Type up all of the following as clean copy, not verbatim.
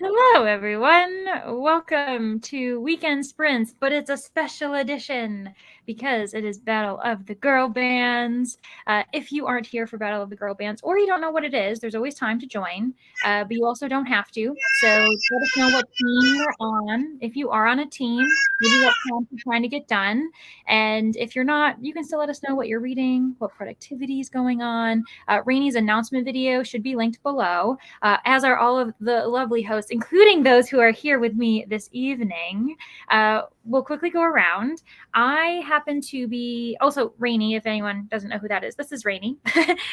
Hello, everyone. Welcome to Weekend Sprints, but it's a special edition because it is Battle of the Girl Bands. If you aren't here for Battle of the Girl Bands, or you don't know what it is, there's always time to join, but you also don't have to. So let us know what team you're on. If you are on a team, maybe what prompt you're trying to get done. And if you're not, you can still let us know what you're reading, what productivity is going on. Rainy's announcement video should be linked below, as are all of the lovely hosts, including those who are here with me this evening. We'll quickly go around. I happen to be also Rainy, if anyone doesn't know who that is. This is Rainy.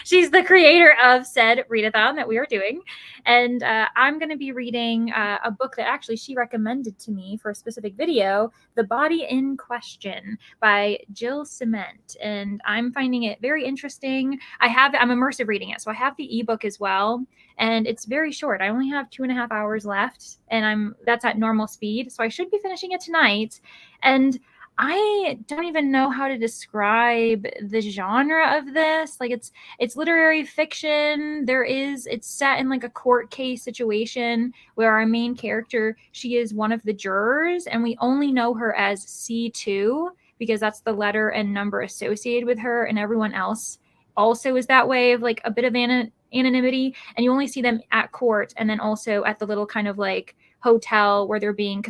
She's the creator of said Readathon that we are doing. And I'm going to be reading a book that actually she recommended to me for a specific video, The Body in Question by Jill Cement. And I'm finding it very interesting. I'm immersive reading it. So I have the ebook as well. And it's very short. I only have 2.5 hours left, and that's at normal speed. So I should be finishing it tonight. And I don't even know how to describe the genre of this. Like it's literary fiction. It's set in like a court case situation where our main character, she is one of the jurors, and we only know her as C2 because that's the letter and number associated with her, and everyone else also is that way, of like a bit of anonymity, and you only see them at court and then also at the little kind of like hotel where they're being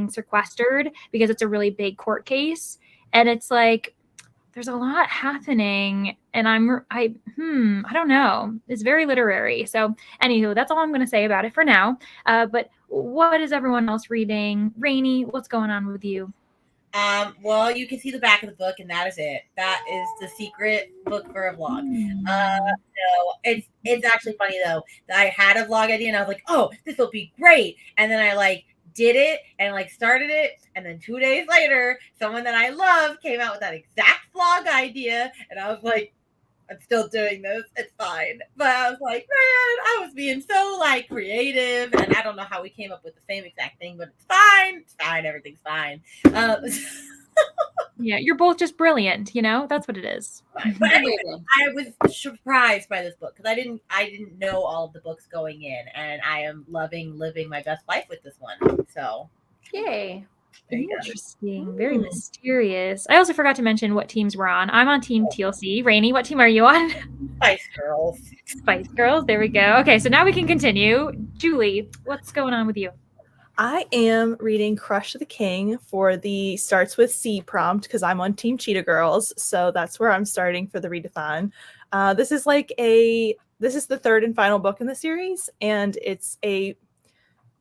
sequestered because it's a really big court case. And it's like there's a lot happening, and I don't know, it's very literary. So anywho, that's all I'm going to say about it for now. But what is everyone else reading? Rainy, what's going on with you? Well, you can see the back of the book, and that is it. That is the secret book for a vlog. So it's actually funny though that I had a vlog idea, and I was like, oh, this will be great. And then I did it and started it, and then 2 days later, someone that I love came out with that exact vlog idea, and I was like, I'm still doing this. It's fine. But I was like, man, I was being so creative, and I don't know how we came up with the same exact thing, but it's fine. It's fine. Everything's fine. Yeah, you're both just brilliant. That's what it is. But anyway, I was surprised by this book because I didn't know all of the books going in, and I am loving living my best life with this one. So, yay. Interesting. Very mysterious. I also forgot to mention what teams we're on. I'm on Team TLC. Rainy, what team are you on? Spice Girls. Spice Girls. There we go. Okay, so now we can continue. Julie, what's going on with you? I am reading Crush the King for the starts with C prompt because I'm on Team Cheetah Girls. So that's where I'm starting for the readathon. This is the third and final book in the series, and it's a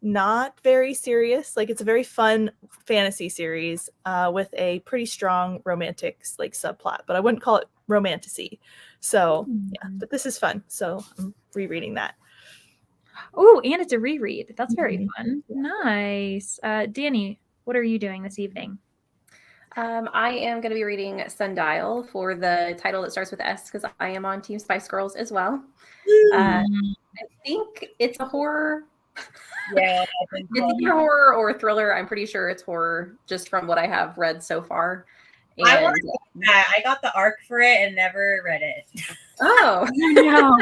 not very serious, it's a very fun fantasy series with a pretty strong romantic subplot, but I wouldn't call it romantasy. So yeah, but this is fun. So I'm rereading that. Oh, and it's a reread. That's very fun. Nice. Danny, what are you doing this evening? I am going to be reading Sundial for the title that starts with S because I am on Team Spice Girls as well. I think it's a horror. Yeah, it's either horror or thriller. I'm pretty sure it's horror just from what I have read so far. And I got the arc for it and never read it. Oh, no.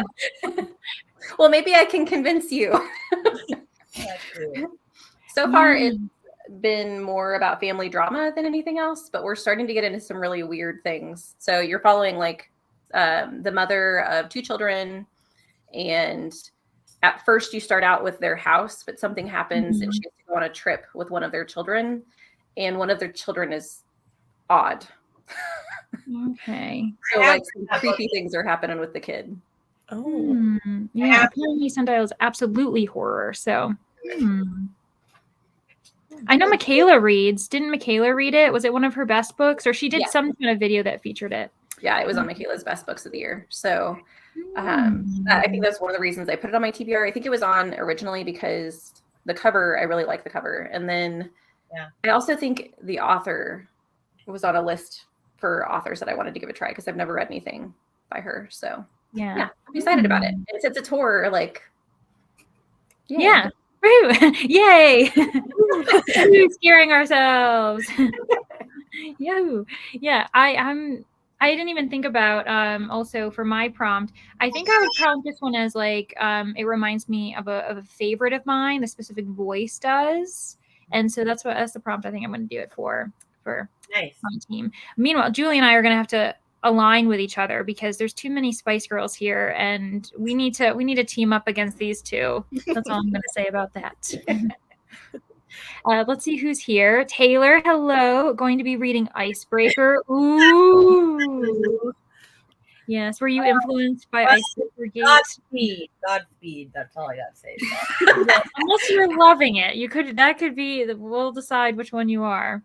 Well, maybe I can convince you. So far, it's been more about family drama than anything else, but we're starting to get into some really weird things. So you're following the mother of 2 children, and at first you start out with their house, but something happens and she has to go on a trip with one of their children, and one of their children is odd. Okay. So some creepy things are happening with the kid. Oh, yeah. Apparently Sundial is absolutely horror. So I know Michaela reads. Didn't Michaela read it? Was it one of her best books, or she did some kind of video that featured it? Yeah, it was on Michaela's best books of the year. So I think that's one of the reasons I put it on my TBR. I think it was on originally because the cover, I really like the cover. And then I also think the author was on a list for authors that I wanted to give a try because I've never read anything by her. So yeah, I'm excited about it. And since it's horror, yeah. Yay! Scaring ourselves. Yeah. I'm I didn't even think about also for my prompt. I think I would prompt this one as like it reminds me of a favorite of mine. The specific voice does, and so that's the prompt I think I'm going to do it for Nice. my team. Meanwhile, Julie and I are going to have to align with each other because there's too many Spice Girls here, and we need to team up against these two. That's all I'm going to say about that. Let's see who's here. Taylor, hello. Going to be reading Icebreaker. Ooh. Yes. Were you influenced by Icebreaker Gate? Godspeed. Godspeed. That's all I got to say. Unless you're loving it. That could be, we'll decide which one you are.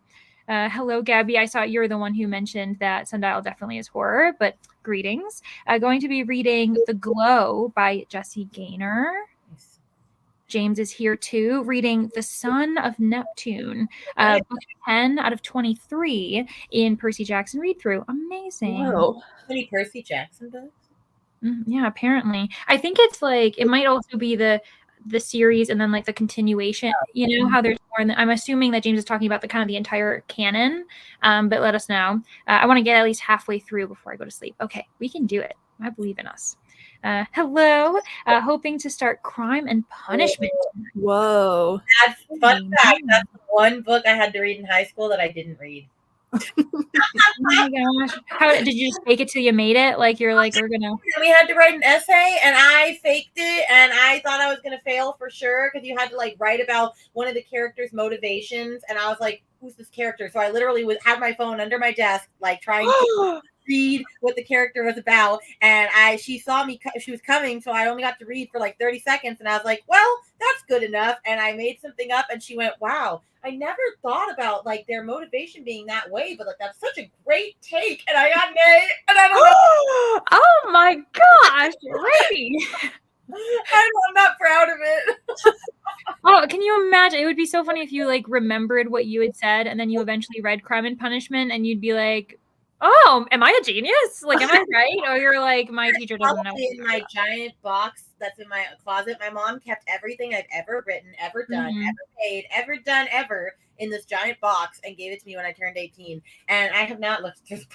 Hello, Gabby. I saw you're the one who mentioned that Sundial definitely is horror, but greetings. Going to be reading The Glow by Jessie Gaynor. James is here too, reading The Son of Neptune, book 10 out of 23 in Percy Jackson read-through. Amazing. Whoa. Many Percy Jackson books? Yeah, apparently. I think it's like, it might also be the series and then like the continuation. You know how there's more. I'm assuming that James is talking about the entire canon, but let us know. I want to get at least halfway through before I go to sleep. Okay, we can do it. I believe in us. Hello, hoping to start Crime and Punishment. Whoa. That's fun fact. That's the one book I had to read in high school that I didn't read. Oh my gosh. How did you just fake it till you made it? Like you're like, we're gonna. We had to write an essay and I faked it and I thought I was gonna fail for sure because you had to like write about one of the characters' motivations and I was like, who's this character? So I literally had my phone under my desk, like trying to read what the character was about, and she saw me, she was coming, so I only got to read for like 30 seconds and I was like, well, that's good enough, and I made something up and she went, wow, I never thought about like their motivation being that way, but like that's such a great take, and I got an A, and I don't know. Oh my gosh, really? I'm not proud of it. Oh, can you imagine? It would be so funny if you like remembered what you had said and then you eventually read Crime and Punishment and you'd be like, oh, am I a genius? Like, am I right? Or you're like, my teacher doesn't know. In my giant box that's in my closet, my mom kept everything I've ever written, ever done, ever made, ever done, ever in this giant box and gave it to me when I turned 18. And I have not looked through the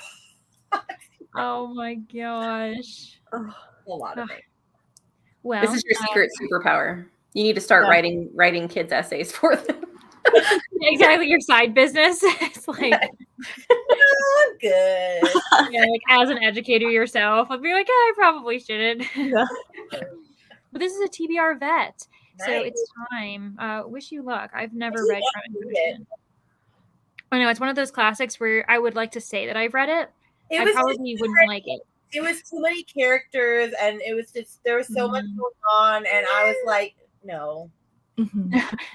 box. Oh my gosh. A lot of it. Well, this is your secret superpower. You need to start writing kids' essays for them. Exactly, your side business. It's like, oh, good. Yeah, like as an educator yourself, I'd be like, I probably shouldn't. Yeah. But this is a TBR vet, so Nice. it's time. Wish you luck. I've never read Crime and Punishment. I know it's one of those classics where I would like to say that I've read it. I probably wouldn't like it. It was too many characters, and it was just there was so much going on, and I was like, no.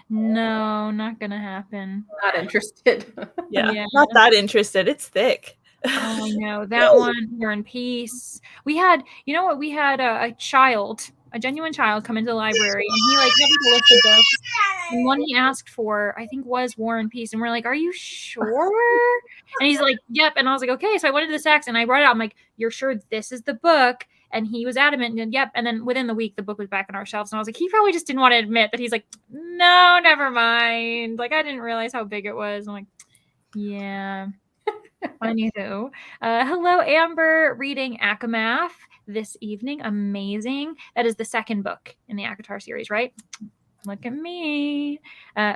No, not gonna happen. Not interested. Yeah, not that interested. It's thick. Oh, I know that one. War and Peace. We had, you know what? We had a genuine child, come into the library, and he like had a list of books. And one he asked for, I think, was War and Peace, and we're like, "Are you sure?" And he's like, "Yep." And I was like, "Okay." So I went into the stacks and I brought it out. I'm like, "You're sure this is the book?" And he was adamant, and yep. And then within the week, the book was back on our shelves, and I was like, he probably just didn't want to admit that. He's like, "No, never mind. Like, I didn't realize how big it was." I'm like, "Yeah." Anywho, hello, Amber, reading Akamath this evening. Amazing. That is the second book in the ACOTAR series, right? Look at me.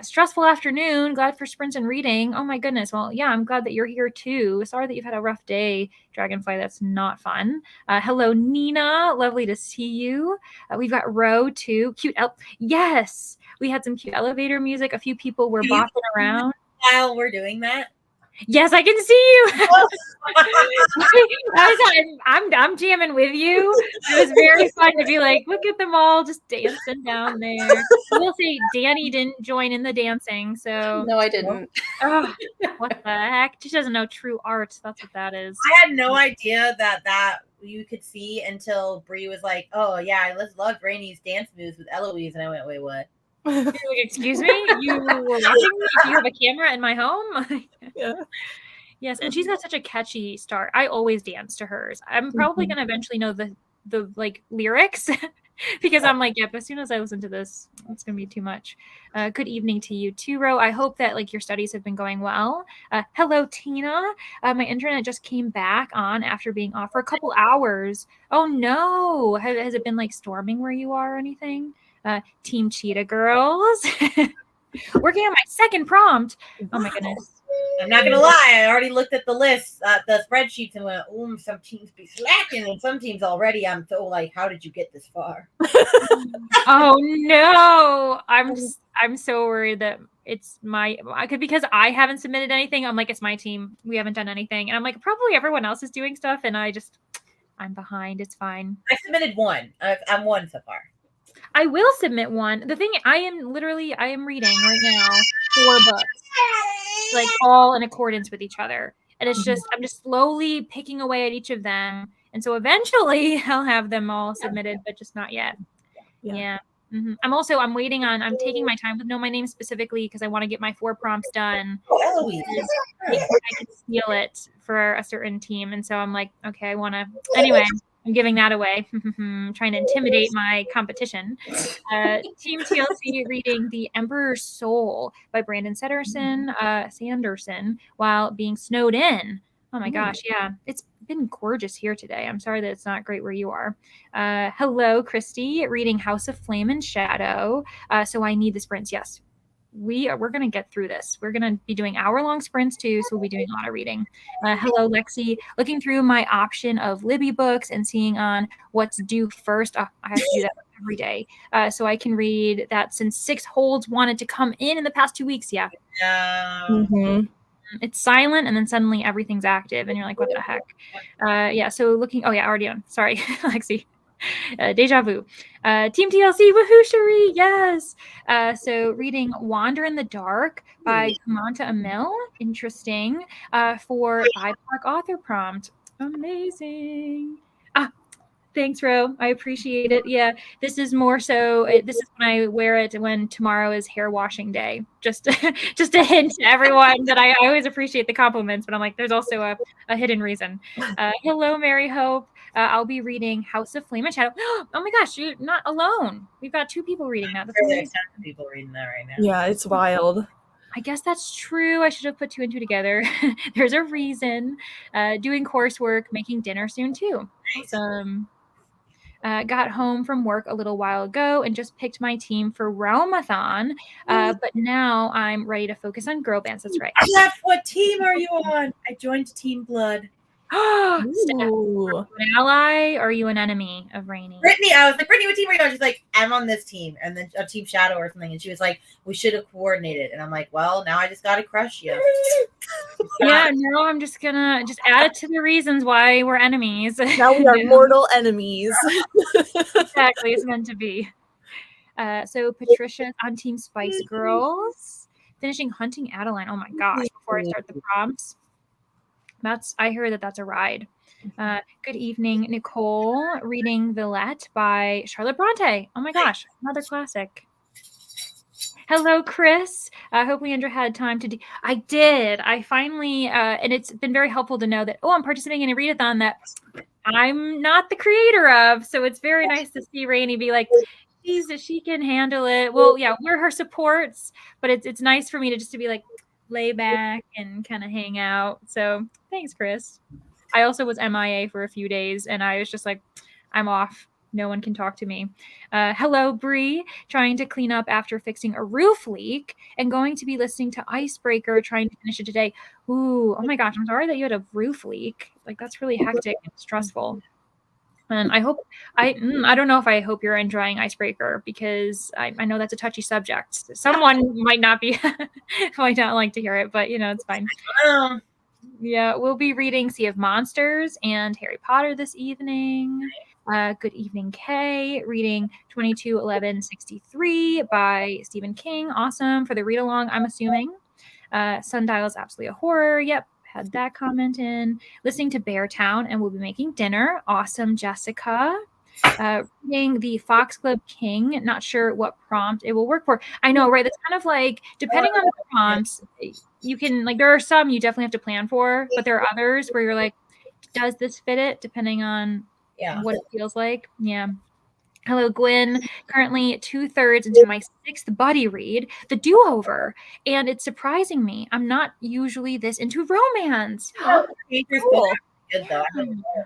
Stressful afternoon. Glad for sprints and reading. Oh my goodness. Well, yeah, I'm glad that you're here too. Sorry that you've had a rough day, Dragonfly. That's not fun. Hello, Nina. Lovely to see you. We've got Ro too. Cute. Yes. We had some cute elevator music. A few people were bopping around. While we're doing that. Yes, I can see you. I'm jamming with you. It was very fun to be like, look at them all just dancing down there. I will say Danny didn't join in the dancing, so No, I didn't. Oh, what the heck? She doesn't know true art. That's what that is. I had no idea that you could see until Bree was like, "Oh yeah, I just love Brainy's dance moves with Eloise," and I went, "Wait, what?" Like, excuse me, you were watching me? Do you have a camera in my home? Yeah. Yes, and she's got such a catchy start. I always dance to hers. I'm probably gonna eventually know the like lyrics, because I'm like, yep, as soon as I listen to this, it's going to be too much. Good evening to you too, Ro. I hope that like your studies have been going well. Hello, Tina. My internet just came back on after being off for a couple hours. Oh no. Has it been like storming where you are or anything? Team Cheetah girls. Working on my second prompt. Oh my goodness. I'm not gonna lie, I already looked at the list, the spreadsheets, and went, some teams be slacking, and some teams already. I'm so like, how did you get this far? Oh no, I'm so worried that it's because I haven't submitted anything. I'm like, it's my team. We haven't done anything, and I'm like, probably everyone else is doing stuff, and I'm behind. It's fine. I submitted one. I'm one so far. I will submit one. The thing I am reading right now 4 books, like all in accordance with each other. And it's just, I'm just slowly picking away at each of them. And so eventually I'll have them all submitted, but just not yet. Yeah. Mm-hmm. I'm waiting on, I'm taking my time with Know My Name specifically because I want to get my 4 prompts done. Oh, Eloise. I can steal it for a certain team. And so I'm like, okay, anyway, I'm giving that away. Trying to intimidate my competition. Team TLC reading The Emperor's Soul by Brandon Sanderson while being snowed in. Oh my gosh, yeah. It's been gorgeous here today. I'm sorry that it's not great where you are. Hello, Christy, reading House of Flame and Shadow. So I need the sprints. Yes, we're going to get through this. We're going to be doing hour-long sprints too, so we'll be doing a lot of reading. Hello, Lexi. Looking through my option of Libby books and seeing on what's due first. I have to do that every day. So I can read that since 6 holds wanted to come in the past 2 weeks. Yeah. It's silent and then suddenly everything's active and you're like, what the heck? Yeah, so looking, already on. Sorry, Lexi. Deja vu. Team TLC, woohoo, Cherie, yes. So reading Wander in the Dark by Samantha Amil, interesting, for BIPOC author prompt. Amazing. Thanks, Ro. I appreciate it. Yeah, this is more so. This is when I wear it when tomorrow is hair washing day. Just a hint to everyone that I always appreciate the compliments, but I'm like, there's also a hidden reason. Hello, Mary Hope. I'll be reading House of Flame and Shadow. Oh my gosh, you're not alone. We've got 2 people reading that. That's amazing. People reading that right now. Yeah, it's wild. I guess that's true. I should have put 2 and 2 together. There's a reason. Doing coursework, making dinner soon too. Awesome. Got home from work a little while ago and just picked my team for Readathon. But now I'm ready to focus on girl bands. That's right. Jeff, what team are you on? I joined Team Blood. Are you an ally or are you an enemy of Rainy? Brittany, I was like, Brittany, what team are you on? She's like, I'm on this team. And then a Team Shadow or something. And she was like, we should have coordinated. And I'm like, well, now I just got to crush you. Yeah, no, I'm just going to add it to the reasons why we're enemies. Now we are mortal enemies. Exactly, it's meant to be. So Patricia's on Team Spice Girls. Finishing Hunting Adeline. Oh my gosh, before I start the prompts. I heard that's a ride. Good evening, Nicole. Reading Villette by Charlotte Bronte. Oh my gosh, another classic. Hello, Chris. I hope Leandra had time to I did. I finally, and it's been very helpful to know that, I'm participating in a readathon that I'm not the creator of. So it's very nice to see Rainy be like, she can handle it. Well, yeah, we're her supports, but it's nice for me to be like, lay back and kind of hang out. So thanks, Chris. I also was MIA for a few days and I was just like, I'm off. No one can talk to me. Hello, Bree. Trying to clean up after fixing a roof leak and going to be listening to Icebreaker, trying to finish it today. Ooh, oh my gosh. I'm sorry that you had a roof leak. Like that's really hectic and stressful. And I don't know if I hope you're enjoying Icebreaker because I know that's a touchy subject. Someone might not like to hear it, but it's fine. Yeah, we'll be reading Sea of Monsters and Harry Potter this evening. Good evening, Kay. Reading 221163 by Stephen King. Awesome for the read along, I'm assuming. Sundial is absolutely a horror. Yep. Had that comment in. Listening to Beartown and we'll be making dinner. Awesome, Jessica. Reading the Foxglove King. Not sure what prompt it will work for. I know, right? That's kind of like, depending on the prompts, you can, like, there are some you definitely have to plan for, but there are others where you're like, does this fit it? Depending on what it feels like. Yeah. Hello, Gwen. Currently 2/3 into my 6th buddy read, The Do-Over, and it's surprising me. I'm not usually this into romance. Nature's Cool. book is good though. I haven't read it,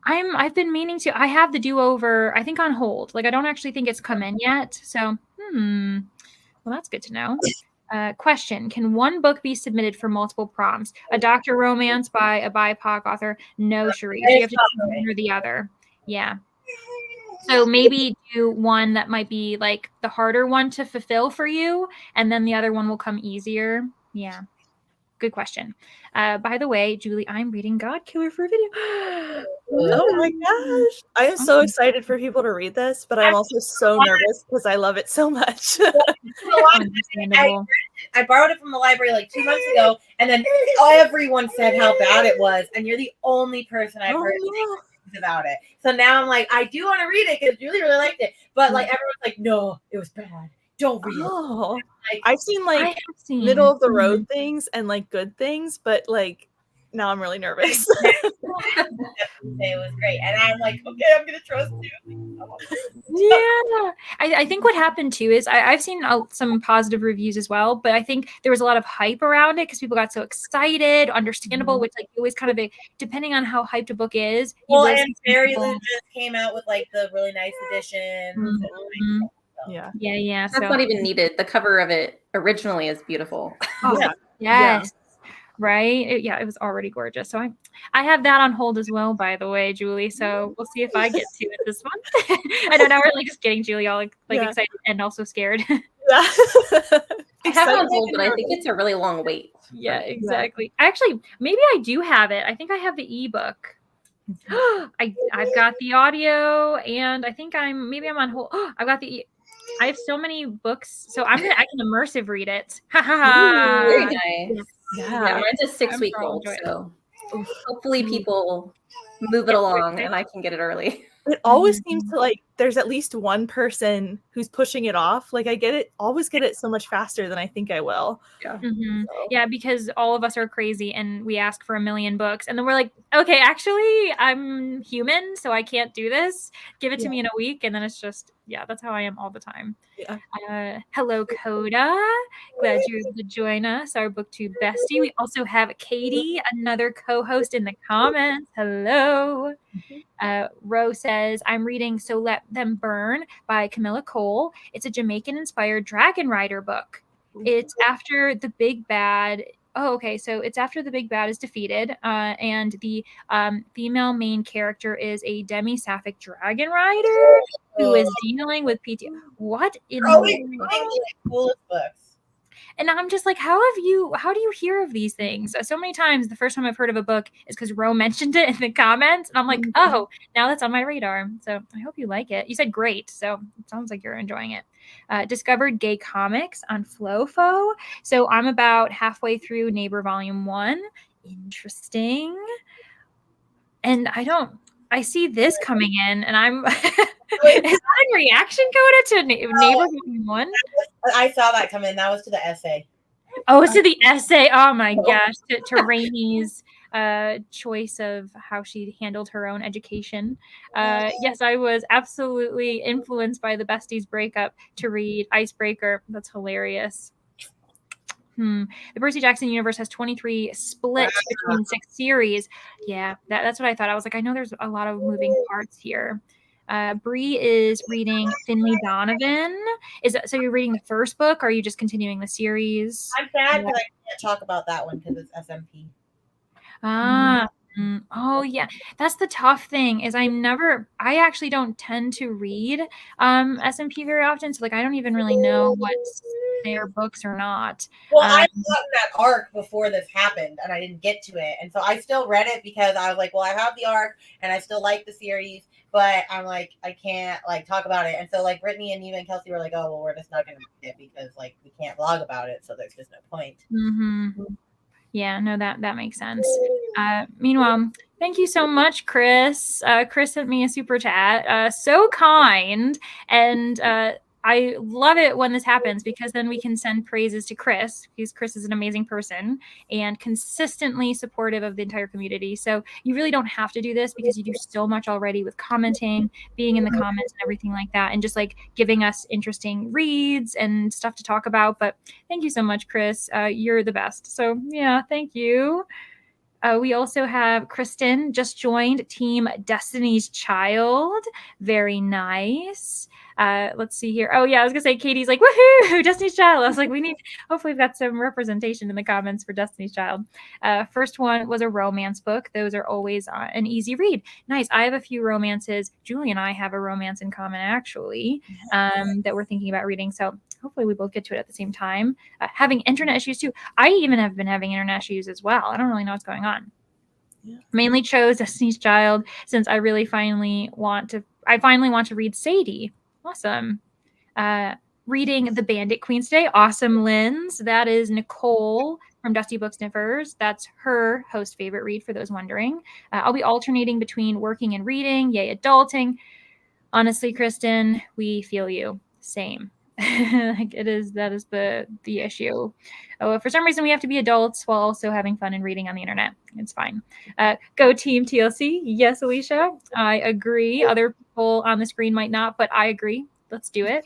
but I've been meaning to. I have The Do-Over, I think, on hold. Like, I don't actually think it's come in yet. So, well, that's good to know. Question: can one book be submitted for multiple prompts? A doctor romance by a BIPOC author? No, Sharice. You have to choose one or the other. Yeah. So maybe do one that might be like the harder one to fulfill for you, and then the other one will come easier. Yeah. Good question. By the way, Julie, I'm reading God Killer for a video. Oh my gosh. I am so excited for people to read this, but I'm also so nervous because I love it so much. Understandable. I borrowed it from the library like 2 months ago, and then everyone said how bad it was, and you're the only person I've heard about it. So now I'm like, I do want to read it because Julie really liked it, but like everyone's like, no, it was bad. Don't read it. Like, I've seen like middle of the road things and like good things, but like now I'm really nervous. It was great, and I'm like, okay, I'm gonna trust you. Yeah, I think what happened too is I've seen some positive reviews as well, but I think there was a lot of hype around it because people got so excited. Understandable, which like always kind of depending on how hyped a book is. Well, and Fairy Lou just came out with like the really nice editions. Yeah. That's not even needed. The cover of it originally is beautiful. Oh, yes. Right? It was already gorgeous. So I have that on hold as well, by the way, Julie. So we'll see if I get to it this month. I don't know. We're like just getting Julie all like excited and also scared. I have it on hold, but I think it's a really long wait. Yeah, exactly. Actually, maybe I do have it. I think I have the ebook. I've got the audio, and I think I'm on hold. I've got I have so many books, so I can immersive read it. Very nice. Yeah, mine's a 6-week old, so hopefully people move it along and I can get it early. It always seems to like there's at least one person who's pushing it off. Like I always get it so much faster than I think I will. Yeah. Yeah, because all of us are crazy and we ask for 1 million books and then we're like, okay, actually I'm human, so I can't do this. Give it to me in a week. And then it's just, that's how I am all the time. Yeah. Hello, Coda. Glad you're able to join us, our BookTube bestie. We also have Katie, another co-host in the comments. Hello. Ro says, I'm reading So Let Them Burn by Camilla Cole. It's a Jamaican-inspired dragon rider book. It's after the big bad. Oh, okay. So it's after the big bad is defeated, and the female main character is a demi-sapphic dragon rider who is dealing with PT. What in the coolest books? And I'm just like, how do you hear of these things? So many times, the first time I've heard of a book is because Ro mentioned it in the comments. And I'm like, oh, now that's on my radar. So I hope you like it. You said great. So it sounds like you're enjoying it. Discovered gay comics on Flofo. So I'm about halfway through Neighbor Volume 1. Interesting. And I see this coming in and I'm, is that a reaction, Coda, to Neighbor Volume 1? I saw that come in. That was to the essay. Oh, it's to the essay. Oh my gosh. To Rainey's choice of how she handled her own education. Yes, I was absolutely influenced by the besties breakup to read Icebreaker. That's hilarious. The Percy Jackson universe has 23 split between 6 series. Yeah, that's what I thought. I was like, I know there's a lot of moving parts here. Bree is reading Finley Donovan. So you're reading the first book, or are you just continuing the series? I'm sad because I can't talk about that one because it's SMP. Oh yeah, that's the tough thing is I actually don't tend to read SMP very often, so like I don't even really know what's their books or not. Well, I gotten that arc before this happened and I didn't get to it, and so I still read it because I was like, well, I have the arc and I still like the series, but I'm like, I can't like talk about it. And so like Brittany and even Kelsey were like, oh well, we're just not gonna read it because like we can't vlog about it, so there's just no point. Yeah, no, that makes sense. Meanwhile, thank you so much, Chris. Chris sent me a super chat. So kind. And I love it when this happens because then we can send praises to Chris, because Chris is an amazing person and consistently supportive of the entire community. So you really don't have to do this because you do so much already with commenting, being in the comments and everything like that, and just like giving us interesting reads and stuff to talk about. But thank you so much, Chris. You're the best. So yeah, thank you. We also have Kristen just joined Team Destiny's Child. Very nice. Let's see here. Oh yeah, I was gonna say Katie's like, woohoo, Destiny's Child. I was like, hopefully we've got some representation in the comments for Destiny's Child. First one was a romance book. Those are always an easy read. Nice. I have a few romances. Julie and I have a romance in common actually, that we're thinking about reading. So hopefully we both get to it at the same time. Having internet issues too. I even have been having internet issues as well. I don't really know what's going on. Yeah. Mainly chose Destiny's Child since I finally want to read Sadie. Awesome. Reading The Bandit Queens today. Awesome, Linz. That is Nicole from Dusty Book Sniffers. That's her host favorite read, for those wondering. I'll be alternating between working and reading. Yay, adulting. Honestly, Kristen, we feel you. Same. Like that is the issue. For some reason we have to be adults while also having fun and reading on the internet. It's fine. Go Team TLC. Yes, Alicia, I agree. Other people on the screen might not, but I agree. Let's do it.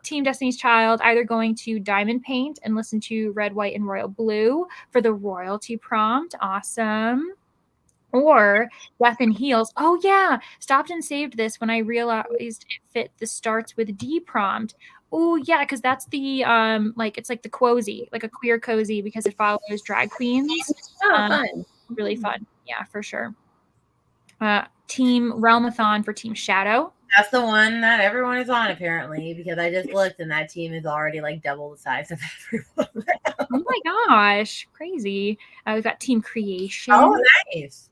Team Destiny's Child, either going to Diamond Paint and listen to Red, White, and Royal Blue for the royalty prompt. Awesome. Or Death and Heels. Oh yeah, stopped and saved this when I realized it fit the starts with D prompt. Oh yeah, because that's the it's like the cozy, like a queer cozy, because it follows drag queens. Oh, fun. Really fun. Yeah, for sure. Team Realmathon for Team Shadow. That's the one that everyone is on apparently, because I just looked and that team is already like double the size of everyone else. Oh my gosh, crazy. We've got Team Creation. Oh, nice.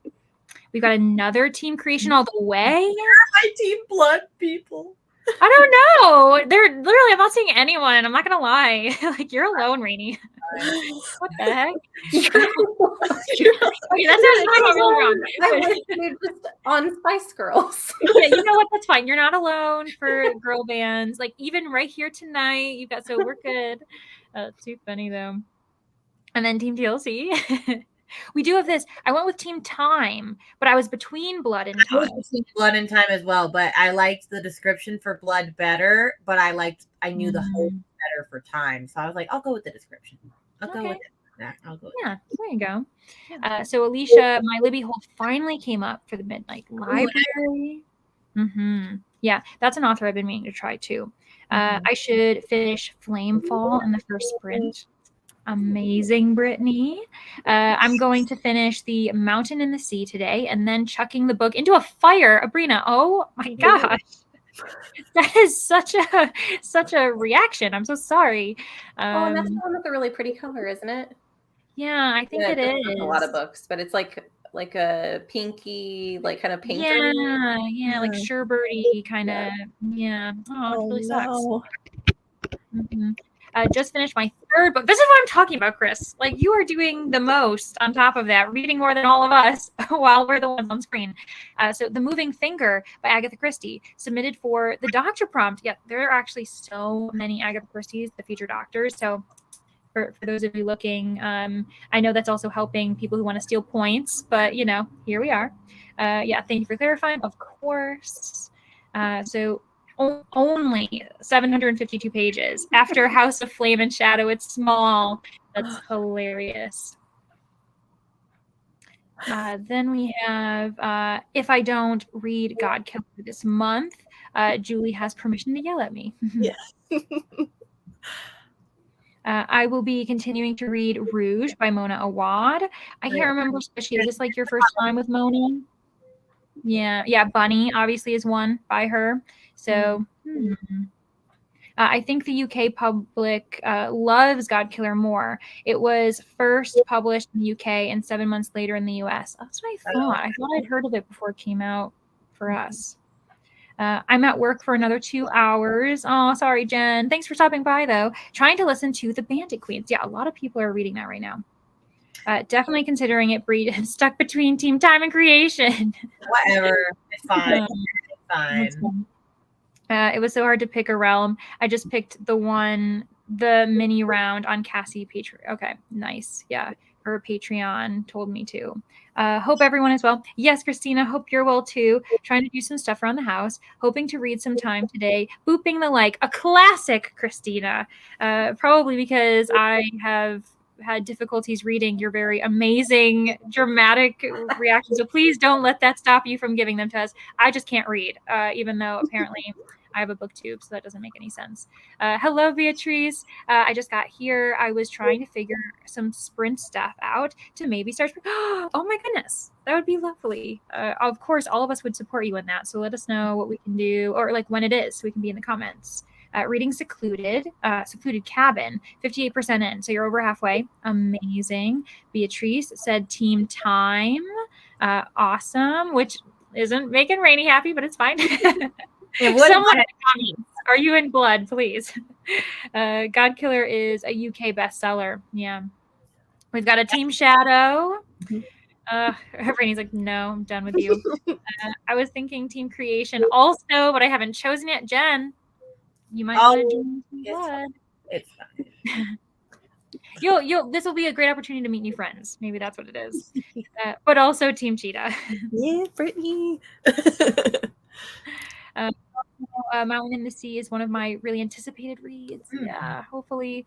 We've got another Team Creation all the way. My Team Blood people. I don't know. They're literally, I'm not seeing anyone. I'm not going to lie. Like, you're alone, Rainy. What the heck? Okay, that sounds really wrong. You're just on Spice Girls. Yeah, you know what? That's fine. You're not alone for girl bands. Like, even right here tonight, you've got, so we're good. Too funny, though. And then Team TLC. We do have this. I went with Team Time, but I was between Blood and Time. I was between Blood and Time as well, but I liked the description for Blood better, but I knew the whole better for Time. So I was like, I'll go with the description. I'll go with it. Yeah, there you go. So Alicia, my Libby Holt finally came up for the Midnight Library. Yeah, that's an author I've been meaning to try too. I should finish Flamefall in the first sprint. Amazing, Brittany. I'm going to finish The Mountain in the Sea today and then chucking the book into a fire. Abrina, oh my gosh. That is such a reaction. I'm so sorry. And that's the one with the really pretty color, isn't it? Yeah, I think it is. A lot of books, but it's like a pinky, like kind of pink. Yeah, like sherbety kind of. Yeah. Oh, it really sucks. Just finished my third book. This is what I'm talking about, Chris. Like, you are doing the most on top of that, reading more than all of us while we're the ones on screen. So The Moving Finger by Agatha Christie, submitted for the doctor prompt. Yeah, there are actually so many Agatha Christie's, the featured doctors. So for those of you looking, I know that's also helping people who want to steal points, but, here we are. Yeah, thank you for clarifying, of course. So only 752 pages. After House of Flame and Shadow, it's small. That's hilarious. Then we have If I Don't Read God Killer this month, Julie has permission to yell at me. Yeah. I will be continuing to read Rouge by Mona Awad. I can't remember, especially, is this like your first time with Mona? Yeah, Bunny obviously is one by her. So I think the UK public loves Godkiller more. It was first published in the UK and 7 months later in the US. That's what I thought. I thought I'd heard of it before it came out for us. I'm at work for another 2 hours. Oh, sorry, Jen. Thanks for stopping by, though. Trying to listen to The Bandit Queens. Yeah, a lot of people are reading that right now. Definitely considering it, Breed. I'm stuck between Team Time and Creation. Whatever. It's fine. It's fine. It was so hard to pick a realm. I just picked the mini round on Cassie Patreon. Okay, nice. Yeah, her Patreon told me to. Hope everyone is well. Yes, Christina, hope you're well too. Trying to do some stuff around the house. Hoping to read some time today. Booping the like, a classic, Christina. Probably because I have had difficulties reading your very amazing dramatic reactions. So please don't let that stop you from giving them to us. I just can't read, even though apparently I have a booktube, so that doesn't make any sense. Hello, Beatrice. I just got here. I was trying to figure some sprint stuff out to maybe start. Oh my goodness, that would be lovely. Of course, all of us would support you in that. So let us know what we can do, or like when it is, so we can be in the comments. Reading Secluded Cabin, 58% in. So you're over halfway. Amazing. Beatrice said Team Time. Awesome, which isn't making Rainy happy, but it's fine. Someone in the comments, are you in blood, please? God Killer is a UK bestseller. Yeah. We've got a Team Shadow. Rainy's like, no, I'm done with you. I was thinking Team Creation also, but I haven't chosen yet. Jen, you might want to join Team Blood. It's fine. This will be a great opportunity to meet new friends. Maybe that's what it is. But also Team Cheetah. Yeah, Brittany. Mountain in the Sea is one of my really anticipated reads. Yeah, hopefully.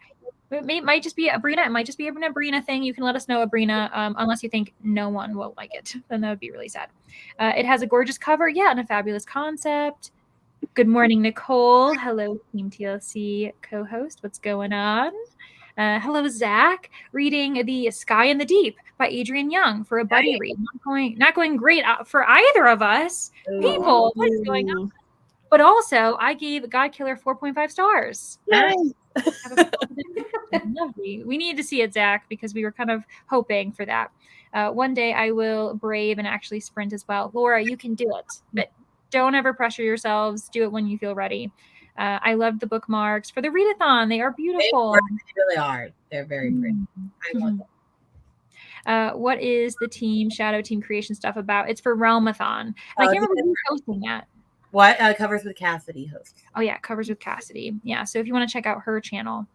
It might just be Abrina. It might just be an Abrina thing. You can let us know, Abrina, unless you think no one will like it. Then that would be really sad. It has a gorgeous cover, yeah, and a fabulous concept. Good morning, Nicole. Hello, Team TLC co-host. What's going on? Hello, Zach. Reading The Sky and the Deep by Adrienne Young for a buddy read. Not going great for either of us. People, what is going on? But also, I gave God Killer 4.5 stars. Nice. Lovely. We need to see it, Zach, because we were kind of hoping for that. One day I will brave and actually sprint as well. Laura, you can do it, but don't ever pressure yourselves. Do it when you feel ready. I love the bookmarks for the Readathon. They are beautiful. They really are. They're very pretty. I love them. What is the Shadow Team Creation stuff about? It's for Realmathon. I can't remember who's hosting that. What? Covers with Cassidy hosts. Oh, yeah. Covers with Cassidy. Yeah. So if you want to check out her channel,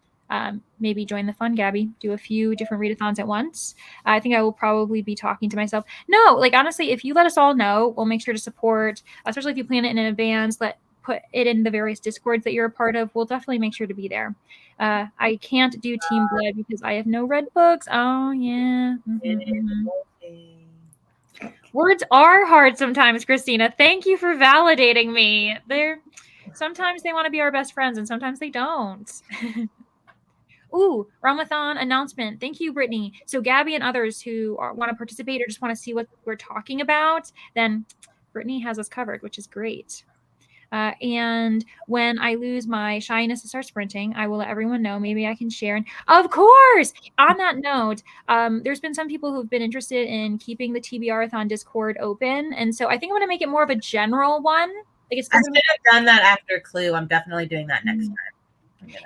maybe join the fun, Gabby. Do a few different readathons at once. I think I will probably be talking to myself. No, like, honestly, if you let us all know, we'll make sure to support, especially if you plan it in advance, put it in the various Discords that you're a part of. We'll definitely make sure to be there. I can't do Team Blood because I have no read books. Oh, yeah. Words are hard sometimes, Christina. Thank you for validating me. Sometimes they want to be our best friends and sometimes they don't. Ooh, Realmathon announcement. Thank you, Brittany. So Gabby and others who want to participate or just want to see what we're talking about, then Brittany has us covered, which is great. And when I lose my shyness to start sprinting, I will let everyone know. Maybe I can share. And of course, on that note, there's been some people who've been interested in keeping the TBR-athon Discord open. And so I think I'm going to make it more of a general one. I should have done that after Clue. I'm definitely doing that next time.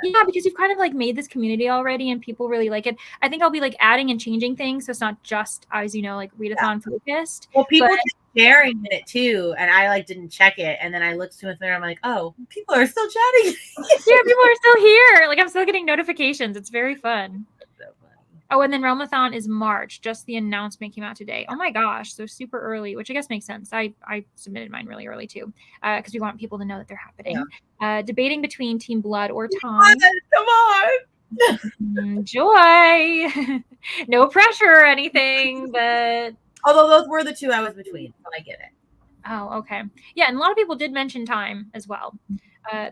Yeah, because you've kind of like made this community already and people really like it. I think I'll be like adding and changing things. So it's not just, as you know, like Readathon focused. Well, people keep sharing it too. And I didn't check it. And then I looked to it and I'm like, oh, people are still chatting. Yeah, people are still here. Like I'm still getting notifications. It's very fun. So funny. Oh, and then Realmathon is March. Just the announcement came out today. Oh my gosh, so super early, which I guess makes sense. I submitted mine really early too, because we want people to know that they're happening. Yeah. Debating between Team Blood or Time. Come on. Joy. No pressure or anything, but although those were the two I was between, so I get it. Oh, okay. Yeah, and a lot of people did mention Time as well.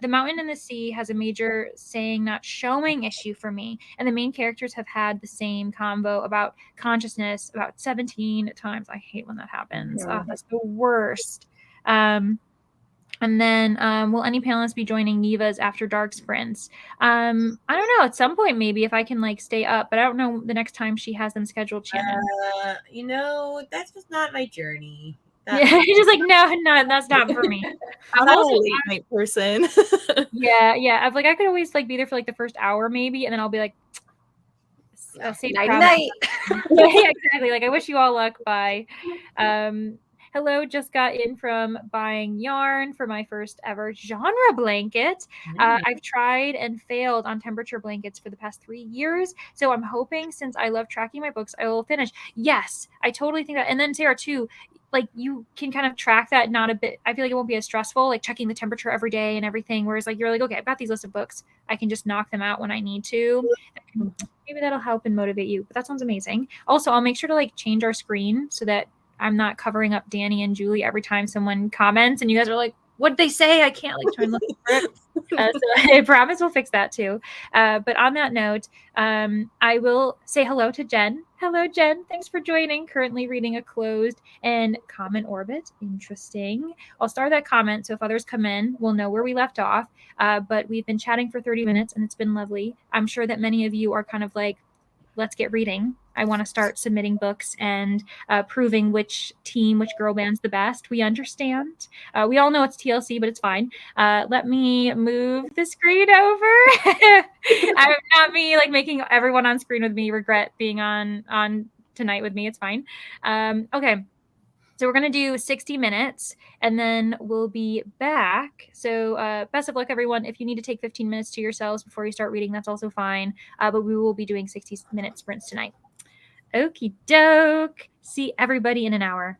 The Mountain and the Sea has a major saying not showing issue for me, and the main characters have had the same convo about consciousness about 17 times. I hate when that happens. Yeah. Oh, that's the worst. And then will any panelists be joining Neva's After Dark sprints? I don't know. At some point, maybe if I can stay up, but I don't know the next time she has them scheduled. Shannon. That's just not my journey. Yeah, you're just like, no, that's not for me. I'm not a late night person. Yeah. I could always be there for the first hour maybe, and then I'll be like, safe night. Yeah, exactly. I wish you all luck. Bye. Hello, just got in from buying yarn for my first ever genre blanket. I've tried and failed on temperature blankets for the past 3 years. So I'm hoping, since I love tracking my books, I will finish. Yes, I totally think that. And then Sarah, too, like you can kind of track that, not a bit. I feel like it won't be as stressful, like checking the temperature every day and everything. Whereas like you're like, okay, I've got these list of books. I can just knock them out when I need to. Maybe that'll help and motivate you. But that sounds amazing. Also, I'll make sure to like change our screen so that I'm not covering up Danny and Julie every time someone comments and you guys are like, what'd they say? I can't like try and look for it. So I promise we'll fix that too. But on that note, I will say hello to Jen. Hello, Jen. Thanks for joining. Currently reading a closed and common orbit. Interesting. I'll start that comment so if others come in, we'll know where we left off. But we've been chatting for 30 minutes and it's been lovely. I'm sure that many of you are kind of like, let's get reading. I want to start submitting books and proving which team, which girl band's the best. We understand. We all know it's TLC, but it's fine. Let me move the screen over. Not me like making everyone on screen with me regret being on tonight with me. It's fine. Okay. So we're going to do 60 minutes and then we'll be back. So best of luck, everyone. If you need to take 15 minutes to yourselves before you start reading, that's also fine. But we will be doing 60-minute sprints tonight. Okie doke. See everybody in an hour.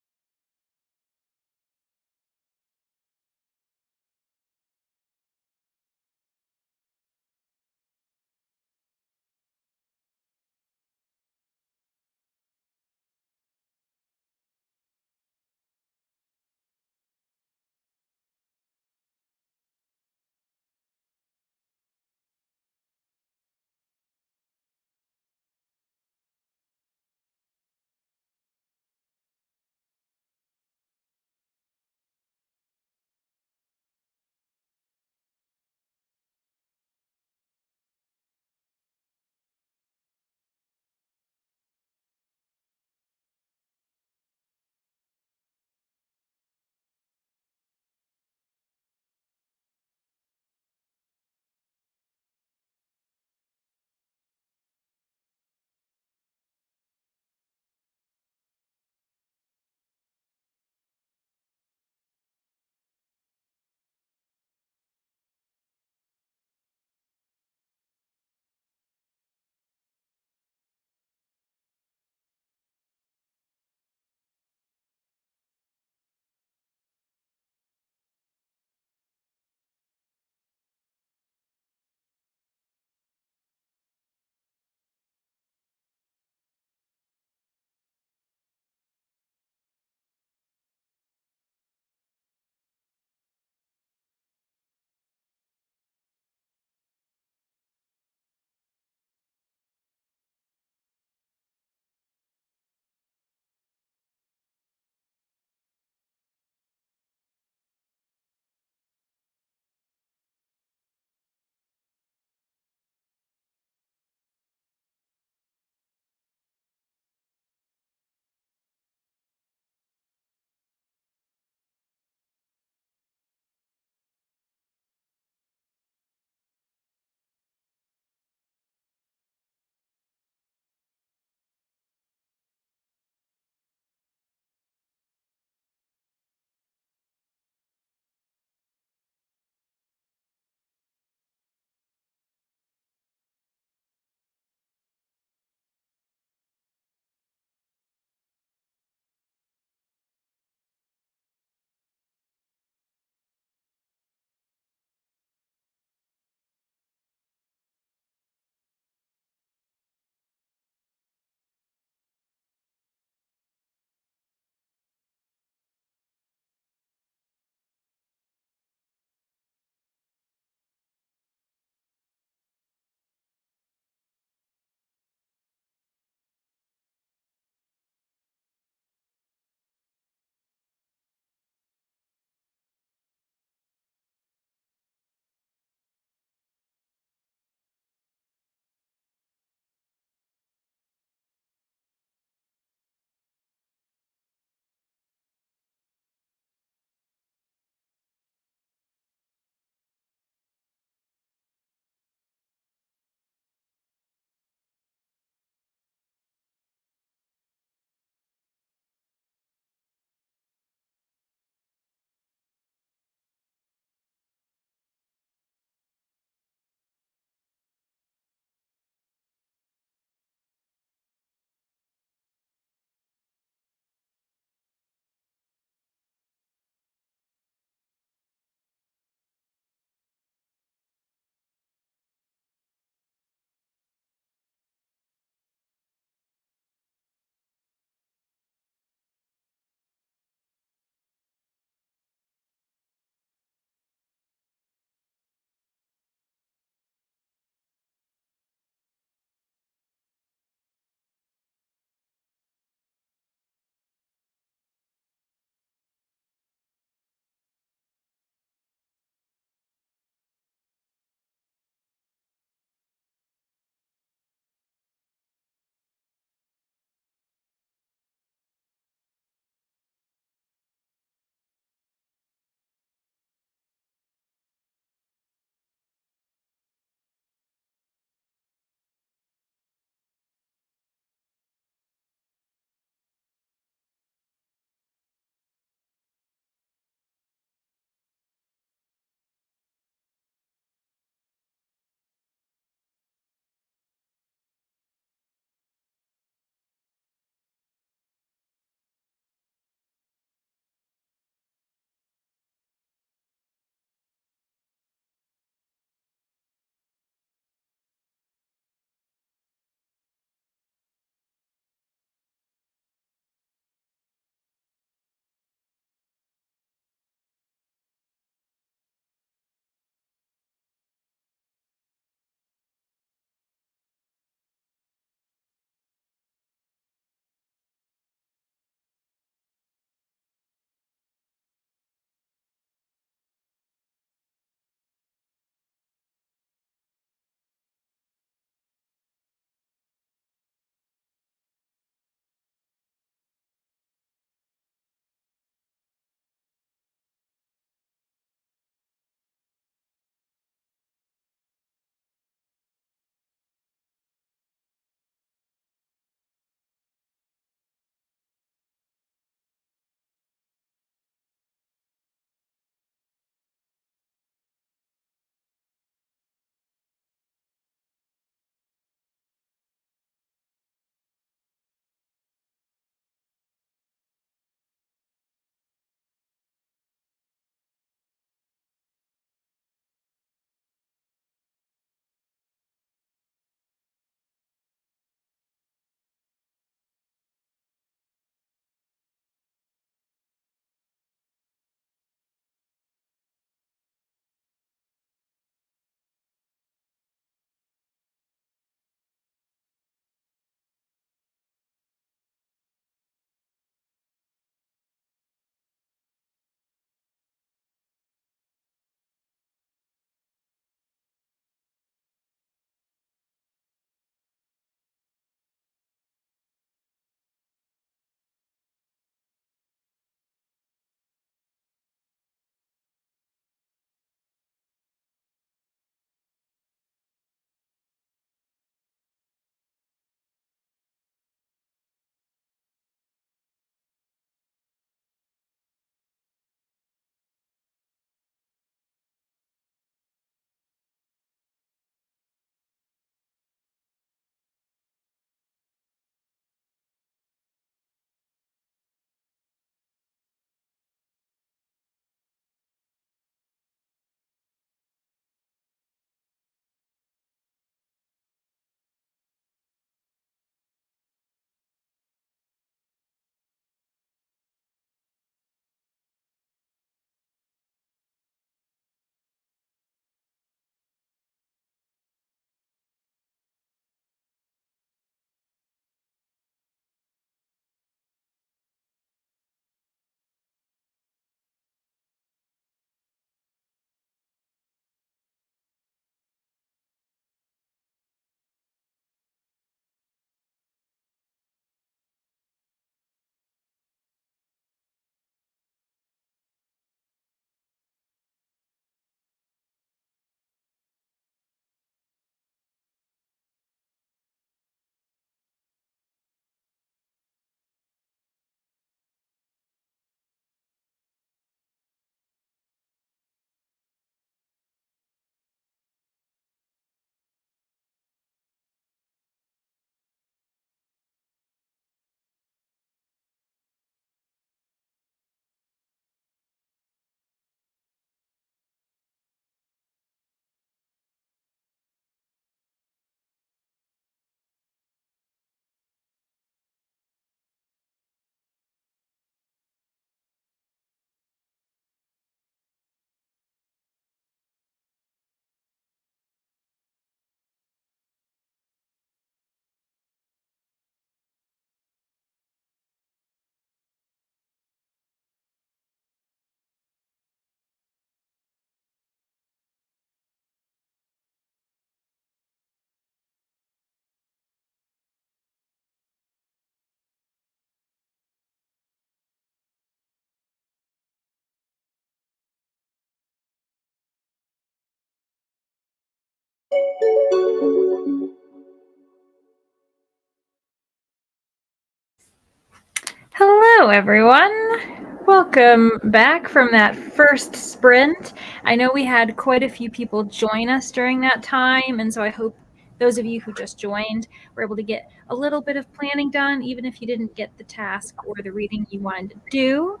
Hello, everyone. Welcome back from that first sprint. I know we had quite a few people join us during that time, and so I hope those of you who just joined were able to get a little bit of planning done, even if you didn't get the task or the reading you wanted to do.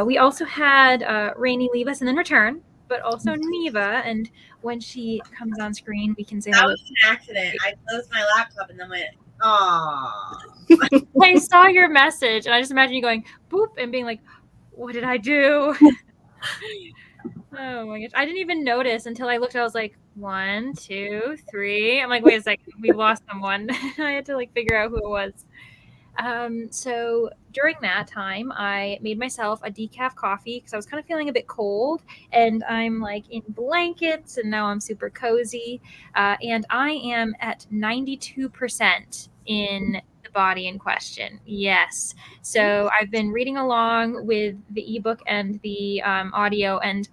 We also had Rainey leave us and then return, but also Neva, and when she comes on screen, we can say That hello. was an accident. I closed my laptop and then went, "Aw." I saw your message, and I just imagine you going boop and being like, "What did I do?" Oh my gosh, I didn't even notice until I looked. I was like, 1, 2, 3. I'm like, wait a second, we lost someone. I had to like figure out who it was. So during that time, I made myself a decaf coffee because I was kind of feeling a bit cold, and I'm like in blankets, and now I'm super cozy. And I am at 92% in the body in question. Yes. So I've been reading along with the ebook and the audio, and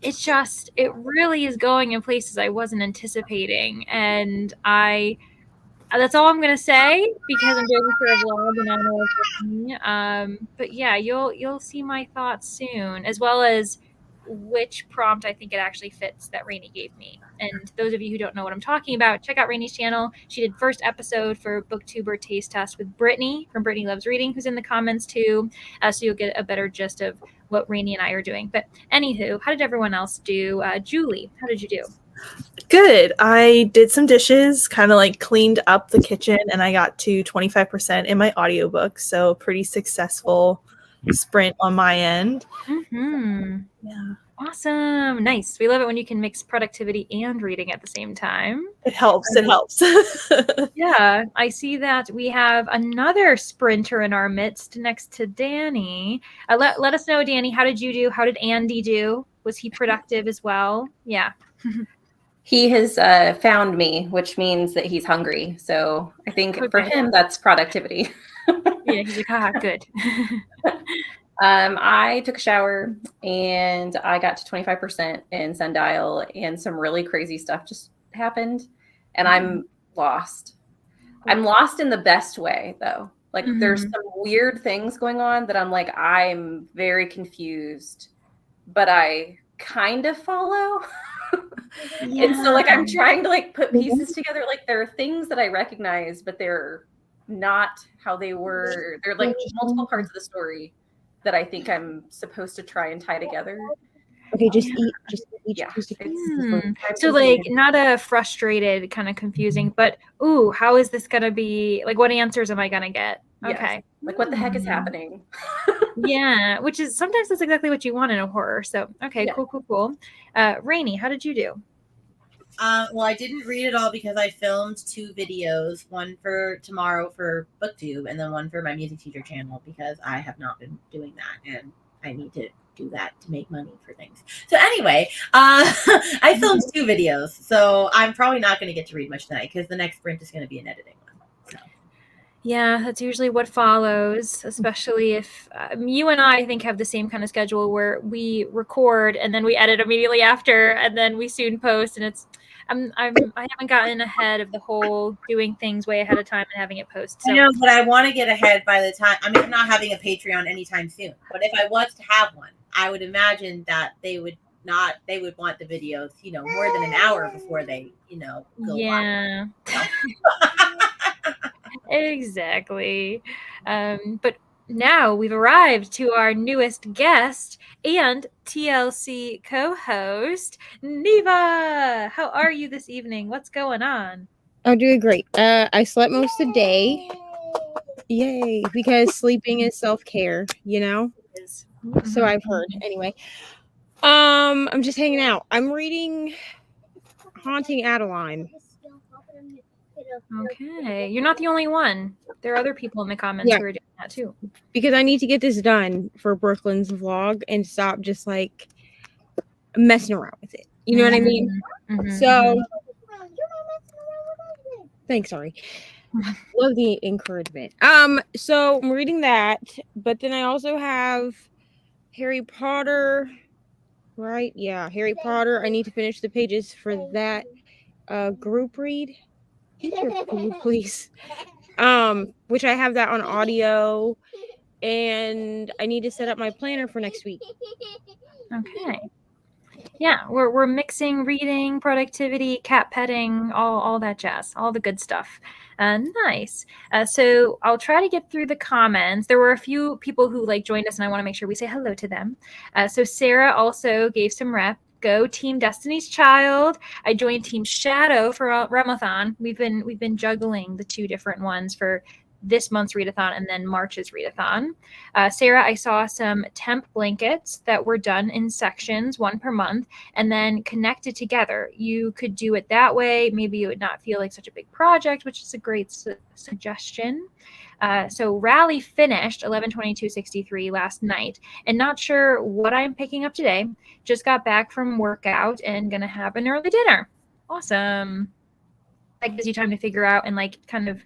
it really is going in places I wasn't anticipating. And that's all I'm gonna say because I'm doing it for a vlog and I know it's working. But yeah, you'll see my thoughts soon, as well as which prompt I think it actually fits that Rainey gave me. And those of you who don't know what I'm talking about, check out Rainey's channel. She did first episode for BookTuber Taste Test with Brittany from Brittany Loves Reading, who's in the comments too. So you'll get a better gist of what Rainey and I are doing. But anywho, how did everyone else do? Julie, how did you do? Good. I did some dishes, kind of like cleaned up the kitchen, and I got to 25% in my audiobook. So pretty successful sprint on my end. Mm-hmm. Yeah. Awesome. Nice. We love it when you can mix productivity and reading at the same time. It helps. It helps. Yeah. I see that we have another sprinter in our midst next to Danny. Let us know, Danny, how did you do? How did Andy do? Was he productive as well? Yeah. He has found me, which means that he's hungry. So I think for Okay. him, that's productivity. Yeah, he's like, haha, good. I took a shower and I got to 25% in Sundial, and some really crazy stuff just happened, and I'm lost. I'm lost in the best way, though. Like there's some weird things going on that I'm like, I'm very confused, but I kind of follow. Yeah. And so like I'm trying to like put pieces together. Like there are things that I recognize, but they're not how they were. They're like multiple parts of the story that I think I'm supposed to try and tie together. Okay, just eat. Just eat. Yeah. So like not a frustrated, kind of confusing, but ooh, how is this gonna be? Like, what answers am I gonna get? Okay. Yes. Like what the heck is happening? Yeah, which is sometimes that's exactly what you want in a horror. So okay, Yeah. cool. Rainey, how did you do? Well, I didn't read it all because I filmed 2 videos, one for tomorrow for BookTube and then one for my music teacher channel because I have not been doing that and I need to do that to make money for things. So anyway, I filmed 2 videos, so I'm probably not going to get to read much tonight because the next sprint is going to be an editing one. So. Yeah, that's usually what follows, especially if you and I think have the same kind of schedule where we record and then we edit immediately after, and then we soon post. And it's I haven't gotten ahead of the whole doing things way ahead of time and having it post. So. I know, but I want to get ahead by the time. I mean, I'm not having a Patreon anytime soon. But if I was to have one, I would imagine that they would want the videos, more than an hour before they, go yeah. Exactly. But now we've arrived to our newest guest and TLC co-host, Neva. How are you this evening? What's going on? I'm doing great. I slept most of the day. Yay, because sleeping is self-care, So I've heard. Anyway. I'm just hanging out. I'm reading Haunting Adeline. Okay. You're not the only one. There are other people in the comments who are doing that too. Because I need to get this done for Brooklyn's vlog and stop just like messing around with it. You know what I mean? So thanks, sorry. Love the encouragement. So I'm reading that, but then I also have Harry Potter. Right? Yeah, Harry Potter. I need to finish the pages for that. group read. Eat your food, please. Which I have that on audio, and I need to set up my planner for next week. Okay. Yeah, we're mixing reading, productivity, cat petting, all that jazz, all the good stuff. Nice. So I'll try to get through the comments. There were a few people who joined us, and I want to make sure we say hello to them. So Sarah also gave some rep. Go Team Destiny's Child. I joined Team Shadow for Readathon. We've been juggling the two different ones for this month's readathon and then March's readathon. Sarah, I saw some temp blankets that were done in sections, one per month, and then connected together. You could do it that way. Maybe it would not feel like such a big project, which is a great suggestion. So Rally finished 11:22:63 last night, and not sure what I'm picking up today. Just got back from workout and gonna have an early dinner. Awesome. That gives you time to figure out and kind of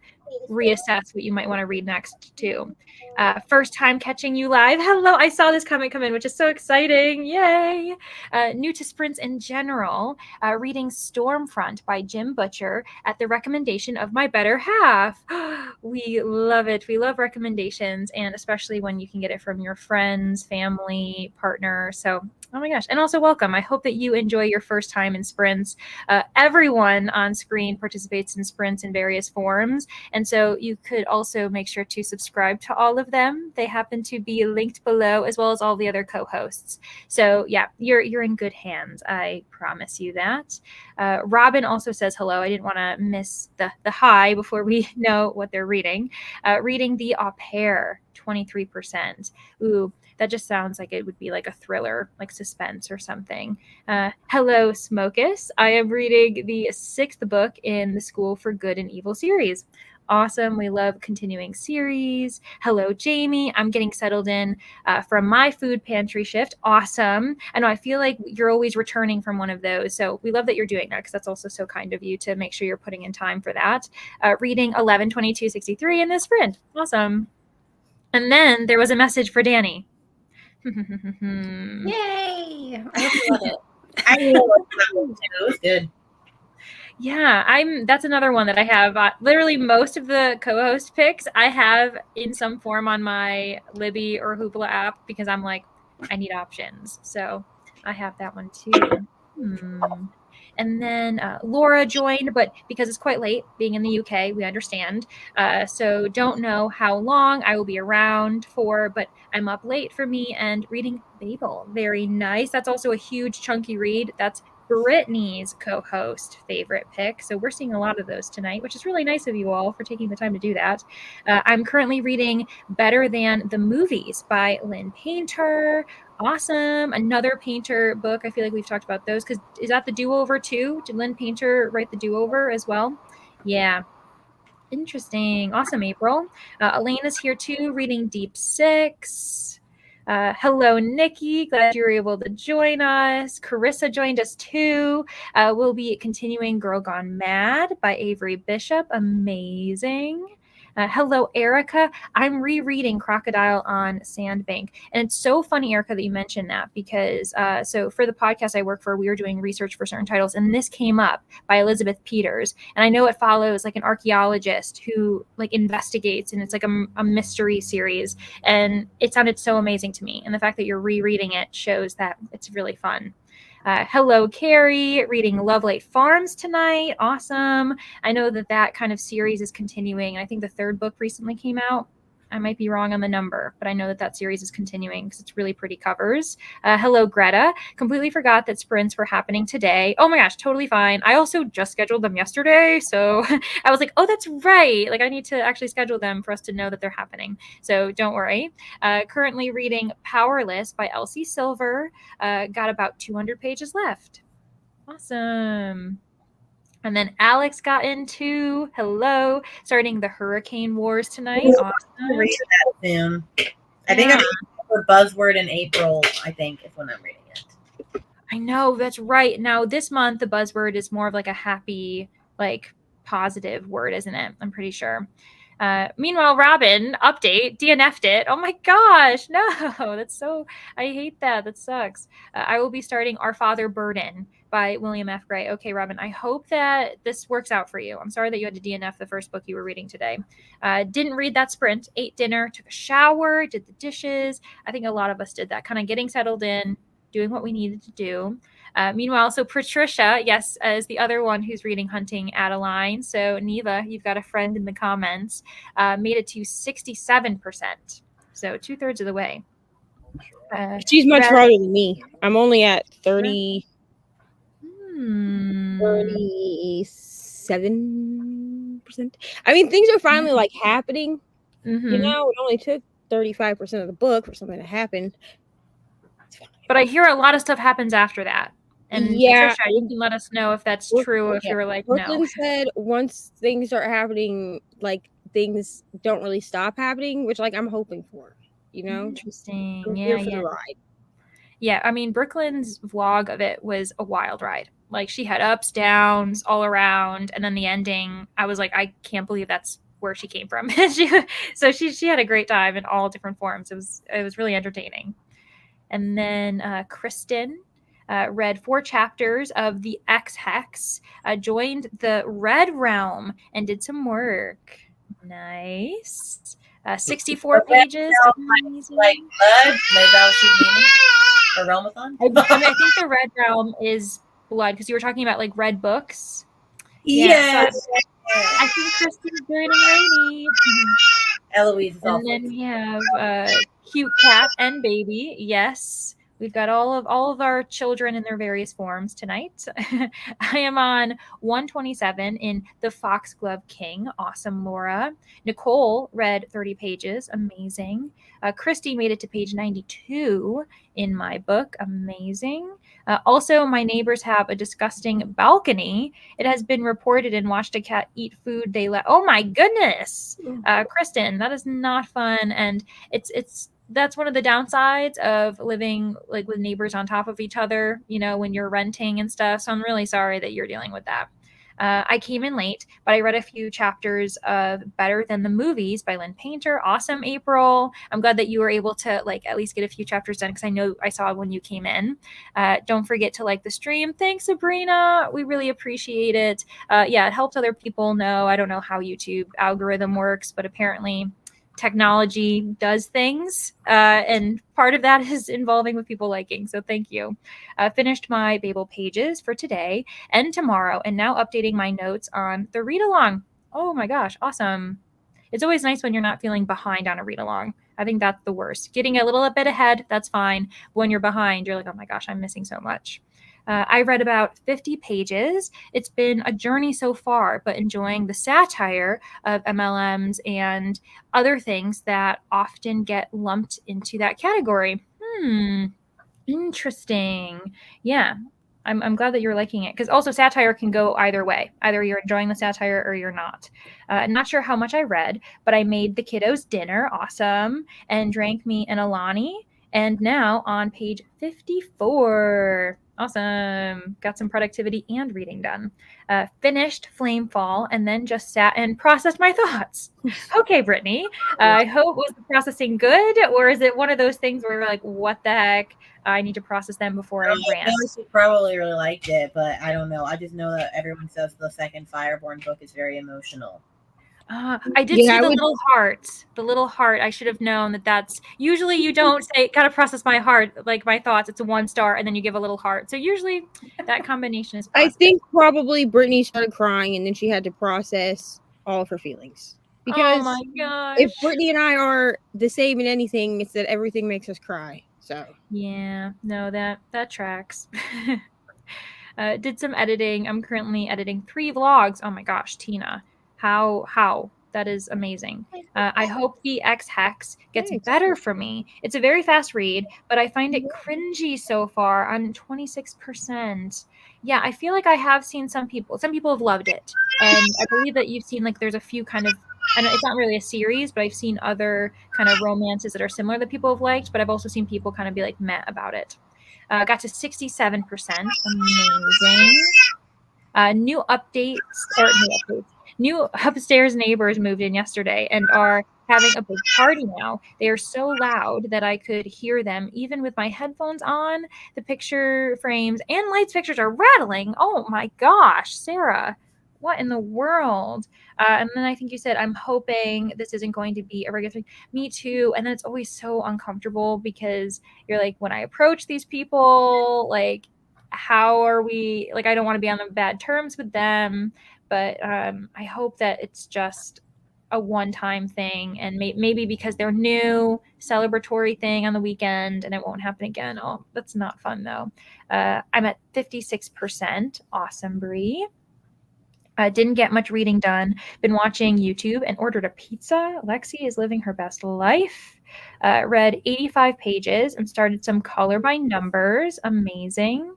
reassess what you might want to read next too. First time catching you live. Hello, I saw this comment come in, which is so exciting. Yay. New to sprints in general, reading Stormfront by Jim Butcher at the recommendation of my better half. We love it. We love recommendations, and especially when you can get it from your friends, family, partner. So, oh my gosh. And also welcome. I hope that you enjoy your first time in sprints. Everyone on screen participates in sprints in various forms. And so you could also make sure to subscribe to all of them. They happen to be linked below, as well as all the other co-hosts. So yeah, you're in good hands. I promise you that. Robin also says hello. I didn't want to miss the hi before we know what they're reading. Reading The Au Pair, 23%. Ooh, that just sounds like it would be like a thriller, like suspense or something. Hello, Smokus. I am reading the 6th book in the School for Good and Evil series. Awesome. We love continuing series. Hello, Jamie. I'm getting settled in from my food pantry shift. Awesome. I know I feel like you're always returning from one of those. So we love that you're doing that, because that's also so kind of you to make sure you're putting in time for that. Reading 11:22:63 in this sprint. Awesome. And then there was a message for Danny. Yay! I hope you love it. I really like that one too. It was good. Yeah, that's another one that I have. Literally most of the co-host picks I have in some form on my Libby or Hoopla app, because I'm like, I need options. So I have that one too. And then Laura joined, but because it's quite late, being in the UK, we understand. So don't know how long I will be around for, but I'm up late for me and reading Babel. Very nice. That's also a huge chunky read. That's Brittany's co-host favorite pick. So we're seeing a lot of those tonight, which is really nice of you all for taking the time to do that. I'm currently reading Better Than the Movies by Lynn Painter. Awesome. Another Painter book. I feel like we've talked about those, because is that the Do-Over too? Did Lynn Painter write the Do-Over as well? Yeah. Interesting. Awesome, April. Elena's here too, reading Deep Six. Hello, Nikki. Glad you were able to join us. Carissa joined us too. We'll be continuing Girl Gone Mad by Avery Bishop. Amazing. Hello, Erica. I'm rereading Crocodile on Sandbank. And it's so funny, Erica, that you mentioned that, because so for the podcast I work for, we were doing research for certain titles, and this came up by Elizabeth Peters. And I know it follows an archaeologist who investigates, and it's a mystery series. And it sounded so amazing to me. And the fact that you're rereading it shows that it's really fun. Hello, Carrie, reading Love Late Farms tonight. Awesome. I know that kind of series is continuing. I think the 3rd book recently came out. I might be wrong on the number, but I know that series is continuing because it's really pretty covers. Hello, Greta. Completely forgot that sprints were happening today. Oh my gosh, totally fine. I also just scheduled them yesterday. So I was like, oh, that's right. I need to actually schedule them for us to know that they're happening. So don't worry. Currently reading Powerless by Elsie Silver. Got about 200 pages left. Awesome. And then Alex got into Hello, starting the Hurricane Wars tonight. Awesome. Read that soon. I think I'm reading for Buzzword in April, I think, is when I'm reading it. I know, that's right. Now, this month, the Buzzword is more of a happy, positive word, isn't it? I'm pretty sure. Meanwhile, Robin, update, DNF'd it. Oh my gosh, no, that's so, I hate that. That sucks. I will be starting Our Father Burden by William F. Gray. Okay, Robin, I hope that this works out for you. I'm sorry that you had to DNF the first book you were reading today. Didn't read that sprint, ate dinner, took a shower, did the dishes. I think a lot of us did that, kind of getting settled in, doing what we needed to do. Meanwhile, so Patricia, yes, is the other one who's reading Hunting Adeline. So Neva, you've got a friend in the comments, made it to 67%. So 2/3 of the way. She's much farther than me. I'm only at 37%. I mean, things are finally like happening. You know, it only took 35% of the book for something to happen. But I hear a lot of stuff happens after that. And Patricia, you can let us know if that's true, if you're like, Brooklyn no. said once things start happening, like things don't really stop happening, which like I'm hoping for, you know? Interesting. I'm Yeah, here for the ride. Yeah, I mean, Brooklyn's vlog of it was a wild ride. Like she had ups, downs all around, and then the ending, I was like, I can't believe that's where she came from. she had a great time in all different forms. It was really entertaining. And then Kristen read 4 chapters of the X-Hex, joined the Red Realm, and did some work. Nice. 64 pages. Like blood? Like that was she meaning? Or Realmathon? I think the Red Realm is blood, because you were talking about like red books. Yes. So I think Kristen's great and rainy. Eloise is And then we have Cute Cat and Baby. Yes, we've got all of our children in their various forms tonight. I am on 127 in The Foxglove King. Awesome, Laura. Nicole read 30 pages. Amazing. Christy made it to page 92 in my book. Amazing. Also, my neighbors have a disgusting balcony. It has been reported and watched a cat eat food they let. Oh my goodness, Kristen, that is not fun. And that's one of the downsides of living like with neighbors on top of each other, you know, when you're renting and stuff. So I'm really sorry that you're dealing with that. I came in late, but I read a few chapters of Better Than the Movies by Lynn Painter. Awesome, April. I'm glad that you were able to like at least get a few chapters done, because I know I saw when you came in. Don't forget to like the stream. Thanks, Sabrina. We really appreciate it. Yeah, it helps other people know. I don't know how YouTube algorithm works, but apparently technology does things, and part of that is involving with people liking. So thank you. Finished my Babel pages for today and tomorrow, and now updating my notes on the read along. Oh my gosh, awesome. It's always nice when you're not feeling behind on a read along. I think that's the worst. Getting a little bit ahead, that's fine. When you're behind, you're like, oh my gosh, I'm missing so much. I read about 50 pages. It's been a journey so far, but enjoying the satire of MLMs and other things that often get lumped into that category. Interesting. Yeah. I'm glad that you're liking it, because also satire can go either way. Either you're enjoying the satire or you're not. Not sure how much I read, but I made the kiddos dinner. Awesome. And drank me an Alani. And now on page 54. Awesome. Got some productivity and reading done. Finished Flamefall and then just sat and processed my thoughts. Okay, Brittany. I hope, was the processing good, or is it one of those things where you're like, what the heck? I need to process them before I rant. She probably really liked it, but I don't know. I just know that everyone says the second Fireborn book is very emotional. I did see the little heart. The little heart. I should have known that that's usually you don't say gotta process my heart, like my thoughts. It's a 1 star, and then you give a little heart. So usually that combination is positive. I think probably Brittany started crying, and then she had to process all of her feelings. Because oh my gosh, if Brittany and I are the same in anything, it's that everything makes us cry. So yeah, no, that tracks. Did some editing. I'm currently editing 3 vlogs. Oh my gosh, Tina. How? That is amazing. I hope the X-Hex gets better for me. It's a very fast read, but I find it cringy so far. I'm 26%. Yeah, I feel like I have seen some people have loved it. And I believe that you've seen like there's a few kind of, and it's not really a series, but I've seen other kind of romances that are similar that people have liked, but I've also seen people kind of be like meh about it. Got to 67%. Amazing. New updates. new upstairs neighbors moved in yesterday and are having a big party now. They are so loud that I could hear them even with my headphones on. The picture frames and lights fixtures are rattling. Oh my gosh, Sarah, what in the world? And then I think you said, I'm hoping this isn't going to be a regular thing. Me too. And then it's always so uncomfortable because you're like, when I approach these people, like, how are we, like, I don't want to be on the bad terms with them, but I hope that it's just a one-time thing, and maybe because they're new, celebratory thing on the weekend, and it won't happen again. Oh, that's not fun though. I'm at 56%. Awesome, Bree. Didn't get much reading done. Been watching YouTube and ordered a pizza. Lexi is living her best life. Read 85 pages and started some color by numbers. Amazing.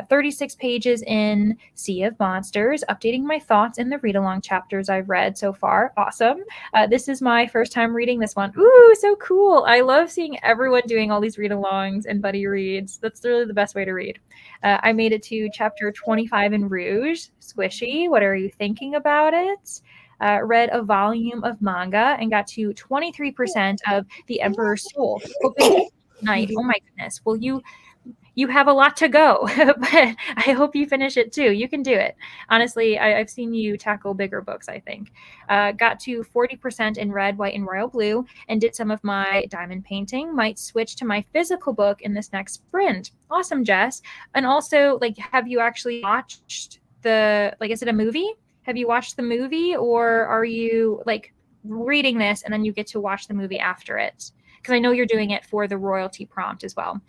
36 pages in Sea of Monsters, updating my thoughts in the read-along chapters I've read so far. Awesome. This is my first time reading this one. Ooh, so cool. I love seeing everyone doing all these read-alongs and buddy reads. That's really the best way to read. I made it to chapter 25 in Rouge. Squishy, what are you thinking about it? Read a volume of manga and got to 23% of The Emperor's Soul. Hoping tonight. Oh my goodness. Will you have a lot to go, but I hope you finish it too. You can do it. Honestly, I've seen you tackle bigger books, I think. Got to 40% in red, white, and royal blue, and did some of my diamond painting. Might switch to my physical book in this next sprint. Awesome, Jess. And also, like, have you actually watched is it a movie? Have you watched the movie, or are you like reading this and then you get to watch the movie after it? Because I know you're doing it for the royalty prompt as well.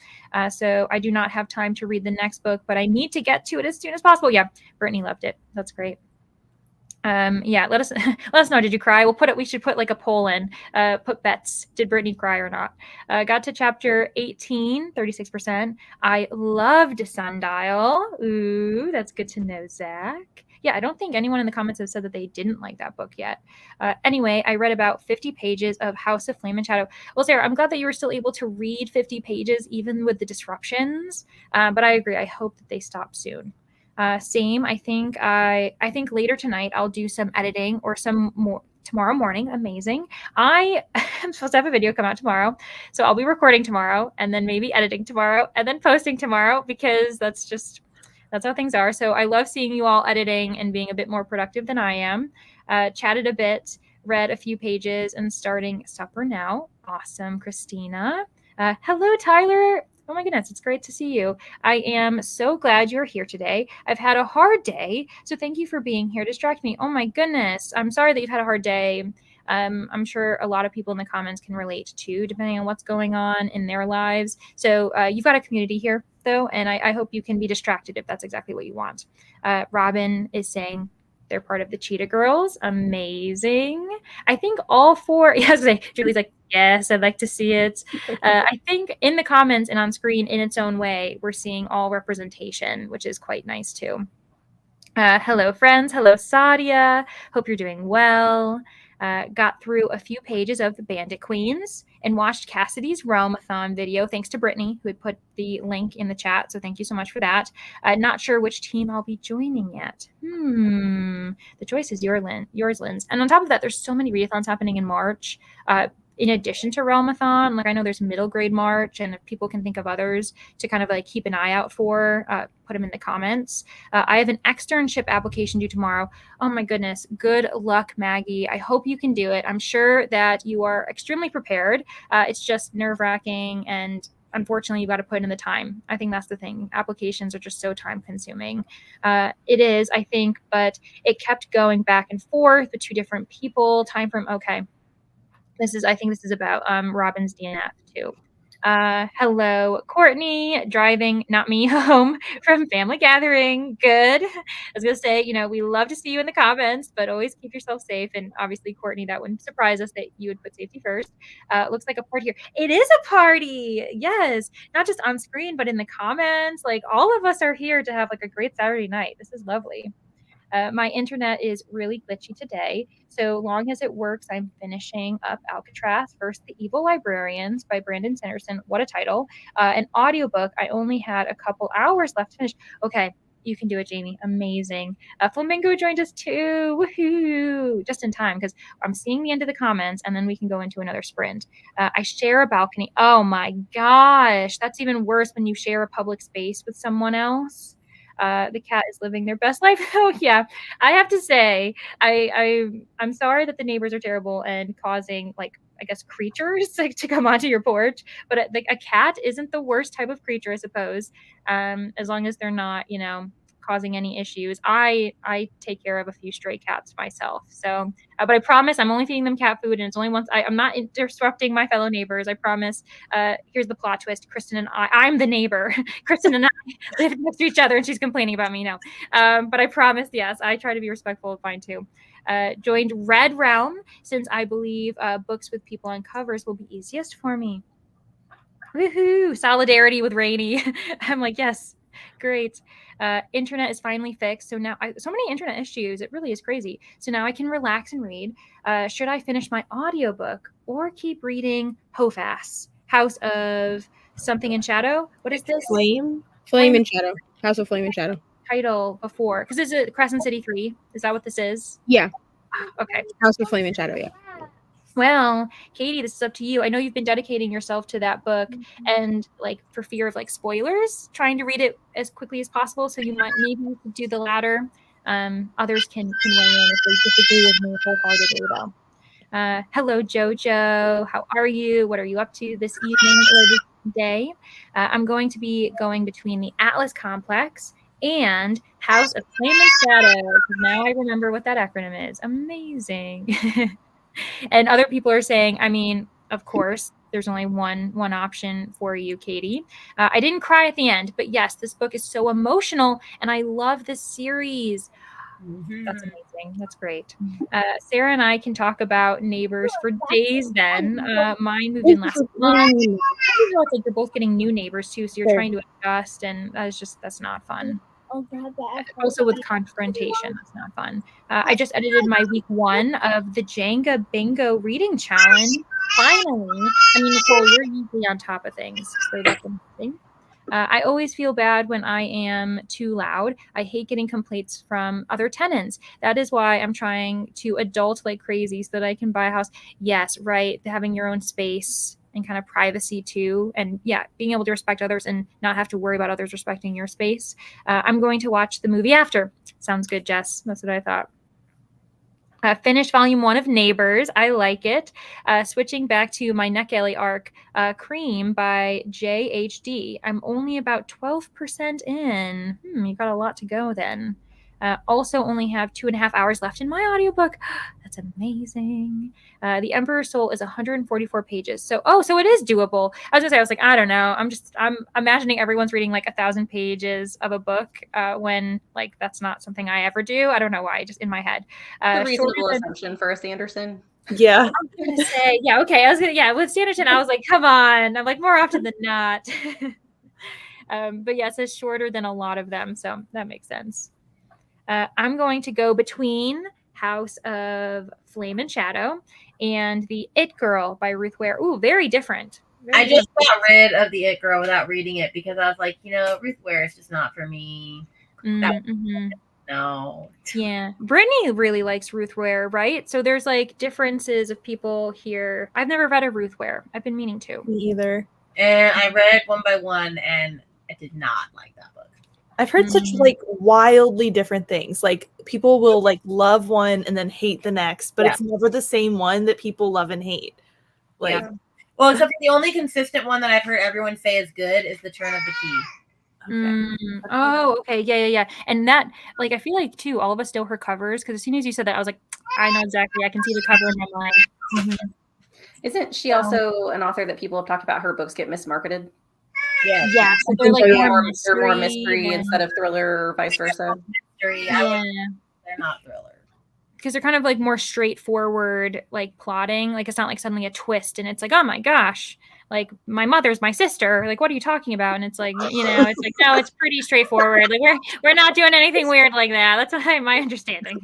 So I do not have time to read the next book, but I need to get to it as soon as possible. Yeah, Brittany loved it. That's great. Yeah, let us know. Did you cry? We should put like a poll in. Put bets. Did Brittany cry or not? Got to chapter 18, 36%. I loved Sundial. Ooh, that's good to know, Zach. Yeah, I don't think anyone in the comments has said that they didn't like that book yet. Anyway, I read about 50 pages of House of Flame and Shadow. Well, Sarah, I'm glad that you were still able to read 50 pages even with the disruptions. But I agree. I hope that they stop soon. Same. I think later tonight I'll do some editing or some more tomorrow morning. Amazing. I am supposed to have a video come out tomorrow, so I'll be recording tomorrow and then maybe editing tomorrow and then posting tomorrow, because that's how things are. So I love seeing you all editing and being a bit more productive than I am. Chatted a bit, read a few pages, and starting supper now. Awesome, Christina. Hello, Tyler. Oh my goodness, it's great to see you. I am so glad you're here today. I've had a hard day, so thank you for being here to distract me. Oh my goodness, I'm sorry that you've had a hard day. I'm sure a lot of people in the comments can relate too, depending on what's going on in their lives. So you've got a community here, though, and I hope you can be distracted if that's exactly what you want. Robin is saying they're part of the Cheetah Girls. Amazing. I think all four. Yes, Julie's like, yes, I'd like to see it. I think in the comments and on screen, in its own way, we're seeing all representation, which is quite nice too. Hello, friends. Hello, Sadia. Hope you're doing well. Got through a few pages of the Bandit Queens and watched Cassidy's Realmathon video. Thanks to Brittany, who had put the link in the chat. So thank you so much for that. Not sure which team I'll be joining yet. The choice is yours, Linz. And on top of that, there's so many readathons happening in March. In addition to Realmathon, like I know there's middle grade March, and if people can think of others to kind of like keep an eye out for, put them in the comments. I have an externship application due tomorrow. Oh my goodness. Good luck, Maggie. I hope you can do it. I'm sure that you are extremely prepared. It's just nerve-wracking, and unfortunately, you've got to put in the time. I think that's the thing. Applications are just so time-consuming. It is, I think, but it kept going back and forth with two different people. Time from, okay. I think this is about Robin's DNF too. Hello, Courtney, driving, not me, home from family gathering. Good. I was going to say, we love to see you in the comments, but always keep yourself safe. And obviously, Courtney, that wouldn't surprise us that you would put safety first. Looks like a party here. It is a party. Yes. Not just on screen, but in the comments. Like, all of us are here to have like a great Saturday night. This is lovely. My internet is really glitchy today. So long as it works, I'm finishing up Alcatraz, First the Evil Librarians by Brandon Sanderson. What a title. An audiobook. I only had a couple hours left to finish. Okay. You can do it, Jamie. Amazing. Flamingo joined us too. Woohoo! Just in time because I'm seeing the end of the comments and then we can go into another sprint. I share a balcony. Oh my gosh. That's even worse when you share a public space with someone else. The cat is living their best life. Oh yeah. I have to say, I'm sorry that the neighbors are terrible and causing like I guess creatures like to come onto your porch, but like a cat isn't the worst type of creature, I suppose, as long as they're not, causing any issues. I take care of a few stray cats myself, so but I promise I'm only feeding them cat food, and it's only once. I'm not disrupting my fellow neighbors. I promise. Here's the plot twist: Kristen and I'm the neighbor. Kristen and I live next to each other, and she's complaining about me now. But I promise, yes, I try to be respectful of mine too. Joined Red Realm since I believe books with people on covers will be easiest for me. Woohoo! Solidarity with Rainy. I'm like, yes, great. Internet is finally fixed. So now, so many internet issues. It really is crazy. So now I can relax and read. Should I finish my audiobook or keep reading Hofas, House of Something in Shadow? What is this? Flame and Shadow. House of Flame and Shadow. Title before. Because is it Crescent City 3? Is that what this is? Yeah. Okay. House of Flame and Shadow, yeah. Well, Katie, this is up to you. I know you've been dedicating yourself to that book and like for fear of like spoilers, trying to read it as quickly as possible. So you might maybe do the latter. Others can weigh in if they disagree with me wholeheartedly though. Hello, Jojo. How are you? What are you up to this evening or this day? I'm going to be going between the Atlas Complex and House of Flame and Shadow. Now I remember what that acronym is. Amazing. And other people are saying, I mean, of course, there's only one option for you, Katie. I didn't cry at the end, but yes, this book is so emotional, and I love this series. That's amazing. That's great. Sarah and I can talk about Neighbors for days then. Mine moved in last month. It's like you're both getting new neighbors too, so you're trying to adjust, and that's not fun. Also with confrontation, that's not fun. I just edited my week 1 of the Jenga Bingo reading challenge. Finally, I mean, Nicole, you're usually on top of things, so that's amazing. I always feel bad when I am too loud. I hate getting complaints from other tenants. That is why I'm trying to adult like crazy so that I can buy a house. Yes, right. Having your own space and kind of privacy too. And yeah, being able to respect others and not have to worry about others respecting your space. I'm going to watch the movie after. Sounds good, Jess. That's what I thought. Finished volume 1 of Neighbors. I like it. Switching back to my Neck Alley arc, Cream by JHD. I'm only about 12% in. You got a lot to go then. Also only have 2.5 hours left in my audiobook. That's amazing. The Emperor's Soul is 144 pages. So it is doable. I was like, I don't know. I'm imagining everyone's reading like 1,000 pages of a book when like that's not something I ever do. I don't know why, just in my head. A reasonable assumption for a Sanderson. Yeah. I was gonna say, yeah, okay. With Sanderson, I was like, come on. I'm like more often than not. But yes, it's shorter than a lot of them, so that makes sense. I'm going to go between House of Flame and Shadow and the It Girl by Ruth Ware. Ooh, very different. I just got rid of the It Girl without reading it because I was like, Ruth Ware is just not for me. No. Yeah. Brittany really likes Ruth Ware, right? So there's like differences of people here. I've never read a Ruth Ware. I've been meaning to. Me either. And I read One by One and I did not like that book. I've heard such like wildly different things. Like people will like love one and then hate the next, but it's never the same one that people love and hate. Like, well, except the only consistent one that I've heard everyone say is good is The Turn of the Key. Okay. Oh, okay. Yeah. And that, like, I feel like too, all of us know her covers because as soon as you said that, I was like, I know exactly. I can see the cover in my mind. Mm-hmm. Isn't she also an author that people have talked about her books get mismarketed? Yeah. So they're like more mystery instead of thriller, or vice versa. Mystery. They're not thriller. Because they're kind of like more straightforward, like plotting. Like it's not like suddenly a twist and it's like, oh my gosh, like my mother's my sister. Like, what are you talking about? And it's like, it's like, no, it's pretty straightforward. Like we're not doing anything weird like that. That's my understanding.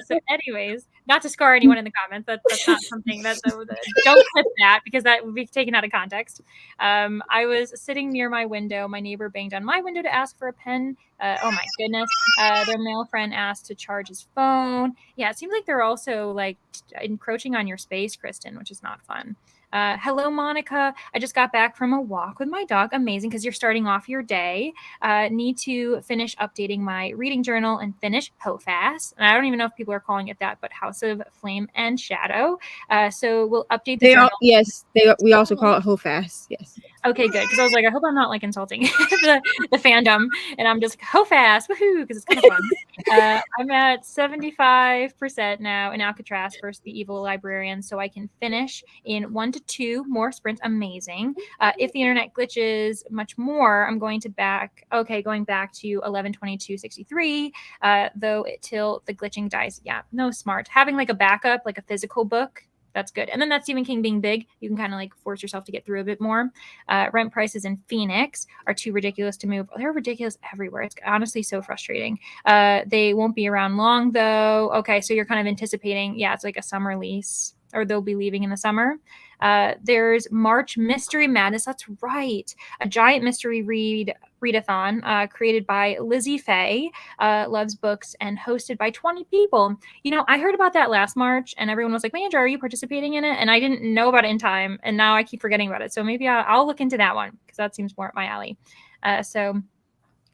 So anyways, not to scar anyone in the comments. That's not something don't clip that because that would be taken out of context. I was sitting near my window. My neighbor banged on my window to ask for a pen. Oh my goodness. Their male friend asked to charge his phone. Yeah, it seems like they're also like encroaching on your space, Kristen, which is not fun. Hello, Monica. I just got back from a walk with my dog. Amazing, because you're starting off your day. Need to finish updating my reading journal and finish Hofast. And I don't even know if people are calling it that, but House of Flame and Shadow. So we'll update the journal. We also call it Hofast. Yes. Okay, good. Because I was like, I hope I'm not like insulting the fandom. And I'm just Hofast, woohoo, because it's kind of fun. I'm at 75% now in Alcatraz versus the Evil Librarian, so I can finish in 1 to 2 more sprints. Amazing. If the internet glitches much more, I'm going back to 11:22:63. Though till the glitching dies. Yeah, no smart. Having like a backup, like a physical book. That's good. And then that Stephen King being big, you can kind of like force yourself to get through a bit more. Rent prices in Phoenix are too ridiculous to move. They're ridiculous everywhere. It's honestly so frustrating. They won't be around long though. Okay, so you're kind of anticipating, yeah, it's like a summer lease, or they'll be leaving in the summer. There's March Mystery Madness. That's right. A giant mystery readathon created by Lizzie Faye, loves books, and hosted by 20 people. You know, I heard about that last March, and everyone was like, Mandra, are you participating in it? And I didn't know about it in time, and now I keep forgetting about it. So maybe I'll look into that one, because that seems more up my alley. So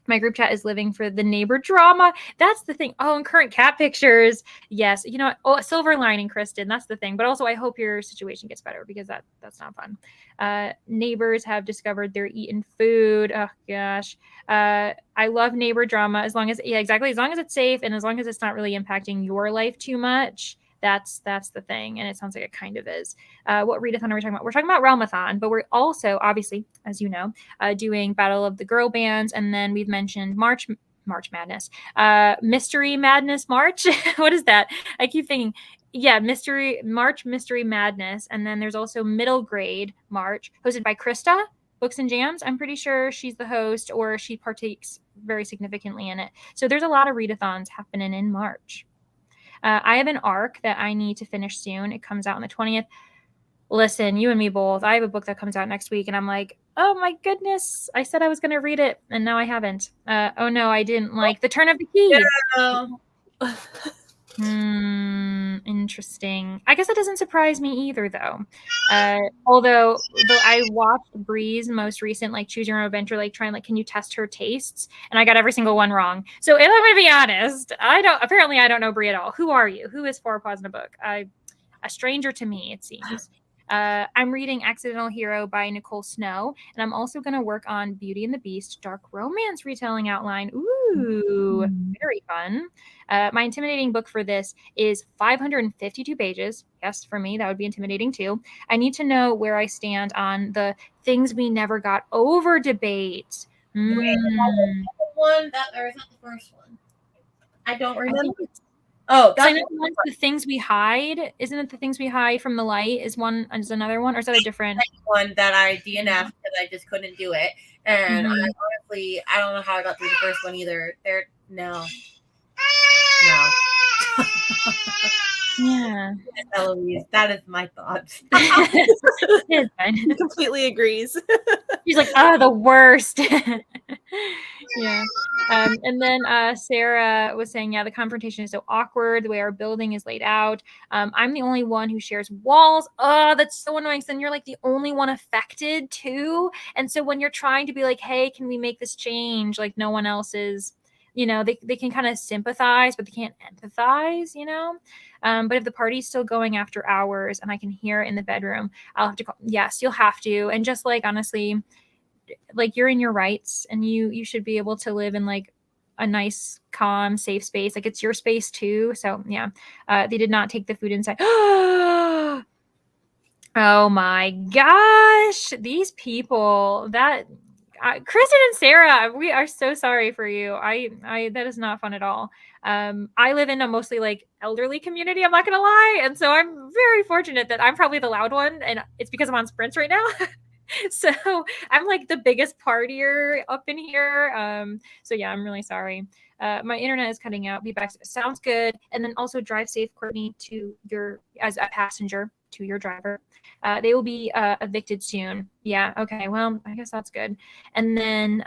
my group chat is living for the neighbor drama. That's the thing. Oh, and current cat pictures. Yes. You know what? Oh, silver lining, Kristen. That's the thing. But also, I hope your situation gets better, because that's not fun. Neighbors have discovered they're eating food. Oh, gosh. I love neighbor drama as long as, yeah, exactly. As long as it's safe and as long as it's not really impacting your life too much. That's the thing. And it sounds like it kind of is. What readathon are we talking about? We're talking about Realmathon, but we're also, obviously, as you know, doing Battle of the Girl Bands. And then we've mentioned March Madness, Mystery Madness March. What is that? I keep thinking, yeah, March Mystery Madness. And then there's also Middle Grade March, hosted by Krista, Books and Jams. I'm pretty sure she's the host, or she partakes very significantly in it. So there's a lot of readathons happening in March. I have an arc that I need to finish soon. It comes out on the 20th. Listen, you and me both. I have a book that comes out next week, and I'm like, oh my goodness. I said I was going to read it, and now I haven't. Oh no, I didn't like The Turn of the Key. Interesting. I guess that doesn't surprise me either, though. Although I watched Bree's most recent, like, Choose Your Own Adventure, like, try and, like, can you test her tastes? And I got every single one wrong. So if I'm going to be honest, I don't know Bree at all. Who are you? Who is Four Paws in a Book? A stranger to me, it seems. I'm reading Accidental Hero by Nicole Snow, and I'm also going to work on Beauty and the Beast Dark Romance retelling outline. Ooh, very fun. My intimidating book for this is 552 pages. Yes, for me, that would be intimidating too. I need to know where I stand on the things we never got over debate. Wait, the one that, or is that the first one? I don't remember. Oh, that's the things we hide. Isn't it the things we hide from the light? Is another one, or is that a different one that I DNF'd because I just couldn't do it? And I honestly, I don't know how I got through the first one either. No. Yeah, Eloise, that is my thoughts. He completely agrees. She's like, the worst. Yeah. And then Sarah was saying, yeah, the confrontation is so awkward, the way our building is laid out. I'm the only one who shares walls. Oh, that's so annoying. So then you're like the only one affected too. And so when you're trying to be like, hey, can we make this change? Like no one else is, you know, they can kind of sympathize, but they can't empathize, you know? But if the party's still going after hours and I can hear it in the bedroom, I'll have to call. Yes, you'll have to. And just like, honestly, like you're in your rights and you should be able to live in like a nice, calm, safe space. Like it's your space too. So yeah, they did not take the food inside. Oh my gosh. These people that Kristen and Sarah, we are so sorry for you. I that is not fun at all. I live in a mostly like elderly community, I'm not gonna lie. And so I'm very fortunate that I'm probably the loud one, and it's because I'm on sprints right now. So I'm like the biggest partier up in here. So yeah, I'm really sorry. My internet is cutting out. Be back. Sounds good. And then also drive safe, Courtney, to your as a passenger to your driver. They will be evicted soon. Yeah. Okay. Well, I guess that's good. And then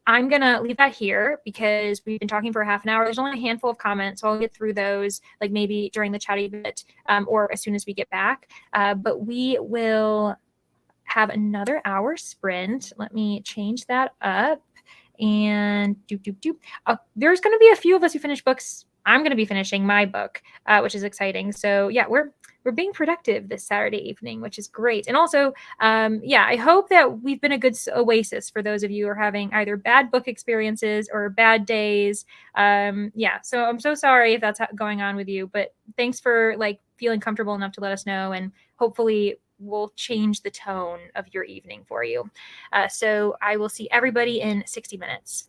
I'm gonna leave that here because we've been talking for a half an hour. There's only a handful of comments, so I'll get through those like maybe during the chatty bit or as soon as we get back. But we will have another hour sprint. Let me change that up. And there's going to be a few of us who finish books. I'm going to be finishing my book, which is exciting. So yeah, we're being productive this Saturday evening, which is great. And also, yeah, I hope that we've been a good oasis for those of you who are having either bad book experiences or bad days. Yeah, so I'm so sorry if that's going on with you, but thanks for like feeling comfortable enough to let us know, and hopefully we'll change the tone of your evening for you. So I will see everybody in 60 minutes.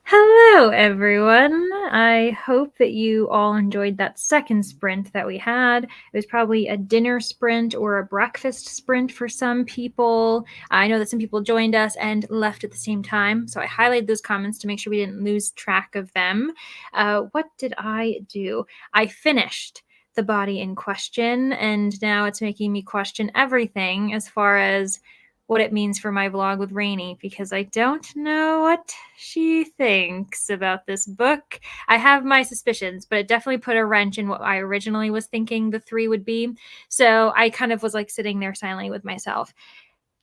Hello, everyone. I hope that you all enjoyed that second sprint that we had. It was probably a dinner sprint or a breakfast sprint for some people. I know that some people joined us and left at the same time, so I highlighted those comments to make sure we didn't lose track of them. What did I do? I finished the body in question, and now it's making me question everything as far as what it means for my vlog with Rainy, because I don't know what she thinks about this book. I have my suspicions, but it definitely put a wrench in what I originally was thinking the 3 would be. So I kind of was like sitting there silently with myself.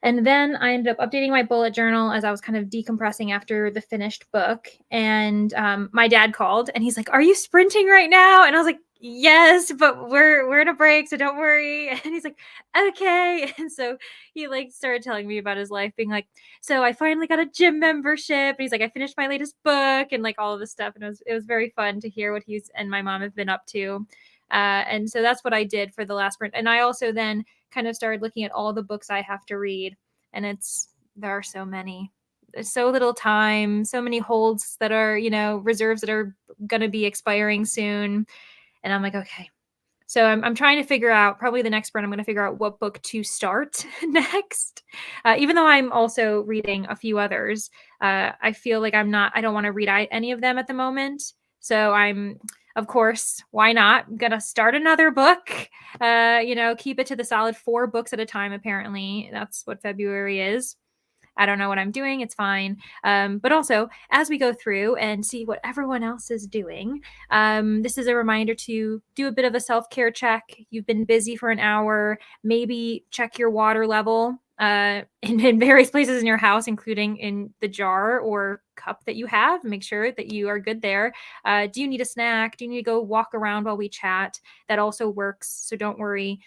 And then I ended up updating my bullet journal as I was kind of decompressing after the finished book. And my dad called and he's like, "Are you sprinting right now?" And I was like, "Yes, but we're in a break, so don't worry." And he's like, "Okay." And so he like started telling me about his life, being like, "So I finally got a gym membership." And he's like, "I finished my latest book," and like all of this stuff. And it was very fun to hear what he's and my mom have been up to. And so that's what I did for the last sprint. And I also then kind of started looking at all the books I have to read. And there are so many. There's so little time, so many holds that are, reserves that are going to be expiring soon. And I'm like, okay. So I'm trying to figure out, probably the next sprint, I'm going to figure out what book to start next. Even though I'm also reading a few others, I feel like I don't want to read any of them at the moment. So of course, why not? I'm going to start another book, keep it to the solid 4 books at a time. Apparently that's what February is. I don't know what I'm doing. It's fine. But also, as we go through and see what everyone else is doing, this is a reminder to do a bit of a self-care check. You've been busy for an hour. Maybe check your water level in various places in your house, including in the jar or cup that you have. Make sure that you are good there. Do you need a snack? Do you need to go walk around while we chat? That also works. So don't worry.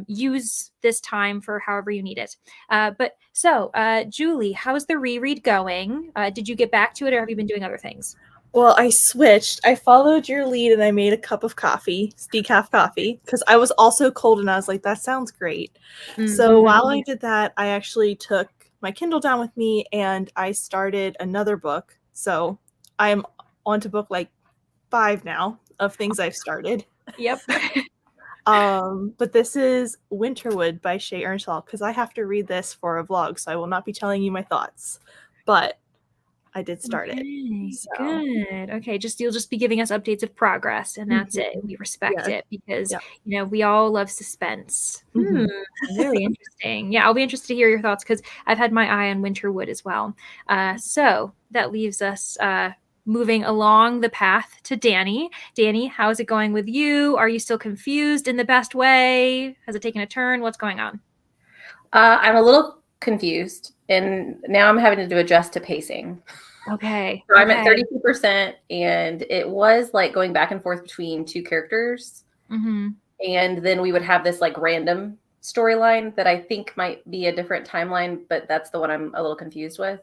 Use this time for however you need it. Julie, how's the reread going? Did you get back to it, or have you been doing other things? Well, I switched. I followed your lead and I made a cup of coffee, decaf coffee, because I was also cold and I was like, that sounds great. So while I did that, I actually took my Kindle down with me and I started another book. So I'm on to book like 5 now of things I've started. Yep. But this is Winterwood by Shay Earnshaw, because I have to read this for a vlog, so I will not be telling you my thoughts. But I did start it. So. Good. Okay. You'll just be giving us updates of progress, and that's it. We respect it because we all love suspense. Very interesting. Yeah, I'll be interested to hear your thoughts because I've had my eye on Winterwood as well. So that leaves us moving along the path to Danny. Danny, how's it going with you? Are you still confused in the best way? Has it taken a turn? What's going on? I'm a little confused, and now I'm having to adjust to pacing. Okay. So I'm at 32%, and it was like going back and forth between 2 characters. And then we would have this like random storyline that I think might be a different timeline, but that's the one I'm a little confused with.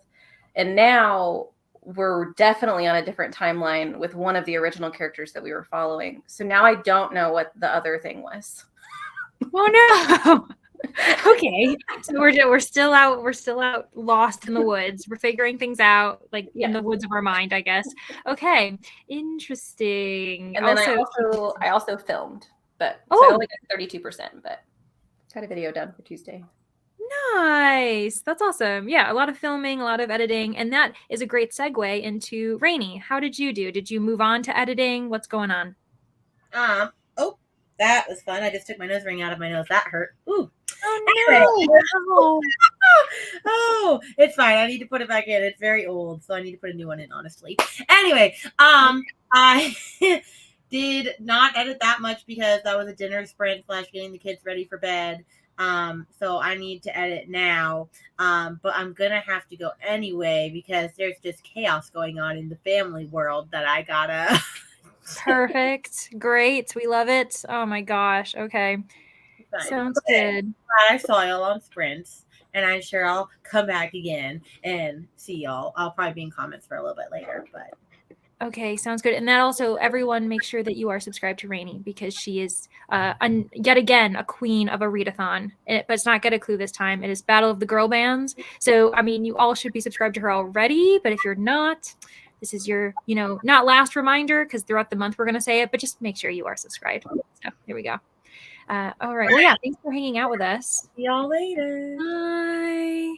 And now we're definitely on a different timeline with one of the original characters that we were following. So now I don't know what the other thing was. Oh no. Okay, so we're still out lost in the woods. We're figuring things out in the woods of our mind, I guess. Okay, interesting. And then I also filmed, but so I only got 32%, but got a video done for Tuesday. Nice. That's awesome. Yeah, a lot of filming, a lot of editing, and that is a great segue into Rainy. How did you do? Did you move on to editing? What's going on? That was fun. I just took my nose ring out of my nose. That hurt. Ooh. Oh no. Oh, it's fine. I need to put it back in. It's very old, so I need to put a new one in, honestly. Anyway, I did not edit that much because that was a dinner sprint / getting the kids ready for bed. So I need to edit now. But I'm gonna have to go anyway because there's just chaos going on in the family world that I gotta Perfect. Great. We love it. Oh my gosh. Okay. Sounds good. I saw y'all on sprints, and I'm sure I'll come back again and see y'all. I'll probably be in comments for a little bit later, but Okay, sounds good. And that also, everyone make sure that you are subscribed to Rainy because she is yet again a queen of a readathon. But it's not Get a Clue this time. It is Battle of the Girl Bands. So, I mean, you all should be subscribed to her already. But if you're not, this is your, not last reminder because throughout the month we're going to say it, but just make sure you are subscribed. So, here we go. All right. Well, yeah, thanks for hanging out with us. See y'all later. Bye.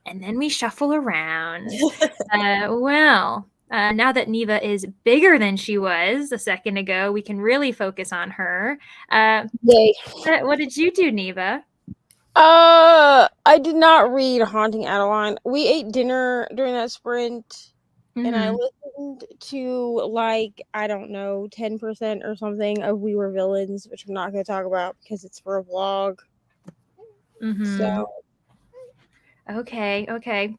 And then we shuffle around. Now that Neva is bigger than she was a second ago, we can really focus on her. Yay. What did you do, Neva? I did not read Haunting Adeline. We ate dinner during that sprint, and I listened to, like, I don't know, 10% or something of We Were Villains, which I'm not going to talk about because it's for a vlog. So. Okay.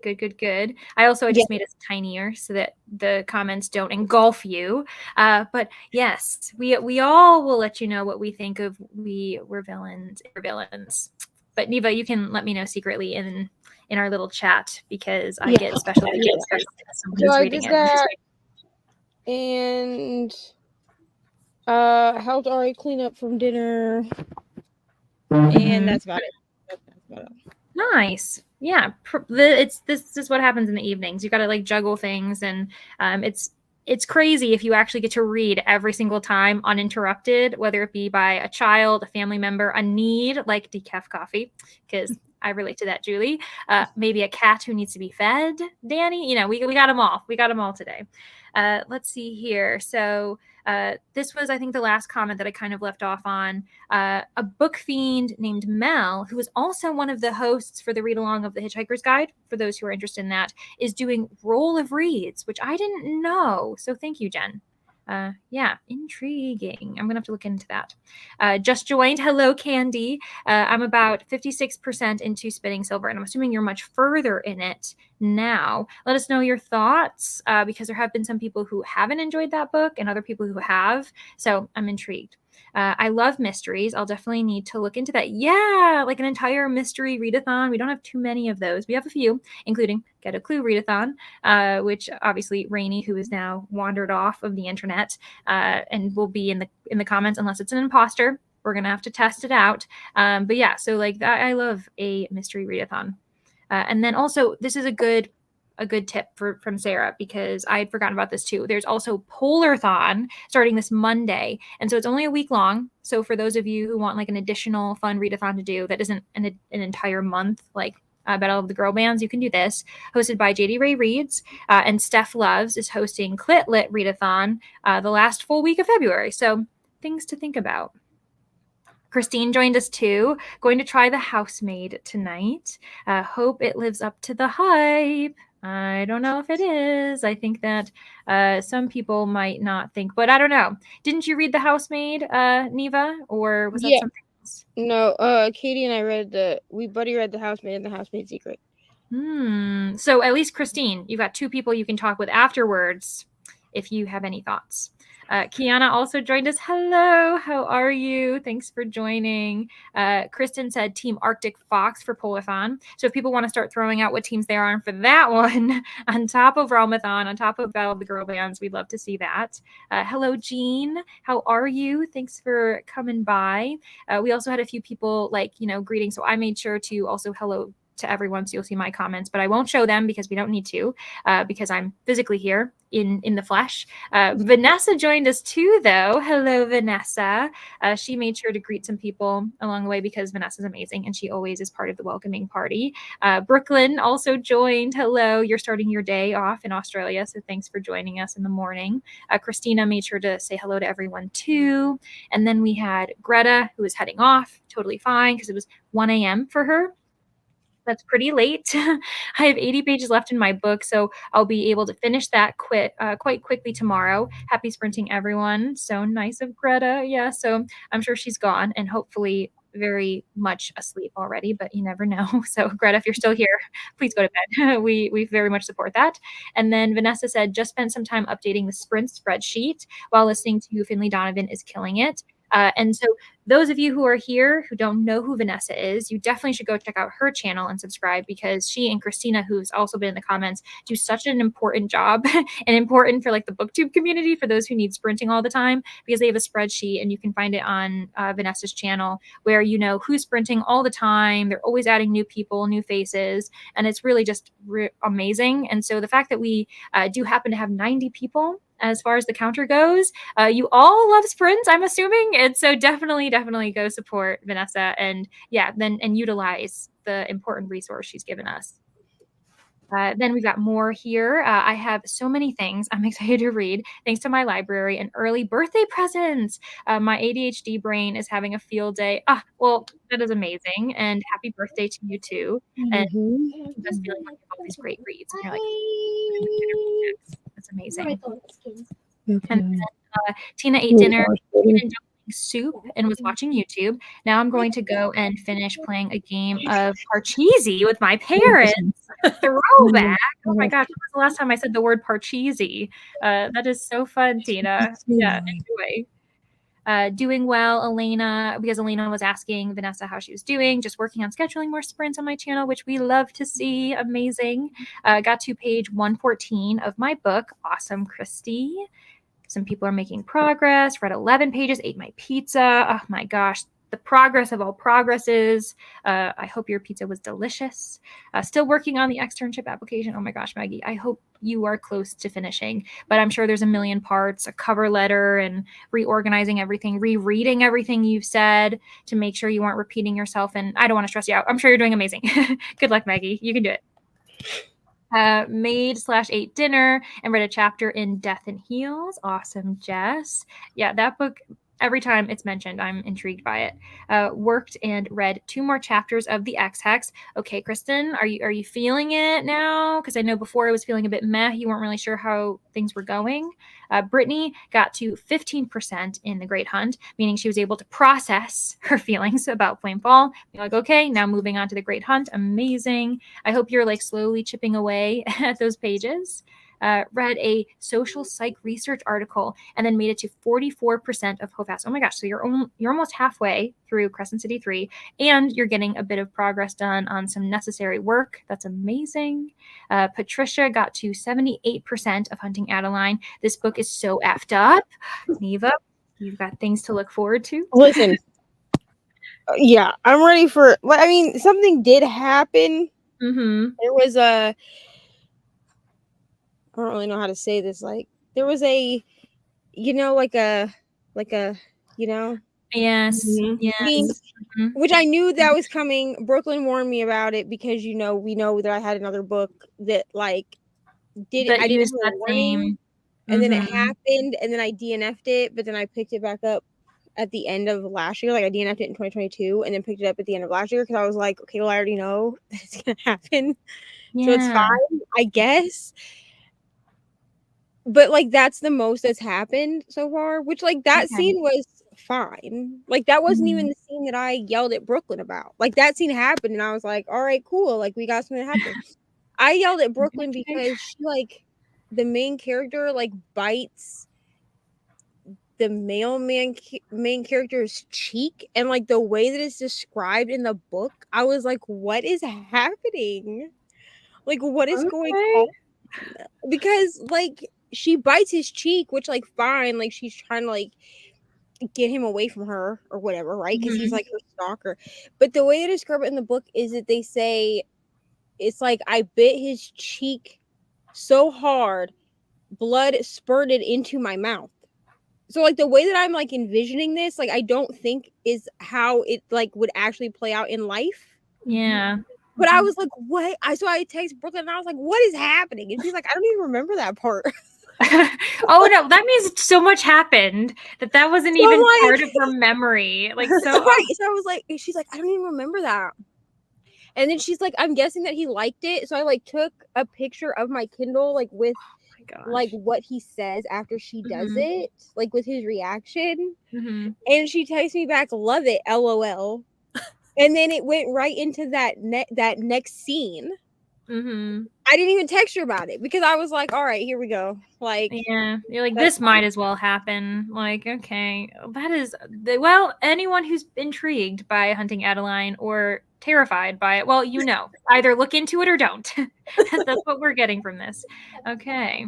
Good. I just made us tinier so that the comments don't engulf you. But yes, we all will let you know what we think of We Were Villains. But Neva, you can let me know secretly in our little chat because I get special videos. So I did that and helped Ari clean up from dinner, and that's about it. Nice. Yeah, this is what happens in the evenings. You got to like juggle things, and it's crazy if you actually get to read every single time uninterrupted, whether it be by a child, a family member, a need like decaf coffee, because I relate to that, Julie. Maybe a cat who needs to be fed, Danny. We got them all. We got them all today. Let's see here. So this was, I think, the last comment that I kind of left off on. A book fiend named Mel, who is also one of the hosts for the read along of the Hitchhiker's Guide, for those who are interested in that, is doing Roll of Reads, which I didn't know. So thank you, Jen. Yeah, intriguing. I'm gonna have to look into that. Just joined. Hello, Candy. I'm about 56% into Spinning Silver, and I'm assuming you're much further in it now. Let us know your thoughts because there have been some people who haven't enjoyed that book and other people who have. So I'm intrigued. I love mysteries. I'll definitely need to look into that. Yeah, like an entire mystery readathon. We don't have too many of those. We have a few, including Get a Clue readathon, which obviously Rainy, who is now wandered off of the internet and will be in the comments unless it's an imposter. We're gonna have to test it out. But yeah, so like I love a mystery readathon. And then also, this is a good tip from Sarah because I had forgotten about this too. There's also Polarthon starting this Monday, and so it's only a week long. So for those of you who want like an additional fun readathon to do that isn't an entire month, like Battle of the Girl Bands, you can do this. Hosted by JD Ray Reads, and Steph Loves is hosting Clit Lit Readathon the last full week of February. So things to think about. Christine joined us too. Going to try The Housemaid tonight. Hope it lives up to the hype. I don't know if it is. I think that some people might not think, but I don't know. Didn't you read The Housemaid, Neva, or was that something else? No, Katie and I Buddy read The Housemaid and The Housemaid's Secret. So at least Christine, you've got two people you can talk with afterwards if you have any thoughts. Kiana also joined us. Hello, how are you? Thanks for joining. Kristen said Team Arctic Fox for Polarthon. So if people want to start throwing out what teams they are on for that one, on top of Realmathon, on top of Battle of the Girl Bands, we'd love to see that. Hello, Jean. How are you? Thanks for coming by. We also had a few people greeting. So I made sure to also hello to everyone, so you'll see my comments, but I won't show them because we don't need to, because I'm physically here in the flesh. Vanessa joined us too, though. Hello, Vanessa. She made sure to greet some people along the way because Vanessa's amazing and she always is part of the welcoming party. Brooklyn also joined. Hello, you're starting your day off in Australia, so thanks for joining us in the morning. Christina made sure to say hello to everyone too. And then we had Greta, who was heading off, totally fine because it was 1 a.m. for her. That's pretty late. I have 80 pages left in my book, so I'll be able to finish that quite quickly tomorrow. Happy sprinting, everyone. So nice of Greta. Yeah, so I'm sure she's gone and hopefully very much asleep already, but you never know. So Greta, if you're still here, please go to bed. We very much support that. And then Vanessa said, just spent some time updating the sprint spreadsheet while listening to Finley Donovan is Killing It. And so those of you who are here who don't know who Vanessa is, you definitely should go check out her channel and subscribe, because she and Christina, who's also been in the comments, do such an important job and important for like the booktube community, for those who need sprinting all the time, because they have a spreadsheet and you can find it on Vanessa's channel where you know who's sprinting all the time. They're always adding new people, new faces, and it's really just amazing. And so the fact that we do happen to have 90 people as far as the counter goes, you all love sprints, I'm assuming. And so definitely go support Vanessa, and utilize the important resource she's given us. Then we've got more here. I have so many things I'm excited to read thanks to my library and early birthday presents. My ADHD brain is having a field day. Well, that is amazing. And happy birthday to you too. And just feeling like all these great reads. And you're like, that's amazing. And then, Tina ate dinner, and soup, and was watching YouTube. Now I'm going to go and finish playing a game of Parcheesi with my parents. Throwback. Oh my gosh, when was the last time I said the word Parcheesi? That is so fun, Tina. Yeah, enjoy. Doing well, Elena, because Elena was asking Vanessa how she was doing, just working on scheduling more sprints on my channel, which we love to see. Amazing. Got to page 114 of my book. Awesome, Christy. Some people are making progress. Read 11 pages, ate my pizza. Oh my gosh, the progress of all progresses. I hope your pizza was delicious. Still working on the externship application. Oh my gosh, Maggie, I hope you are close to finishing, but I'm sure there's a million parts, a cover letter and reorganizing everything, rereading everything you've said to make sure you aren't repeating yourself. And I don't want to stress you out. I'm sure you're doing amazing. Good luck, Maggie. You can do it. Made/ate dinner and read a chapter in Death and Heels. Awesome, Jess. Yeah, that book, every time it's mentioned, I'm intrigued by it. Worked and read 2 more chapters of the X-Hex. Okay, Kristen, are you feeling it now? Because I know before I was feeling a bit meh. You weren't really sure how things were going. Brittany got to 15% in the Great Hunt, meaning she was able to process her feelings about Flamefall. Being like, okay, now moving on to the Great Hunt. Amazing. I hope you're like slowly chipping away at those pages. Read a social psych research article and then made it to 44% of HOFAS. Oh my gosh, so you're almost halfway through Crescent City 3, and you're getting a bit of progress done on some necessary work. That's amazing. Patricia got to 78% of Hunting Adeline. This book is so effed up. Neva, you've got things to look forward to. Listen, yeah, I'm ready for. I mean, something did happen. Mm-hmm. There was a. I don't really know how to say this. Like, there was a, like a, Yes. Yes. Which I knew that was coming. Brooklyn warned me about it because, we know that I had another book that like I didn't have a warning, and then it happened, and then I DNF'd it, but then I picked it back up at the end of last year. Like, I DNF'd it in 2022, and then picked it up at the end of last year because I was like, okay, well, I already know that it's gonna happen, so it's fine, I guess. But like, that's the most that's happened so far, which like that scene was fine. Like, that wasn't even the scene that I yelled at Brooklyn about. Like, that scene happened and I was like, all right, cool, like we got something that happened. I yelled at Brooklyn because she, like, the main character like bites the main character's cheek, and like the way that it's described in the book, I was like, what is happening? Like, what is going on? Because like, she bites his cheek, which like fine, like she's trying to like get him away from her or whatever, right? Because he's like her stalker. But the way they describe it in the book is that they say it's like, I bit his cheek so hard, blood spurted into my mouth. So like, the way that I'm like envisioning this, like, I don't think is how it like would actually play out in life. Yeah. But I was like, what? So I text Brooklyn and I was like, what is happening? And she's like, I don't even remember that part. Oh no, that means so much happened that wasn't So even like, part of her memory. Like, so right. So I was like, she's like, I don't even remember that. And then she's like, I'm guessing that he liked it. So I like took a picture of my Kindle, like with like what he says after she does it, like with his reaction. And she texts me back, love it, LOL. And then it went right into that next scene. Mm-hmm. I didn't even text her about it because I was like, all right, here we go. Like, Yeah, you're like, this might as well happen. Like, okay, that is, well, anyone who's intrigued by Hunting Adeline or terrified by it, well, you know, either look into it or don't. That's what we're getting from this. Okay.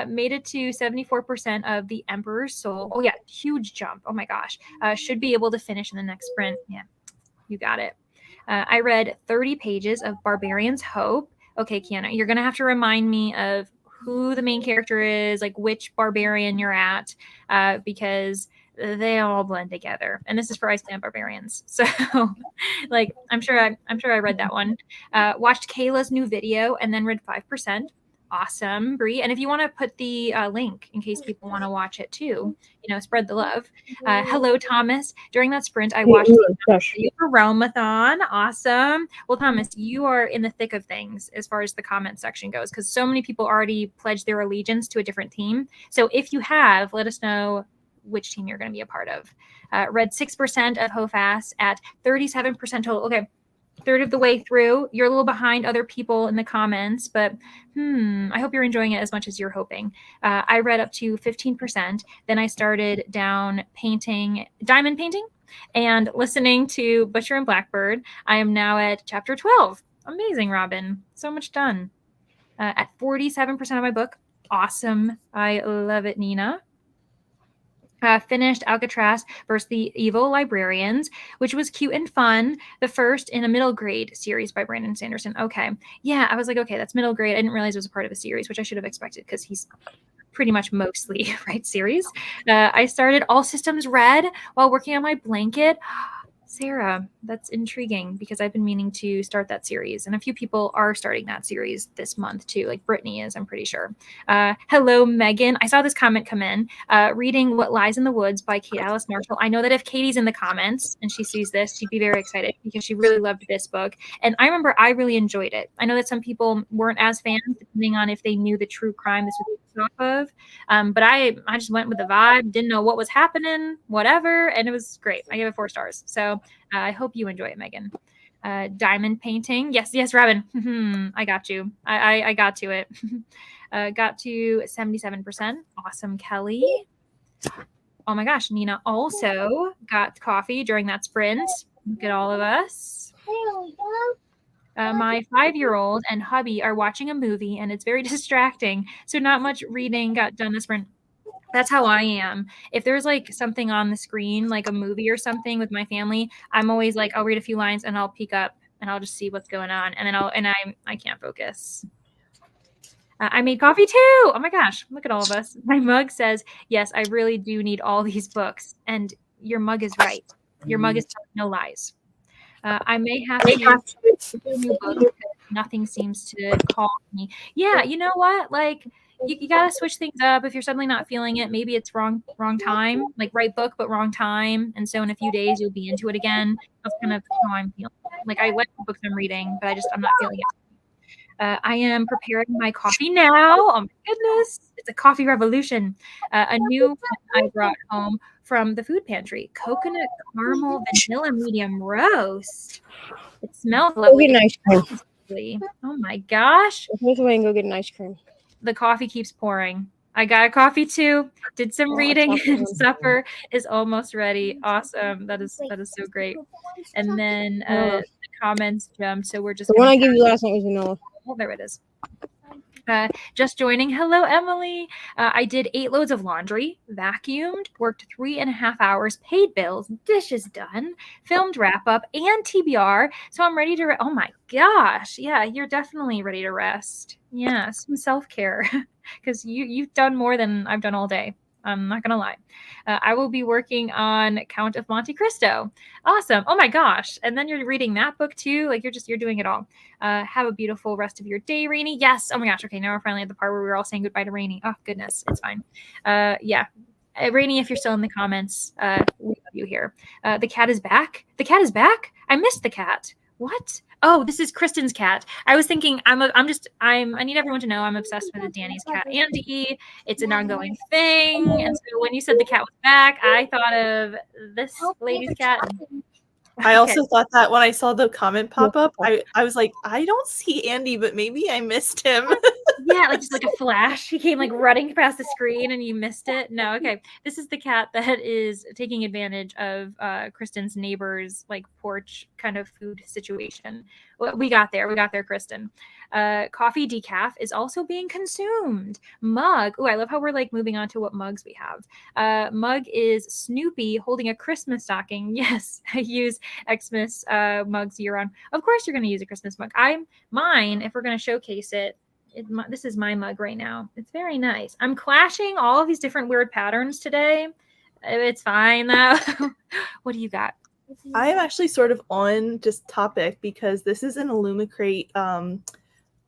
Made it to 74% of the Emperor's Soul. Oh, yeah, huge jump. Oh my gosh. Should be able to finish in the next sprint. Yeah, you got it. I read 30 pages of Barbarian's Hope. Okay, Kiana, you're going to have to remind me of who the main character is, like which barbarian you're at, because they all blend together. And this is for Iceland barbarians. So, like, I'm sure I read that one. Watched Kayla's new video and then read 5%. Awesome, Brie. And if you want to put the link in case people want to watch it too, spread the love. Hello, Thomas. During that sprint, I watched the Readathon. Awesome. Well, Thomas, you are in the thick of things as far as the comment section goes, because so many people already pledged their allegiance to a different team. So if you have, let us know which team you're going to be a part of. Read 6% of HOFAS at 37% total. Okay. Third of the way through. You're a little behind other people in the comments, but I hope you're enjoying it as much as you're hoping. I read up to 15%. Then I started down diamond painting, and listening to Butcher and Blackbird. I am now at chapter 12. Amazing, Robin. So much done. At 47% of my book. Awesome. I love it, Nina. Finished Alcatraz versus the Evil Librarians, which was cute and fun. The first in a middle grade series by Brandon Sanderson. Okay. Yeah, I was like, okay, that's middle grade. I didn't realize it was a part of a series, which I should have expected because he's pretty much mostly right series. I started All Systems Red while working on my blanket. Sarah, that's intriguing because I've been meaning to start that series, and a few people are starting that series this month too. Like Brittany is, I'm pretty sure. Hello, Megan. I saw this comment come in. Reading What Lies in the Woods by Kate Alice Marshall. I know that if Katie's in the comments and she sees this, she'd be very excited because she really loved this book. And I remember I really enjoyed it. I know that some people weren't as fans, depending on if they knew the true crime this was based off of. But I just went with the vibe, didn't know what was happening, whatever, and it was great. I gave it 4 stars. So I hope you enjoy it, Megan. Diamond painting. Yes, Robin. I got you. I got to it. Got to 77%. Awesome, Kelly. Oh my gosh, Nina also got coffee during that sprint. Look at all of us. My 5-year-old and hubby are watching a movie, and it's very distracting. So not much reading got done this sprint. That's how I am. If there's like something on the screen, like a movie or something with my family, I'm always like, I'll read a few lines and I'll peek up and I'll just see what's going on. And then I can't focus. I made coffee too. Oh my gosh. Look at all of us. My mug says, yes, I really do need all these books. And your mug is right. Your mug is telling no lies. I may have to do a new book because nothing seems to call me. Yeah, you know what? Like, you got to switch things up. If you're suddenly not feeling it, maybe it's wrong time, like right book, but wrong time. And so in a few days, you'll be into it again. That's kind of how I'm feeling. Like, I like the books I'm reading, but I'm not feeling it. I am preparing my coffee now. Oh my goodness. It's a coffee revolution. A new one I brought home from the food pantry. Coconut caramel vanilla medium roast. It smells lovely. Go get an ice cream. Oh my gosh. Here's away and go get an ice cream. The coffee keeps pouring. I got a coffee too. Did some reading. Supper is almost ready. Awesome. That is so great. And then the comments jumped. So we're just the one I gave you last night was vanilla. Oh, there it is. Just joining. Hello, Emily. I did 8 loads of laundry, vacuumed, worked 3.5 hours, paid bills, dishes done, filmed wrap up, and TBR. So I'm ready to. Oh my gosh. Yeah, you're definitely ready to rest. Yeah, some self-care because you've done more than I've done all day. I'm not going to lie. I will be working on Count of Monte Cristo. Awesome. Oh my gosh. And then you're reading that book too. Like you're doing it all. Have a beautiful rest of your day, Rainy. Yes. Oh my gosh. Okay. Now we're finally at the part where we're all saying goodbye to Rainy. Oh goodness. It's fine. Yeah. Rainy, if you're still in the comments, we love you here. The cat is back. The cat is back. I missed the cat. What? Oh, this is Kristen's cat. I was thinking I need everyone to know I'm obsessed with Danny's cat, Andy. It's an ongoing thing. And so when you said the cat was back, I thought of this lady's cat. I also thought that when I saw the comment pop up, I was like, I don't see Andy, but maybe I missed him. Yeah, like just like a flash. He came like running past the screen and you missed it. No, okay. This is the cat that is taking advantage of Kristen's neighbor's like porch kind of food situation. We got there, Kristen. Coffee decaf is also being consumed. Mug. Oh, I love how we're like moving on to what mugs we have. Mug is Snoopy holding a Christmas stocking. Yes, I use Xmas mugs year round. Of course, you're going to use a Christmas mug. Mine, if we're going to showcase it, this is my mug right now. It's very nice. I'm clashing all of these different weird patterns today. It's fine though. What do you got? I am actually sort of on just topic because this is an Illumicrate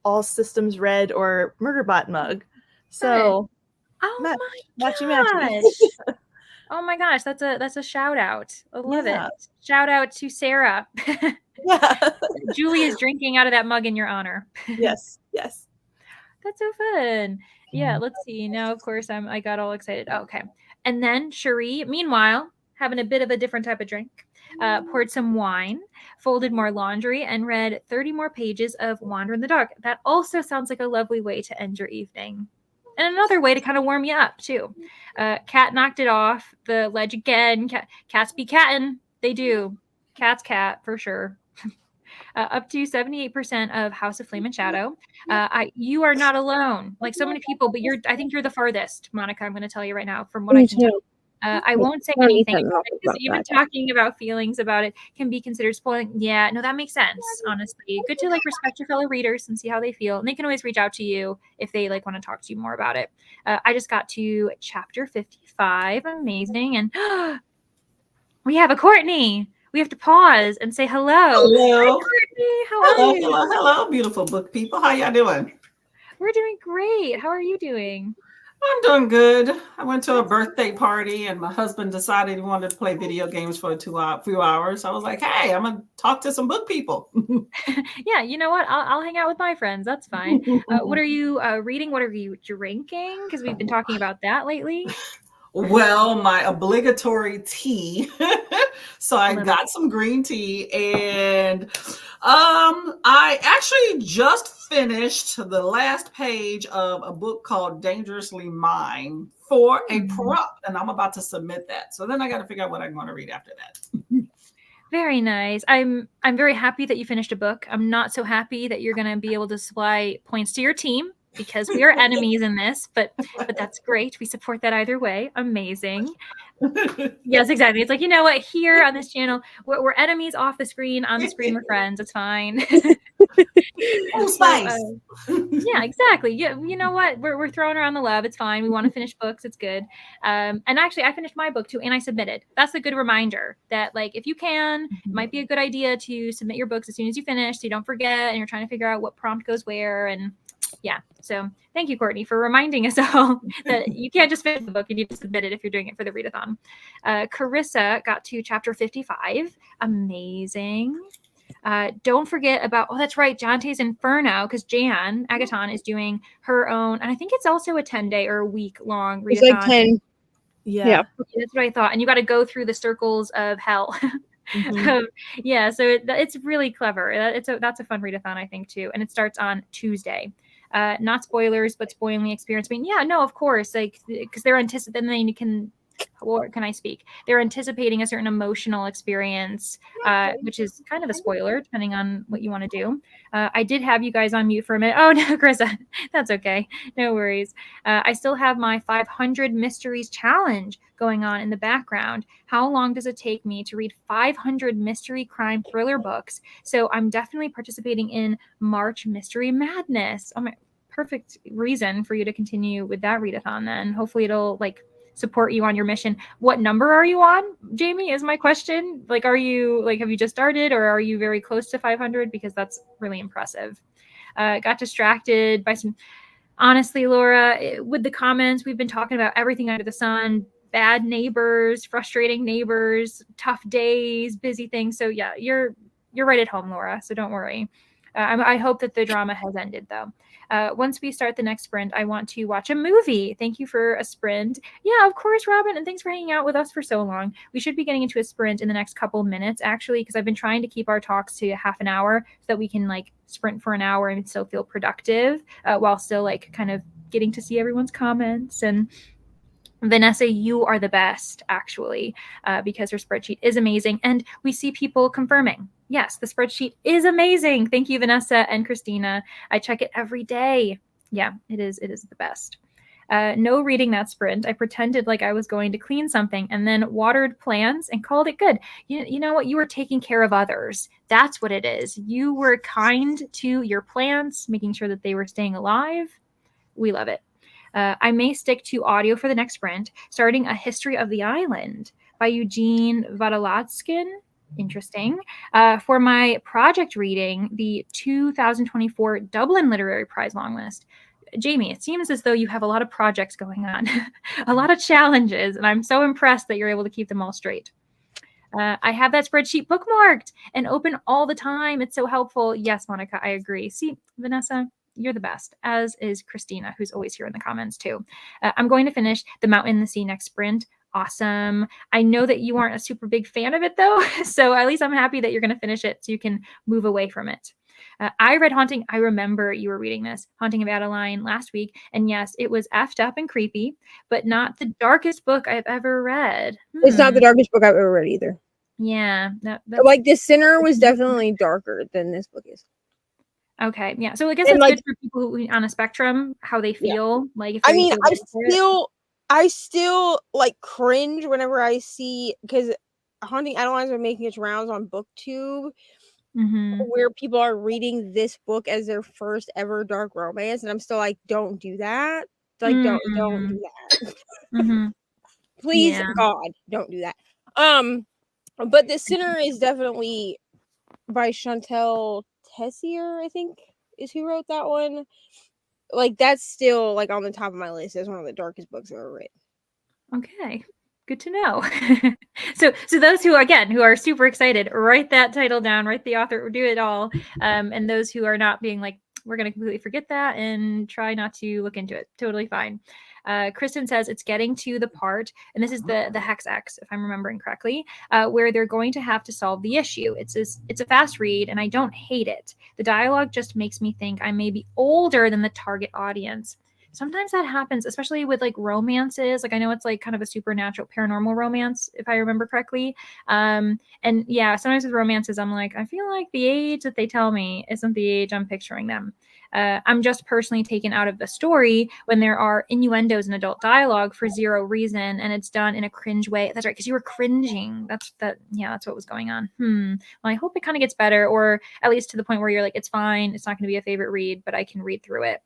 all systems red or Murderbot mug. So oh matchy. Oh my gosh, that's a shout out. I love Yeah. it. Shout out to Sarah. Yeah. Julie is drinking out of that mug in your honor. Yes. That's so fun. Yeah, let's see. Now, of course, I got all excited. Oh, okay. And then Cherie, meanwhile, having a bit of a different type of drink, poured some wine, folded more laundry, and read 30 more pages of Wander in the Dark. That also sounds like a lovely way to end your evening. And another way to kind of warm you up, too. Cat knocked it off the ledge again. Cats be cattin'. They do. Cat's cat, for sure. Up to 78% of House of Flame and Shadow. You are not alone, like so many people, but I think you're the farthest, Monica. I'm going to tell you right now, from what I can tell. I won't say anything because even talking about feelings about it can be considered spoiling. Yeah, no, that makes sense. Honestly, good to like respect your fellow readers and see how they feel, and they can always reach out to you if they like want to talk to you more about it. I just got to chapter 55, amazing, and we have a Courtney. We have to pause and say hello. Hello. Hi, Courtney. How are you? Hello, beautiful book people. How y'all doing? We're doing great. How are you doing? I'm doing good. I went to a birthday party and my husband decided he wanted to play video games for a few hours. I was like, hey, I'm going to talk to some book people. Yeah, you know what? I'll hang out with my friends. That's fine. What are you reading? What are you drinking? Because we've been talking about that lately. Well, my obligatory tea. So I got some green tea and I actually just finished the last page of a book called Dangerously Mine for a prompt, and I'm about to submit that. So then I got to figure out what I'm going to read after that. Very nice. I'm very happy that you finished a book. I'm not so happy that you're going to be able to supply points to your team, because we are enemies in this, but that's great. We support that either way. Amazing. Yes, exactly. It's like, you know what? Here on this channel, we're enemies off the screen. On the screen, we're friends. It's fine. Oh, spice. Yeah, exactly. Yeah, you know what? We're throwing around the love. It's fine. We want to finish books. It's good. And actually, I finished my book too, and I submitted. That's a good reminder that, like, if you can, it might be a good idea to submit your books as soon as you finish, so you don't forget, and you're trying to figure out what prompt goes where. And yeah, so thank you, Courtney, for reminding us all that you can't just finish the book, you need to submit it if you're doing it for the readathon. Carissa got to chapter 55. Amazing. Don't forget about, that's right, Jante's Inferno, because Jan Agaton is doing her own, and I think it's also a 10-day or a week-long readathon. It's like 10. Yeah. That's what I thought. And you got to go through the circles of hell. Yeah, so it's really clever. That's a fun readathon, I think, too. And it starts on Tuesday. Not spoilers, but spoiling the experience. I mean, yeah, no, of course, like, because they're anticipating, then you can, or can I speak? They're anticipating a certain emotional experience, which is kind of a spoiler, depending on what you want to do. I did have you guys on mute for a minute. Oh, no, Carissa, that's okay. No worries. I still have my 500 Mysteries Challenge going on in the background. How long does it take me to read 500 mystery crime thriller books? So I'm definitely participating in March Mystery Madness. Oh my, perfect reason for you to continue with that readathon then. Hopefully it'll like support you on your mission. What number are you on, Jamie, is my question. Like, are you like, have you just started, or are you very close to 500? Because that's really impressive. Got distracted by some, honestly, Laura, with the comments, we've been talking about everything under the sun, bad neighbors, frustrating neighbors, tough days, busy things. So yeah, you're right at home, Laura, so don't worry. I hope that the drama has ended, though. Once we start the next sprint, I want to watch a movie. Thank you for a sprint. Yeah, of course, Robin, and thanks for hanging out with us for so long. We should be getting into a sprint in the next couple minutes, actually, because I've been trying to keep our talks to half an hour so that we can like sprint for an hour and still feel productive while still like kind of getting to see everyone's comments. And Vanessa, you are the best, actually, because her spreadsheet is amazing. And we see people confirming, yes, the spreadsheet is amazing. Thank you, Vanessa and Christina. I check it every day. Yeah, it is the best. No reading that sprint. I pretended like I was going to clean something and then watered plants and called it good. You know what? You were taking care of others. That's what it is. You were kind to your plants, making sure that they were staying alive. We love it. I may stick to audio for the next sprint, starting A History of the Island by Eugene Vodolatskin. Interesting. For my project reading, the 2024 Dublin Literary Prize longlist. Jamie, it seems as though you have a lot of projects going on, a lot of challenges, and I'm so impressed that you're able to keep them all straight. I have that spreadsheet bookmarked and open all the time. It's so helpful. Yes, Monica, I agree. See, Vanessa, you're the best, as is Christina, who's always here in the comments too. I'm going to finish The Mountain and the Sea next sprint. Awesome. I know that you aren't a super big fan of it though, so at least I'm happy that you're going to finish it so you can move away from it. I read Haunting. I remember you were reading this, Haunting of Adeline, last week. And yes, it was effed up and creepy, but not the darkest book I've ever read. It's not the darkest book I've ever read either. Yeah. That's... Like, The Sinner was definitely darker than this book is. Okay. Yeah. So I guess it's like, good for people who on a spectrum, how they feel. Yeah. Like, if I mean, I still like cringe whenever I see, because Haunting Adeline's been making its rounds on BookTube. Where people are reading this book as their first ever dark romance, and I'm still like, don't do that. Like, don't do that. Please, God, don't do that. But The Sinner is definitely by Chantal Tessier, I think, is who wrote that one. Like, that's still like on the top of my list as one of the darkest books I've ever read. Okay. Good to know. So those who, again, who are super excited, write that title down, write the author, do it all. And those who are not being like, we're going to completely forget that and try not to look into it. Totally fine. Kristen says it's getting to the part, and this is the Hex X, if I'm remembering correctly, where they're going to have to solve the issue. It's a fast read, and I don't hate it. The dialogue just makes me think I may be older than the target audience. Sometimes that happens, especially with like romances. Like, I know it's like kind of a supernatural paranormal romance, if I remember correctly. And yeah, sometimes with romances, I'm like, I feel like the age that they tell me isn't the age I'm picturing them. I'm just personally taken out of the story when there are innuendos and adult dialogue for zero reason, and it's done in a cringe way. That's right, because you were cringing. That's what was going on. Well, I hope it kind of gets better, or at least to the point where you're like, it's fine. It's not going to be a favorite read, but I can read through it.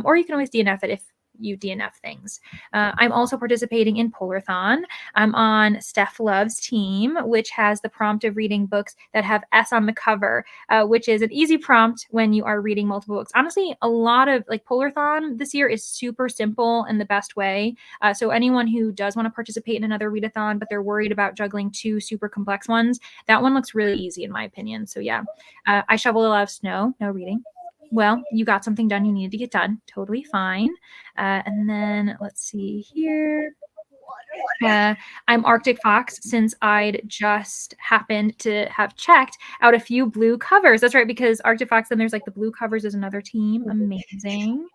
Or you can always DNF it if you DNF things. I'm also participating in Polarthon. I'm on Steph Love's team, which has the prompt of reading books that have S on the cover, which is an easy prompt when you are reading multiple books. Honestly, a lot of like Polarthon this year is super simple in the best way. So anyone who does want to participate in another readathon, but they're worried about juggling two super complex ones, that one looks really easy in my opinion. So yeah, I shoveled a lot of snow, no reading. Well, you got something done you needed to get done. Totally fine. And then let's see here. I'm Arctic Fox since I'd just happened to have checked out a few blue covers. That's right, because Arctic Fox, then there's like the blue covers is another team. Amazing.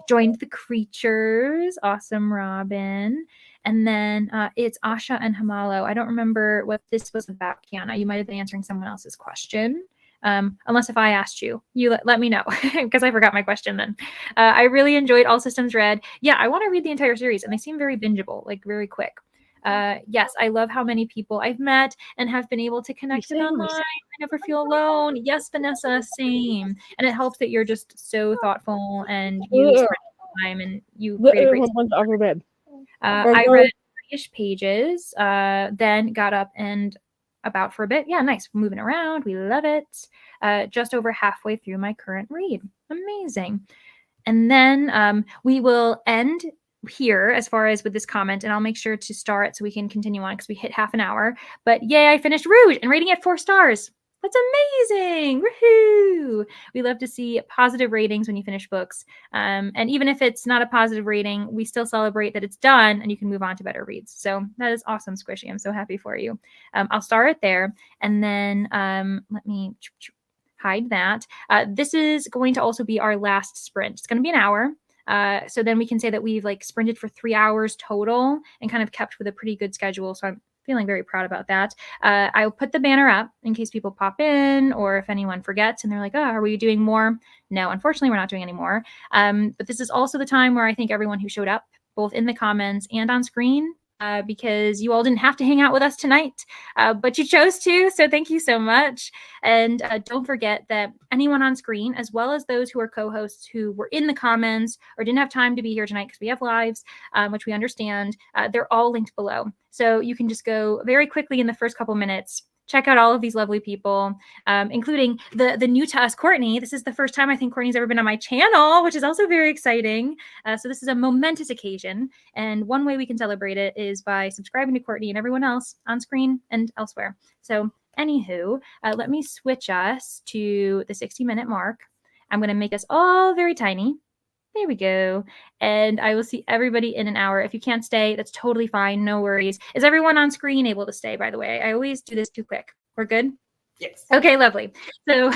Joined the Creatures. Awesome, Robin. And then it's Asha and Hamalo. I don't remember what this was about, Kiana. You might have been answering someone else's question. Unless if I asked you let me know, because I forgot my question then. I really enjoyed All Systems Red. Yeah, I want to read the entire series, and they seem very bingeable, like very quick. Yes, I love how many people I've met and have been able to connect with online. I never feel alone. Yes, Vanessa, same. And it helps that you're just so thoughtful and you spend time and you create a great I read 3-ish pages, then got up and about for a bit. Yeah, nice. Moving around. We love it. Just over halfway through my current read. Amazing. And then we will end here as far as with this comment, and I'll make sure to start so we can continue on because we hit half an hour. But yay, I finished Rouge and rating it 4 stars. That's amazing. Woohoo. We love to see positive ratings when you finish books. And even if it's not a positive rating, we still celebrate that it's done and you can move on to better reads. So that is awesome, Squishy. I'm so happy for you. I'll start it there. And then let me hide that. This is going to also be our last sprint. It's going to be an hour. So then we can say that we've like sprinted for 3 hours total and kind of kept with a pretty good schedule. So I'm feeling very proud about that. I'll put the banner up in case people pop in or if anyone forgets and they're like, oh, are we doing more? No, unfortunately, we're not doing any more. But this is also the time where I thank everyone who showed up, both in the comments and on screen. Because you all didn't have to hang out with us tonight, but you chose to. So thank you so much. And don't forget that anyone on screen, as well as those who are co-hosts who were in the comments or didn't have time to be here tonight because we have lives, which we understand, they're all linked below. So you can just go very quickly in the first couple minutes, check out all of these lovely people, including the new to us, Courtney. This is the first time I think Courtney's ever been on my channel, which is also very exciting. So this is a momentous occasion. And one way we can celebrate it is by subscribing to Courtney and everyone else on screen and elsewhere. So anywho, let me switch us to the 60-minute mark. I'm going to make us all very tiny. There we go. And I will see everybody in an hour. If you can't stay, that's totally fine. No worries. Is everyone on screen able to stay, by the way? I always do this too quick. We're good? Yes. Okay, lovely. So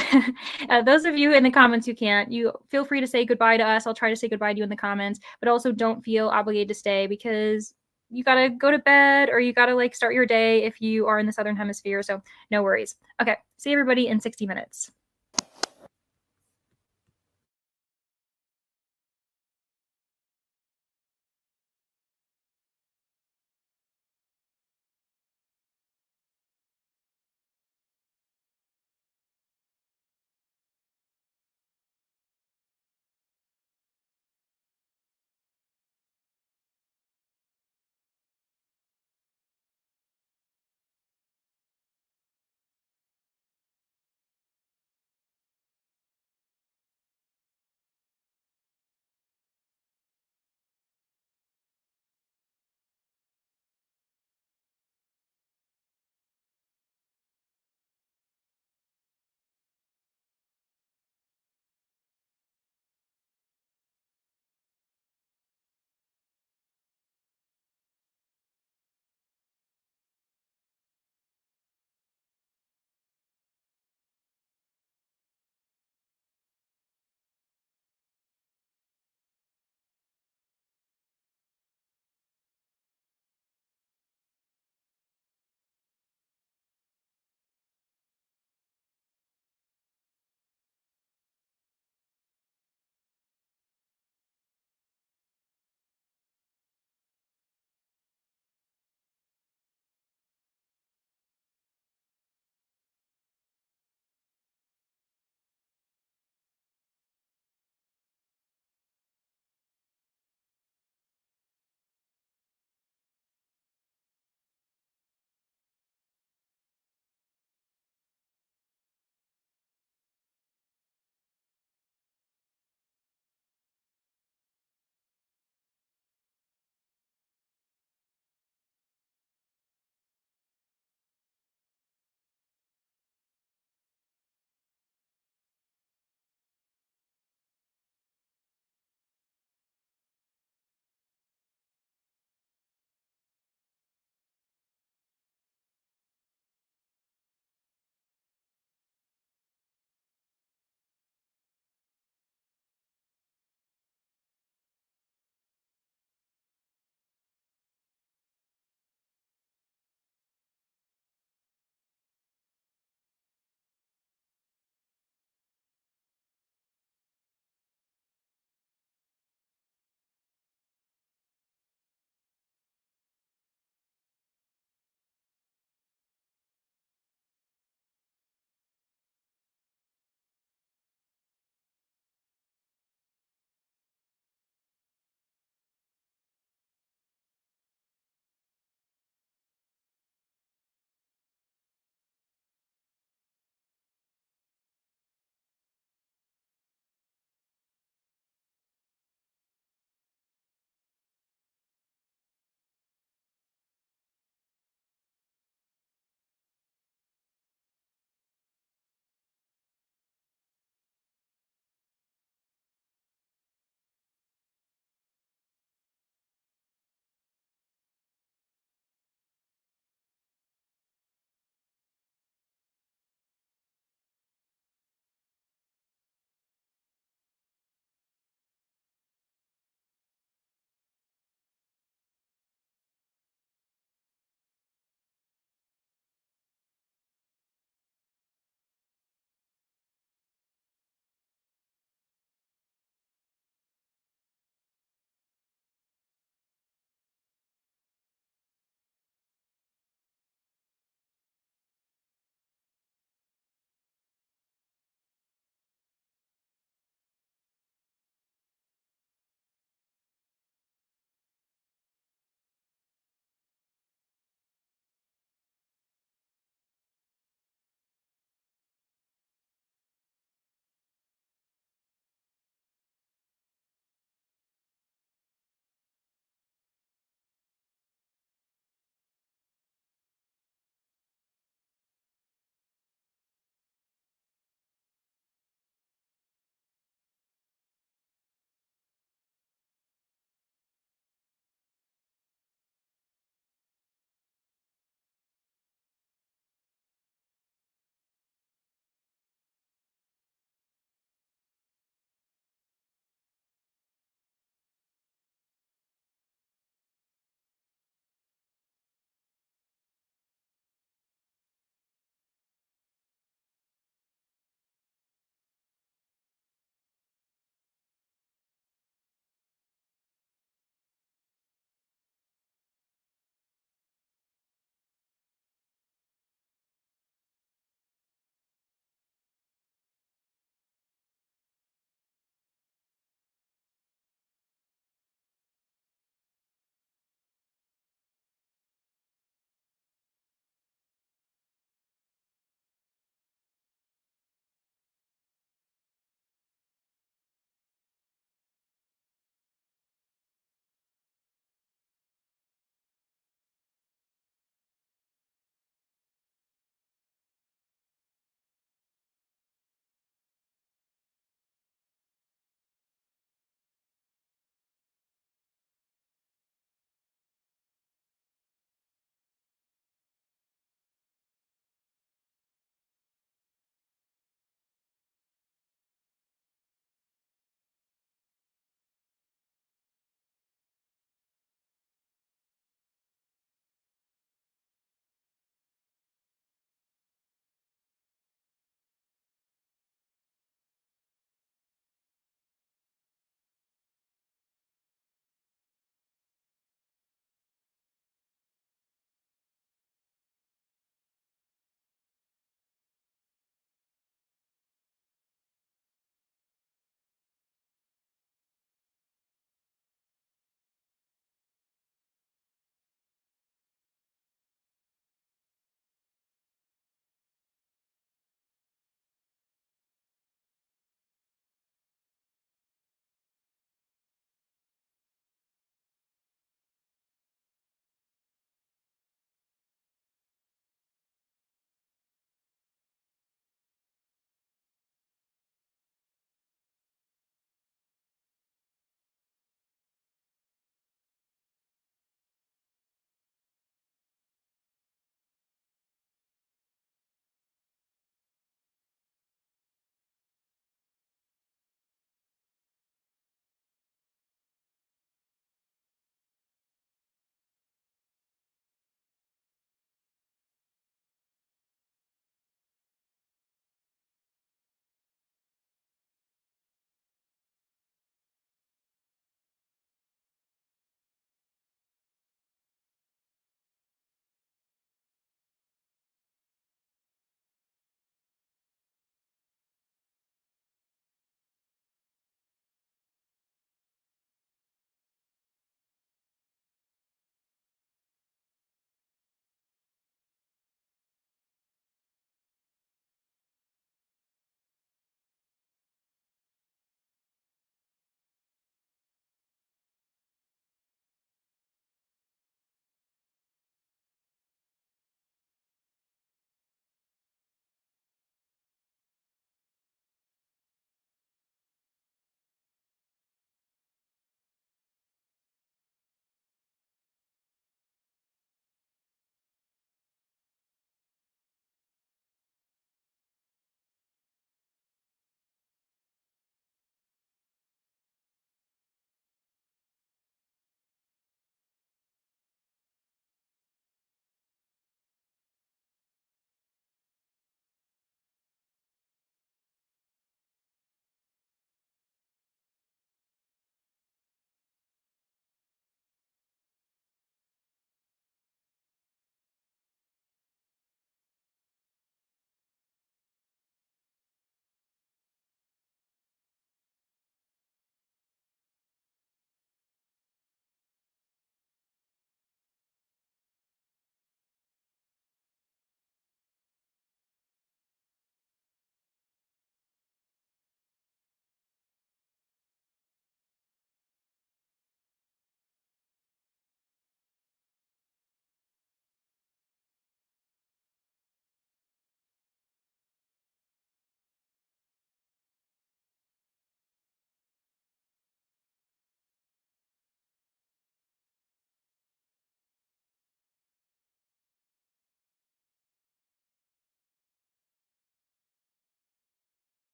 those of you in the comments who can't, you feel free to say goodbye to us. I'll try to say goodbye to you in the comments, but also don't feel obligated to stay because you got to go to bed or you got to like start your day if you are in the Southern Hemisphere. So no worries. Okay, see everybody in 60 minutes.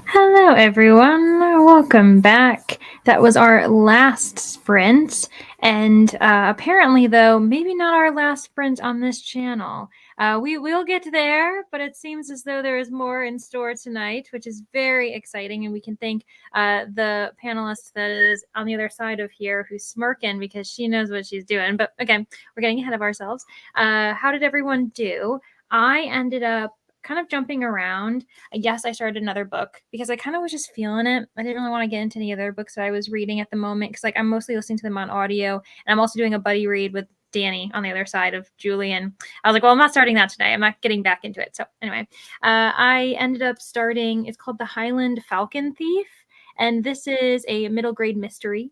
Hello, everyone. Welcome back. That was our last sprint. And apparently, though, maybe not our last sprint on this channel. We will get there, but it seems as though there is more in store tonight, which is very exciting. And we can thank the panelist that is on the other side of here who's smirking because she knows what she's doing. But again, we're getting ahead of ourselves. How did everyone do? I ended up kind of jumping around. Yes, I started another book because I kind of was just feeling it. I didn't really want to get into any other books that I was reading at the moment because like I'm mostly listening to them on audio, and I'm also doing a buddy read with Danny on the other side of Julie. And I was like, well, I'm not starting that today. I'm not getting back into it. So anyway, I ended up starting, it's called The Highland Falcon Thief. And this is a middle grade mystery.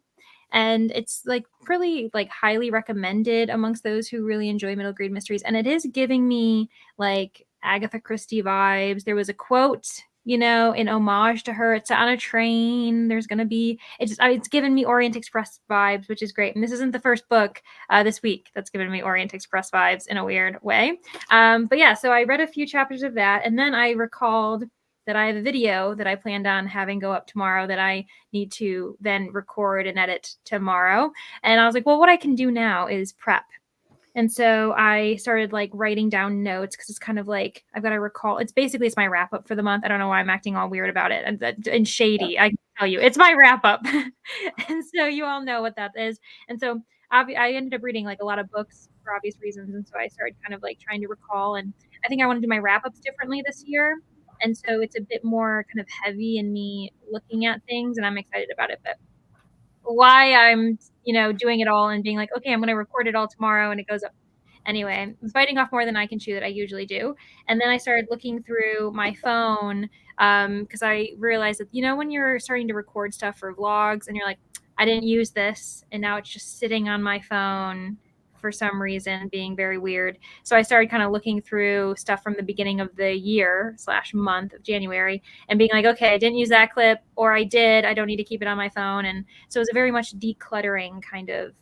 And it's like pretty like highly recommended amongst those who really enjoy middle grade mysteries. And it is giving me like Agatha Christie vibes. There was a quote, you know, in homage to her. It's on a train. There's gonna be it's given me Orient Express vibes, which is great. And this isn't the first book this week that's given me Orient Express vibes in a weird way. But yeah, so I read a few chapters of that, and then I recalled that I have a video that I planned on having go up tomorrow that I need to then record and edit tomorrow. And I was like, well, what I can do now is prep. And so I started like writing down notes because it's kind of like I've got to recall. It's my wrap up for the month. I don't know why I'm acting all weird about it and shady. I can tell you, it's my wrap up. And so you all know what that is. And so I ended up reading like a lot of books for obvious reasons. And so I started kind of like trying to recall. And I think I want to do my wrap ups differently this year. And so it's a bit more kind of heavy in me looking at things, and I'm excited about it. But why I'm, doing it all and being like, okay, I'm going to record it all tomorrow and it goes up. Anyway, I'm biting off more than I can chew that I usually do. And then I started looking through my phone because I realized that, when you're starting to record stuff for vlogs and you're like, I didn't use this and now it's just sitting on my phone for some reason being very weird. So I started kind of looking through stuff from the beginning of the year/month of January and being like, okay, I didn't use that clip, or I did. I don't need to keep it on my phone. And so it was a very much decluttering kind of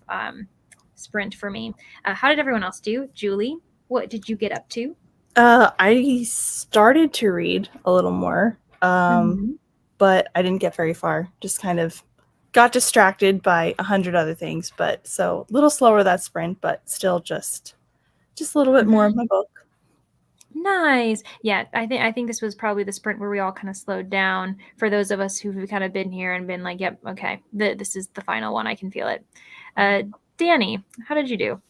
sprint for me. How did everyone else do? Julie, what did you get up to? I started to read a little more, but I didn't get very far. Just kind of got distracted by 100 other things. But so a little slower that sprint, but still just a little bit more of my book. Nice. Yeah, I think this was probably the sprint where we all kind of slowed down for those of us who've kind of been here and been like, yep, okay, this is the final one. I can feel it. Danny, how did you do?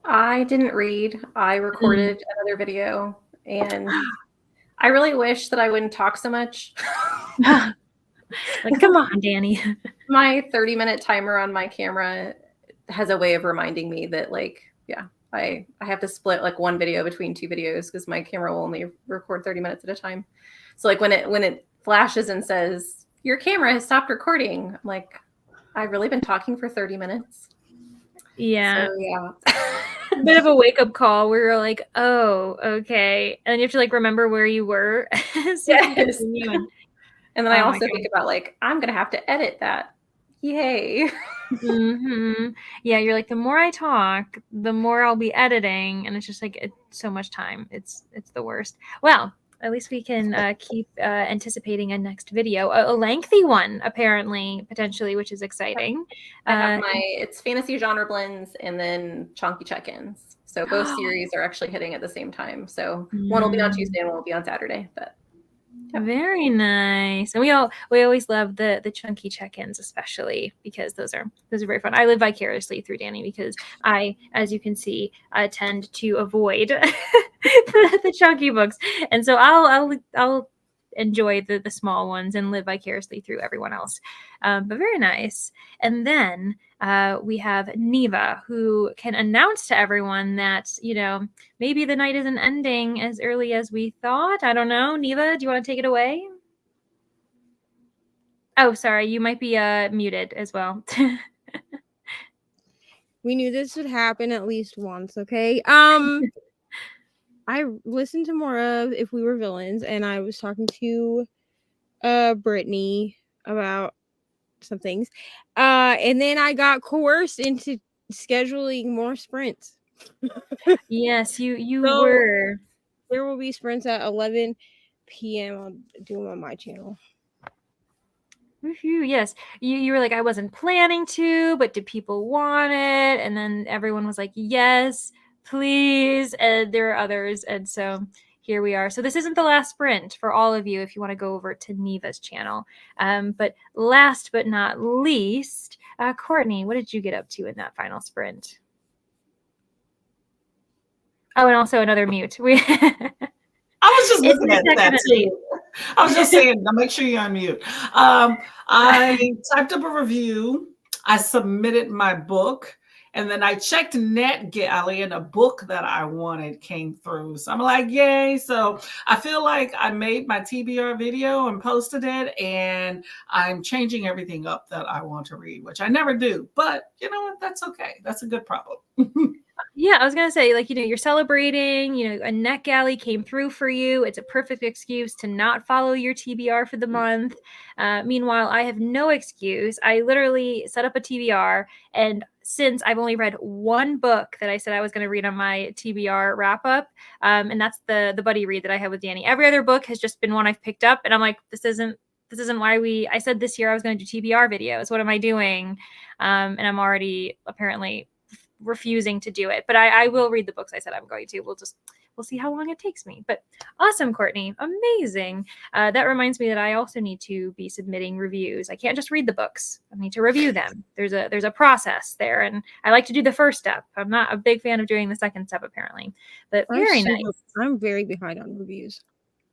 I didn't read. I recorded another video, and I really wish that I wouldn't talk so much. Like, come on, Danny. My 30-minute timer on my camera has a way of reminding me that, like, yeah, I have to split like one video between two videos because my camera will only record 30 minutes at a time. So like when it flashes and says your camera has stopped recording, I'm like, I've really been talking for 30 minutes. Yeah. So, yeah. A bit of a wake-up call where you're like, oh, okay. And you have to like remember where you were. So yes. And then I also God. think about like, I'm going to have to edit that. Yay. Yeah, you're like, the more I talk, the more I'll be editing. And it's just like, it's so much time. It's the worst. Well, at least we can keep anticipating a next video, a lengthy one, apparently, potentially, which is exciting. I have it's fantasy genre blends and then chunky check-ins. So both series are actually hitting at the same time. So one will be on Tuesday and one will be on Saturday. But very nice. And we always love the chunky check-ins, especially because those are very fun. I live vicariously through Danny because I, as you can see, tend to avoid the chunky books, and so I'll enjoy the small ones and live vicariously through everyone else. But very nice. And then we have Neva, who can announce to everyone that, maybe the night isn't ending as early as we thought. I don't know. Neva, do you want to take it away? Oh, sorry. You might be muted as well. We knew this would happen at least once, okay? I listened to more of If We Were Villains, and I was talking to Brittany about some things. And then I got coerced into scheduling more sprints. Yes, you So were. there will be sprints at 11 p.m. I'll do them on my channel. Woohoo, yes. You were like, I wasn't planning to, but did people want it? And then everyone was like, yes, please. And there are others. And so here we are. So this isn't the last sprint for all of you if you want to go over to Neva's channel. But last but not least, Courtney, what did you get up to in that final sprint? Oh, and also another mute. I was just It's looking the at second that at night. too. I was just saying, now make sure you unmute. I typed up a review. I submitted my book, and then I checked NetGalley, and a book that I wanted came through. So I'm like, yay. So I feel like I made my TBR video and posted it, and I'm changing everything up that I want to read, which I never do. But you know what? That's okay. That's a good problem. Yeah, I was gonna say, like, you're celebrating, a NetGalley came through for you. It's a perfect excuse to not follow your TBR for the month. Meanwhile, I have no excuse. I literally set up a TBR, and since I've only read one book that I said I was gonna read on my TBR wrap up, and that's the buddy read that I had with Danny. Every other book has just been one I've picked up, and I'm like, this isn't why I said this year I was going to do TBR videos. What am I doing? And I'm already apparently refusing to do it, but I will read the books I said I'm going to. We'll see how long it takes me. But awesome, Courtney, amazing. That reminds me that I also need to be submitting reviews. I can't just read the books. I need to review them. There's a process there, and I like to do the first step. I'm not a big fan of doing the second step apparently, but very nice. I'm very behind on reviews.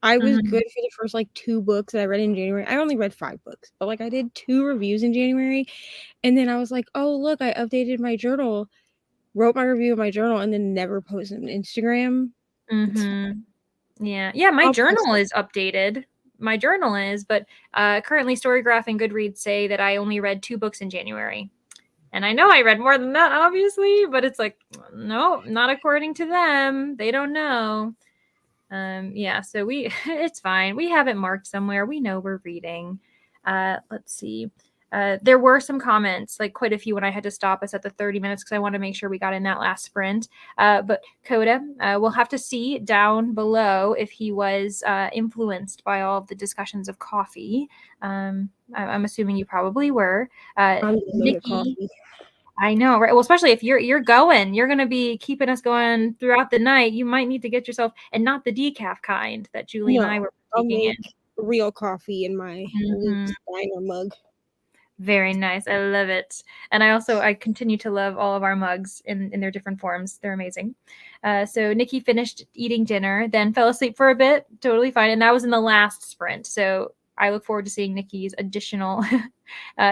I was good for the first 2 books that I read in January. I only read 5 books, but I did 2 reviews in January, and then I was like, oh look, I updated my journal, wrote my review in my journal, and then never posted on Instagram. Yeah. My journal is updated. My journal is, but currently Storygraph and Goodreads say that I only read 2 books in January. And I know I read more than that, obviously, but it's like, no, not according to them. They don't know. Yeah, so it's fine. We have it marked somewhere. We know we're reading. Let's see. There were some comments, quite a few when I had to stop us at the 30 minutes because I want to make sure we got in that last sprint. But Coda, we'll have to see down below if he was influenced by all of the discussions of coffee. I'm assuming you probably were. Nikki, I know, right? Well, especially if you're going to be keeping us going throughout the night. You might need to get yourself, and not the decaf kind that Julie and I were taking in. Real coffee in my Steiner mug. Very nice. I love it. And I continue to love all of our mugs in their different forms. They're amazing. So Nikki finished eating dinner, then fell asleep for a bit. Totally fine. And that was in the last sprint. So I look forward to seeing Nikki's additional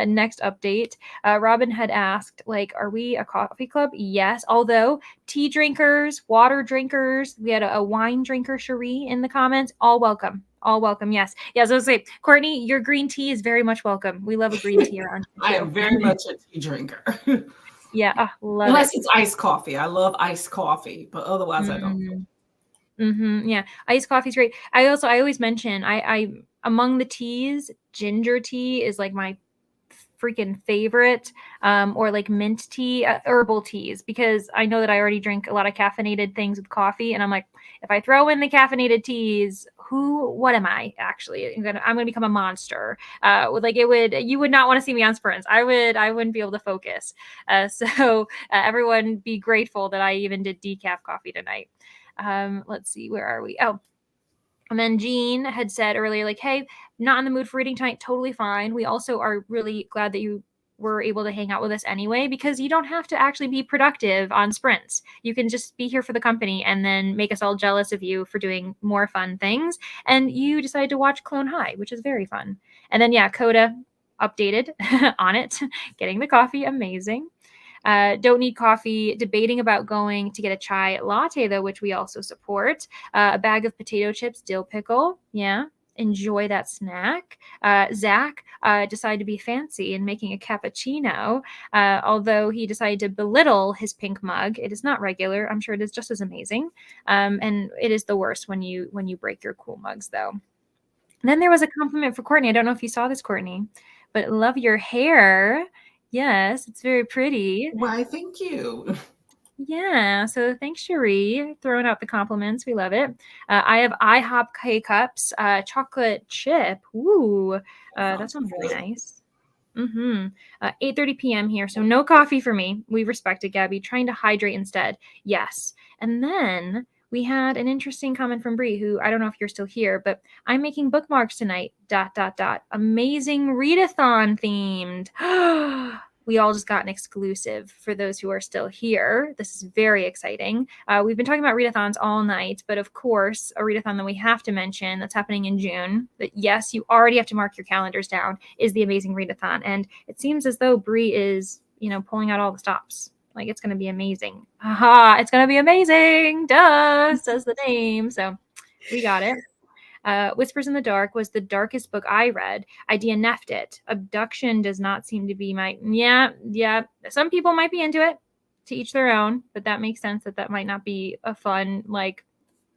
next update. Robin had asked, are we a coffee club? Yes. Although tea drinkers, water drinkers, we had a wine drinker, Cherie, in the comments. All welcome. All welcome. Yes. Yeah. So I was say, Courtney, your green tea is very much welcome. We love a green tea around here. I am very much a tea drinker. Yeah. Love Unless it. it's iced coffee. I love iced coffee, but otherwise I don't. Yeah. Iced coffee is great. I always mention, I among the teas, ginger tea is my freaking favorite, or mint tea, herbal teas, because I know that I already drink a lot of caffeinated things with coffee, and I'm like, if I throw in the caffeinated teas, what am I actually? I'm gonna become a monster. You would not want to see me on sprints. I wouldn't be able to focus. So everyone be grateful that I even did decaf coffee tonight. Let's see, where are we? Oh. And then Jean had said earlier, hey, not in the mood for reading tonight. Totally fine. We also are really glad that you were able to hang out with us anyway, because you don't have to actually be productive on sprints. You can just be here for the company and then make us all jealous of you for doing more fun things. And you decided to watch Clone High, which is very fun. And then, yeah, Coda updated on it, getting the coffee. Amazing. Don't need coffee, debating about going to get a chai latte, though, which we also support. A bag of potato chips, dill pickle. Yeah, enjoy that snack. Zach decided to be fancy and making a cappuccino, although he decided to belittle his pink mug. It is not regular. I'm sure it is just as amazing. And it is the worst when you break your cool mugs, though. And then there was a compliment for Courtney. I don't know if you saw this, Courtney, but love your hair. Yes, it's very pretty. Why, thank you. Yeah, so thanks, Cherie, throwing out the compliments. We love it. I have IHOP K-Cups, chocolate chip. Ooh, that sounds really nice. 8:30 p.m. here, so no coffee for me. We respect it, Gabby. Trying to hydrate instead. Yes. And then we had an interesting comment from Bree, who I don't know if you're still here, but I'm making bookmarks tonight. ... Amazing readathon themed. We all just got an exclusive for those who are still here. This is very exciting. We've been talking about readathons all night, but of course, a readathon that we have to mention that's happening in June, that yes, you already have to mark your calendars down, is the Amazing Readathon. And it seems as though Bree is, pulling out all the stops. Like, it's going to be amazing. Aha, it's going to be amazing. Duh, says the name. So we got it. Whispers in the Dark was the darkest book I read. I DNF'd it. Abduction does not seem to be my... Yeah. Some people might be into it. To each their own. But that makes sense that might not be a fun,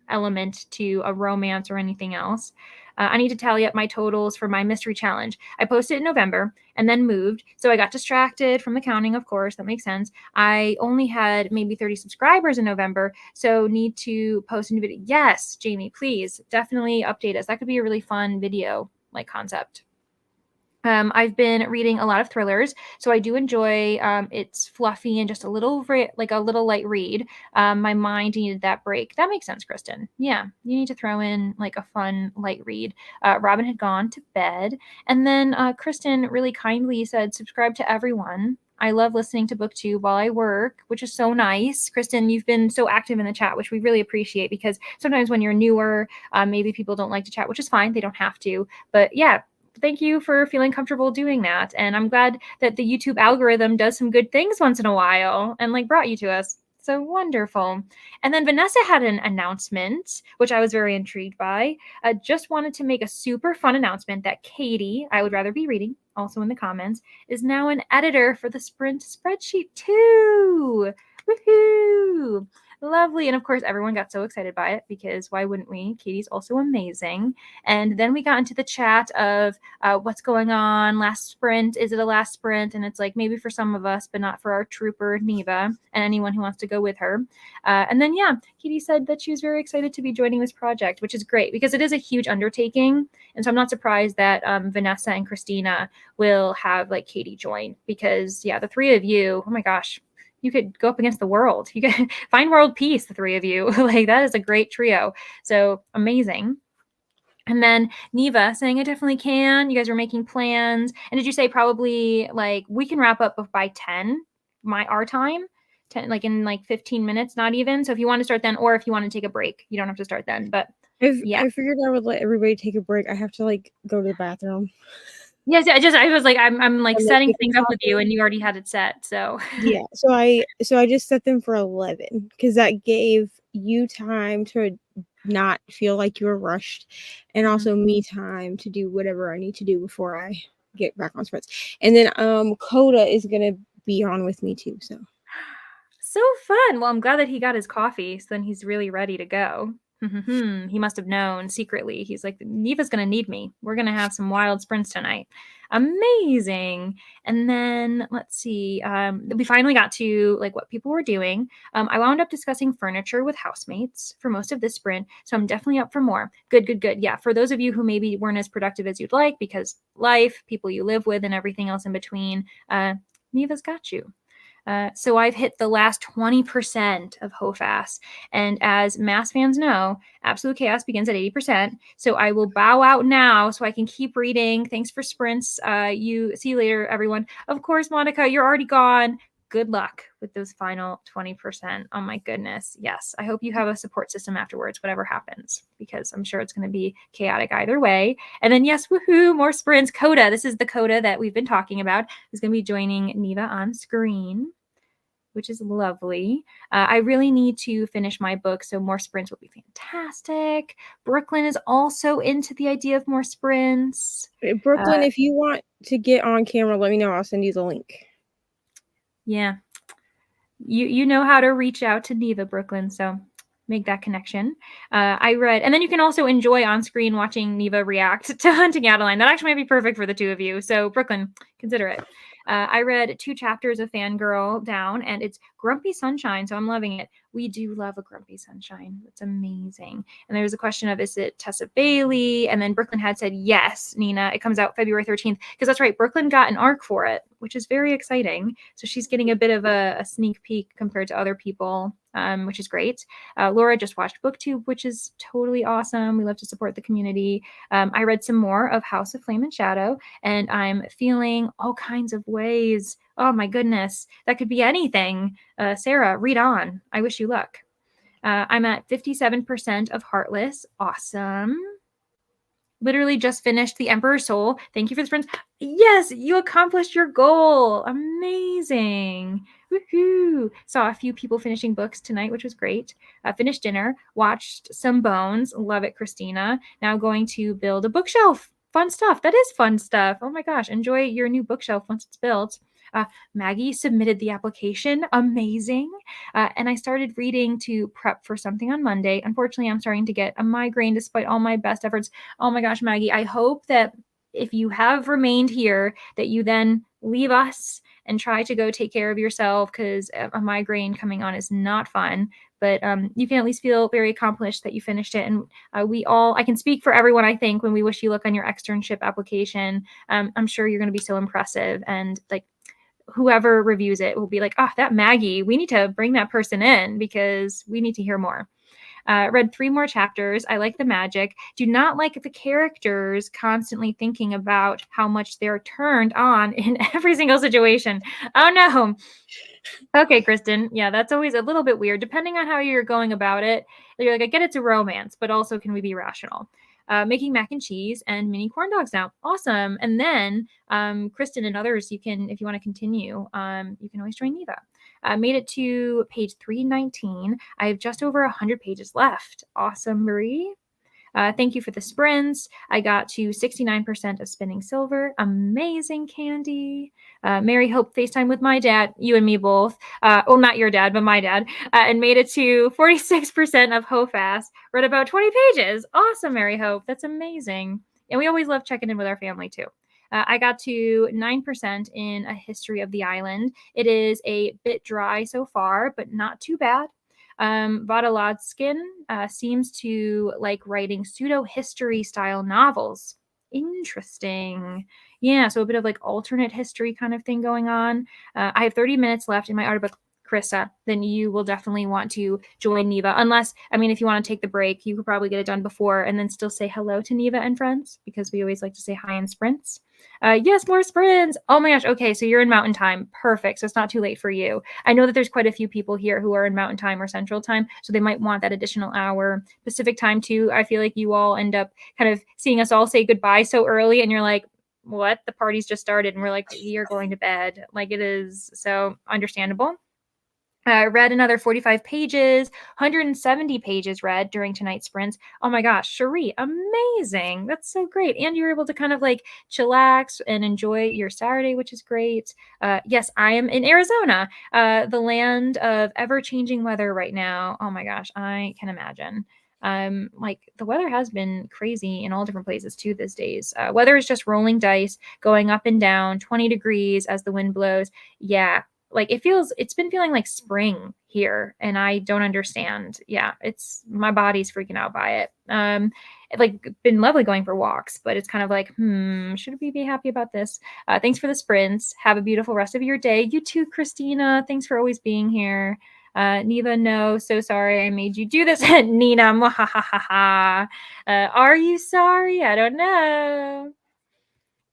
element to a romance or anything else. I need to tally up my totals for my mystery challenge. I posted in November and then moved, so I got distracted from the counting, of course. That makes sense. I only had maybe 30 subscribers in November, so need to post a new video. Yes, Jamie, please, definitely update us. That could be a really fun video, concept. I've been reading a lot of thrillers, so I do enjoy. It's fluffy and just a little light read. My mind needed that break. That makes sense, Kristen. Yeah, you need to throw in a fun light read. Robin had gone to bed, and then Kristen really kindly said, "Subscribe to everyone." I love listening to BookTube while I work, which is so nice. Kristen, you've been so active in the chat, which we really appreciate, because sometimes when you're newer, maybe people don't like to chat, which is fine. They don't have to. But yeah, thank you for feeling comfortable doing that. And I'm glad that the YouTube algorithm does some good things once in a while and brought you to us. So wonderful. And then Vanessa had an announcement, which I was very intrigued by. Just wanted to make a super fun announcement that Katie, I would rather be reading, also in the comments, is now an editor for the Sprint spreadsheet too. Woohoo! Lovely. And of course, everyone got so excited by it, because why wouldn't we? Katie's also amazing. And then we got into the chat of what's going on, last sprint. Is it a last sprint? And it's maybe for some of us, but not for our trooper, Neva, and anyone who wants to go with her. And then, Katie said that she was very excited to be joining this project, which is great, because it is a huge undertaking. And so I'm not surprised that Vanessa and Christina will have Katie join, because, the three of you, oh my gosh, you could go up against the world. You could find world peace, the three of you. That is a great trio. So amazing. And then Neva saying, I definitely can. You guys are making plans. And did you say probably we can wrap up by 10, our time? 10, in 15 minutes, not even. So if you want to start then, or if you want to take a break, you don't have to start then. But I figured I would let everybody take a break. I have to go to the bathroom. Yes, I was I'm setting things up with you, and you already had it set. So yeah, so I just set them for 11, because that gave you time to not feel like you were rushed, and also me time to do whatever I need to do before I get back on sprints. And then Coda is gonna be on with me too. So fun. Well, I'm glad that he got his coffee, so then he's really ready to go. He must have known secretly. He's like, Neva's going to need me. We're going to have some wild sprints tonight. Amazing. And then let's see. We finally got to what people were doing. I wound up discussing furniture with housemates for most of this sprint, so I'm definitely up for more. Good. Yeah, for those of you who maybe weren't as productive as you'd like because life, people you live with, and everything else in between, Neva's got you. So I've hit the last 20% of HOFAS. And as Mass fans know, Absolute Chaos begins at 80%. So I will bow out now so I can keep reading. Thanks for sprints. See you later, everyone. Of course, Monica, you're already gone. Good luck with those final 20%. Oh my goodness. Yes. I hope you have a support system afterwards, whatever happens, because I'm sure it's going to be chaotic either way. And then yes, woohoo, more sprints. Coda. This is the Coda that we've been talking about. Who's going to be joining Neva on screen, which is lovely. I really need to finish my book, so more sprints would be fantastic. Brooklyn is also into the idea of more sprints. Brooklyn, if you want to get on camera, let me know. I'll send you the link. Yeah. You know how to reach out to Neva, Brooklyn, so make that connection. I read, and then you can also enjoy on screen watching Neva react to Hunting Adeline. That actually might be perfect for the two of you. So Brooklyn, consider it. I read 2 chapters of Fangirl down, and it's Grumpy Sunshine, so I'm loving it. We do love a Grumpy Sunshine. It's amazing. And there's a question of, is it Tessa Bailey? And then Brooklyn had said, yes, Nina. It comes out February 13th. Because that's right, Brooklyn got an arc for it, which is very exciting. So she's getting a bit of a sneak peek compared to other people, which is great. Laura just watched BookTube, which is totally awesome. We love to support the community. I read some more of House of Flame and Shadow, and I'm feeling all kinds of ways. Oh my goodness, that could be anything. Sarah, read on. I wish you luck. I'm at 57% of Heartless. Awesome. Literally just finished The Emperor's Soul. Thank you for the friends. Yes, you accomplished your goal. Amazing. Woohoo. Saw a few people finishing books tonight, which was great. Finished dinner, watched some Bones. Love it, Christina. Now going to build a bookshelf. Fun stuff. That is fun stuff. Oh my gosh. Enjoy your new bookshelf once it's built. Maggie submitted the application. Amazing. And I started reading to prep for something on Monday. Unfortunately, I'm starting to get a migraine despite all my best efforts. Oh my gosh, Maggie, I hope that if you have remained here, that you then leave us and try to go take care of yourself, because a migraine coming on is not fun. But you can at least feel very accomplished that you finished it. And I can speak for everyone, I think, when we wish you luck on your externship application. I'm sure you're going to be so impressive. And like, whoever reviews it will be like, oh, that Maggie, we need to bring that person in because we need to hear more. Read 3 more chapters. I like the magic. Do not like the characters constantly thinking about how much they're turned on in every single situation. Oh no. Okay, Kristen. Yeah, that's always a little bit weird, depending on how you're going about it. You're like, I get it's a romance, but also can we be rational? Making mac and cheese and mini corn dogs now. Awesome. And then Kristen and others, you can, if you want to continue, you can always join Neva. Made it to page 319. I have just over 100 pages left. Awesome, Marie. Thank you for the sprints. I got to 69% of spinning silver. Amazing, Candy. Mary Hope FaceTime with my dad, you and me both. Well, not your dad, but my dad. And made it to 46% of Hofast. Read about 20 pages. Awesome, Mary Hope. That's amazing. And we always love checking in with our family, too. I got to 9% in A History of the Island. It is a bit dry so far, but not too bad. Vodolodskin seems to like writing pseudo-history style novels. Interesting. Yeah, so a bit of like alternate history kind of thing going on. I have 30 minutes left in my audiobook, Krista. Then you will definitely want to join Neva. Unless, I mean, if you want to take the break, you could probably get it done before and then still say hello to Neva and friends, because we always like to say hi in sprints. Yes, more sprints. Oh my gosh. Okay, so you're in Mountain Time. Perfect. So it's not too late for you. I know that there's quite a few people here who are in Mountain Time or Central Time, so they might want that additional hour. Pacific Time too. I feel like you all end up kind of seeing us all say goodbye so early, and you're like, what? The party's just started, and we're like, you're going to bed. Like, it is so understandable. Read another 45 pages, 170 pages read during tonight's sprints. Oh my gosh, Cherie, amazing. That's so great. And you were able to kind of like chillax and enjoy your Saturday, which is great. Yes, I am in Arizona, the land of ever-changing weather right now. Oh my gosh, I can imagine. Like the weather has been crazy in all different places too these days. Weather is just rolling dice, going up and down, 20 degrees as the wind blows. Yeah. Like it's been feeling like spring here, and I don't understand. Yeah, it's my body's freaking out by it. It's like been lovely going for walks, but it's kind of like, should we be happy about this? Thanks for the sprints. Have a beautiful rest of your day. You too, Christina. Thanks for always being here. Neva, no, so sorry I made you do this. Nina, are you sorry? I don't know.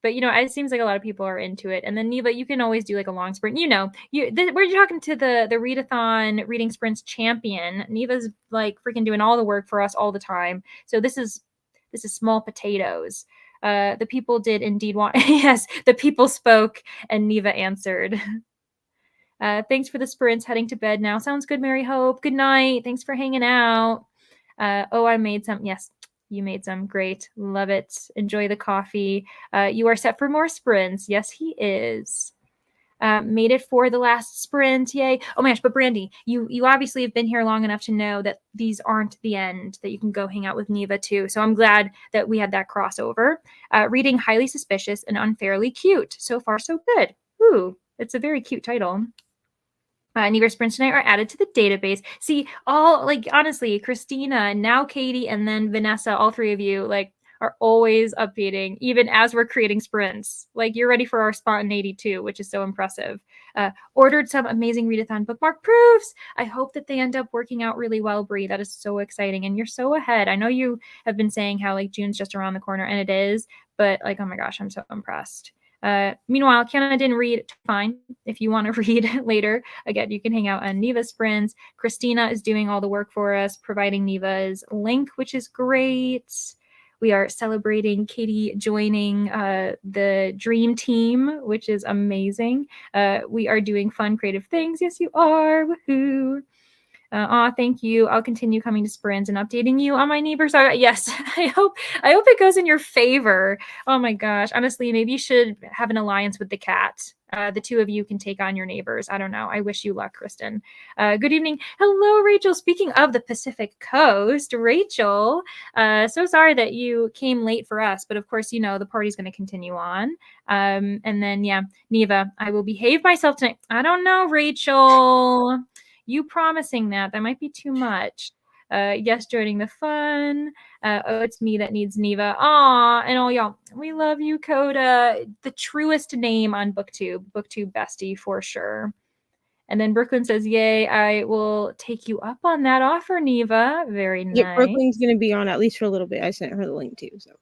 But, you know, it seems like a lot of people are into it. And then, Neva, you can always do like a long sprint. You know, we're talking to the Readathon Reading Sprints champion. Neva's like freaking doing all the work for us all the time. So this is small potatoes. The people did indeed want, yes, the people spoke and Neva answered. Thanks for the sprints. Heading to bed now. Sounds good, Mary Hope. Good night. Thanks for hanging out. Oh, I made some. Yes. You made some. Great. Love it. Enjoy the coffee. You are set for more sprints. Yes, he is. Made it for the last sprint. Yay. Oh my gosh. But Brandy, you obviously have been here long enough to know that these aren't the end, that you can go hang out with Neva too. So I'm glad that we had that crossover. Reading Highly Suspicious and Unfairly Cute. So far, so good. Ooh, it's a very cute title. Neva Sprints tonight are added to the database. See, all like honestly, Christina, now Katie, and then Vanessa, all three of you like are always updating, even as we're creating sprints. Like you're ready for our spontaneity too, which is so impressive. Ordered some amazing readathon bookmark proofs. I hope that they end up working out really well, Brie. That is so exciting, and you're so ahead. I know you have been saying how like June's just around the corner, and it is, but like oh my gosh, I'm so impressed. Meanwhile, Kiana didn't read. Fine. If you want to read later, again, you can hang out on Neva Sprints. Christina is doing all the work for us, providing Neva's link, which is great. We are celebrating Katie joining the dream team, which is amazing. We are doing fun, creative things. Yes, you are. Woohoo. Thank you. I'll continue coming to sprints and updating you on my neighbors. Yes, I hope it goes in your favor. Oh my gosh. Honestly, maybe you should have an alliance with the cat. The two of you can take on your neighbors. I don't know. I wish you luck, Kristen. Good evening. Hello, Rachel. Speaking of the Pacific Coast, Rachel, so sorry that you came late for us, but of course, you know, the party's going to continue on. And then, yeah, Neva, I will behave myself tonight. I don't know, Rachel. You promising that might be too much. Yes, joining the fun. Oh, it's me that needs Neva. Aw, and all y'all, we love you, Coda. The truest name on BookTube bestie for sure. And then Brooklyn says, yay, I will take you up on that offer, Neva. Very nice. Yeah, Brooklyn's going to be on at least for a little bit. I sent her the link too. So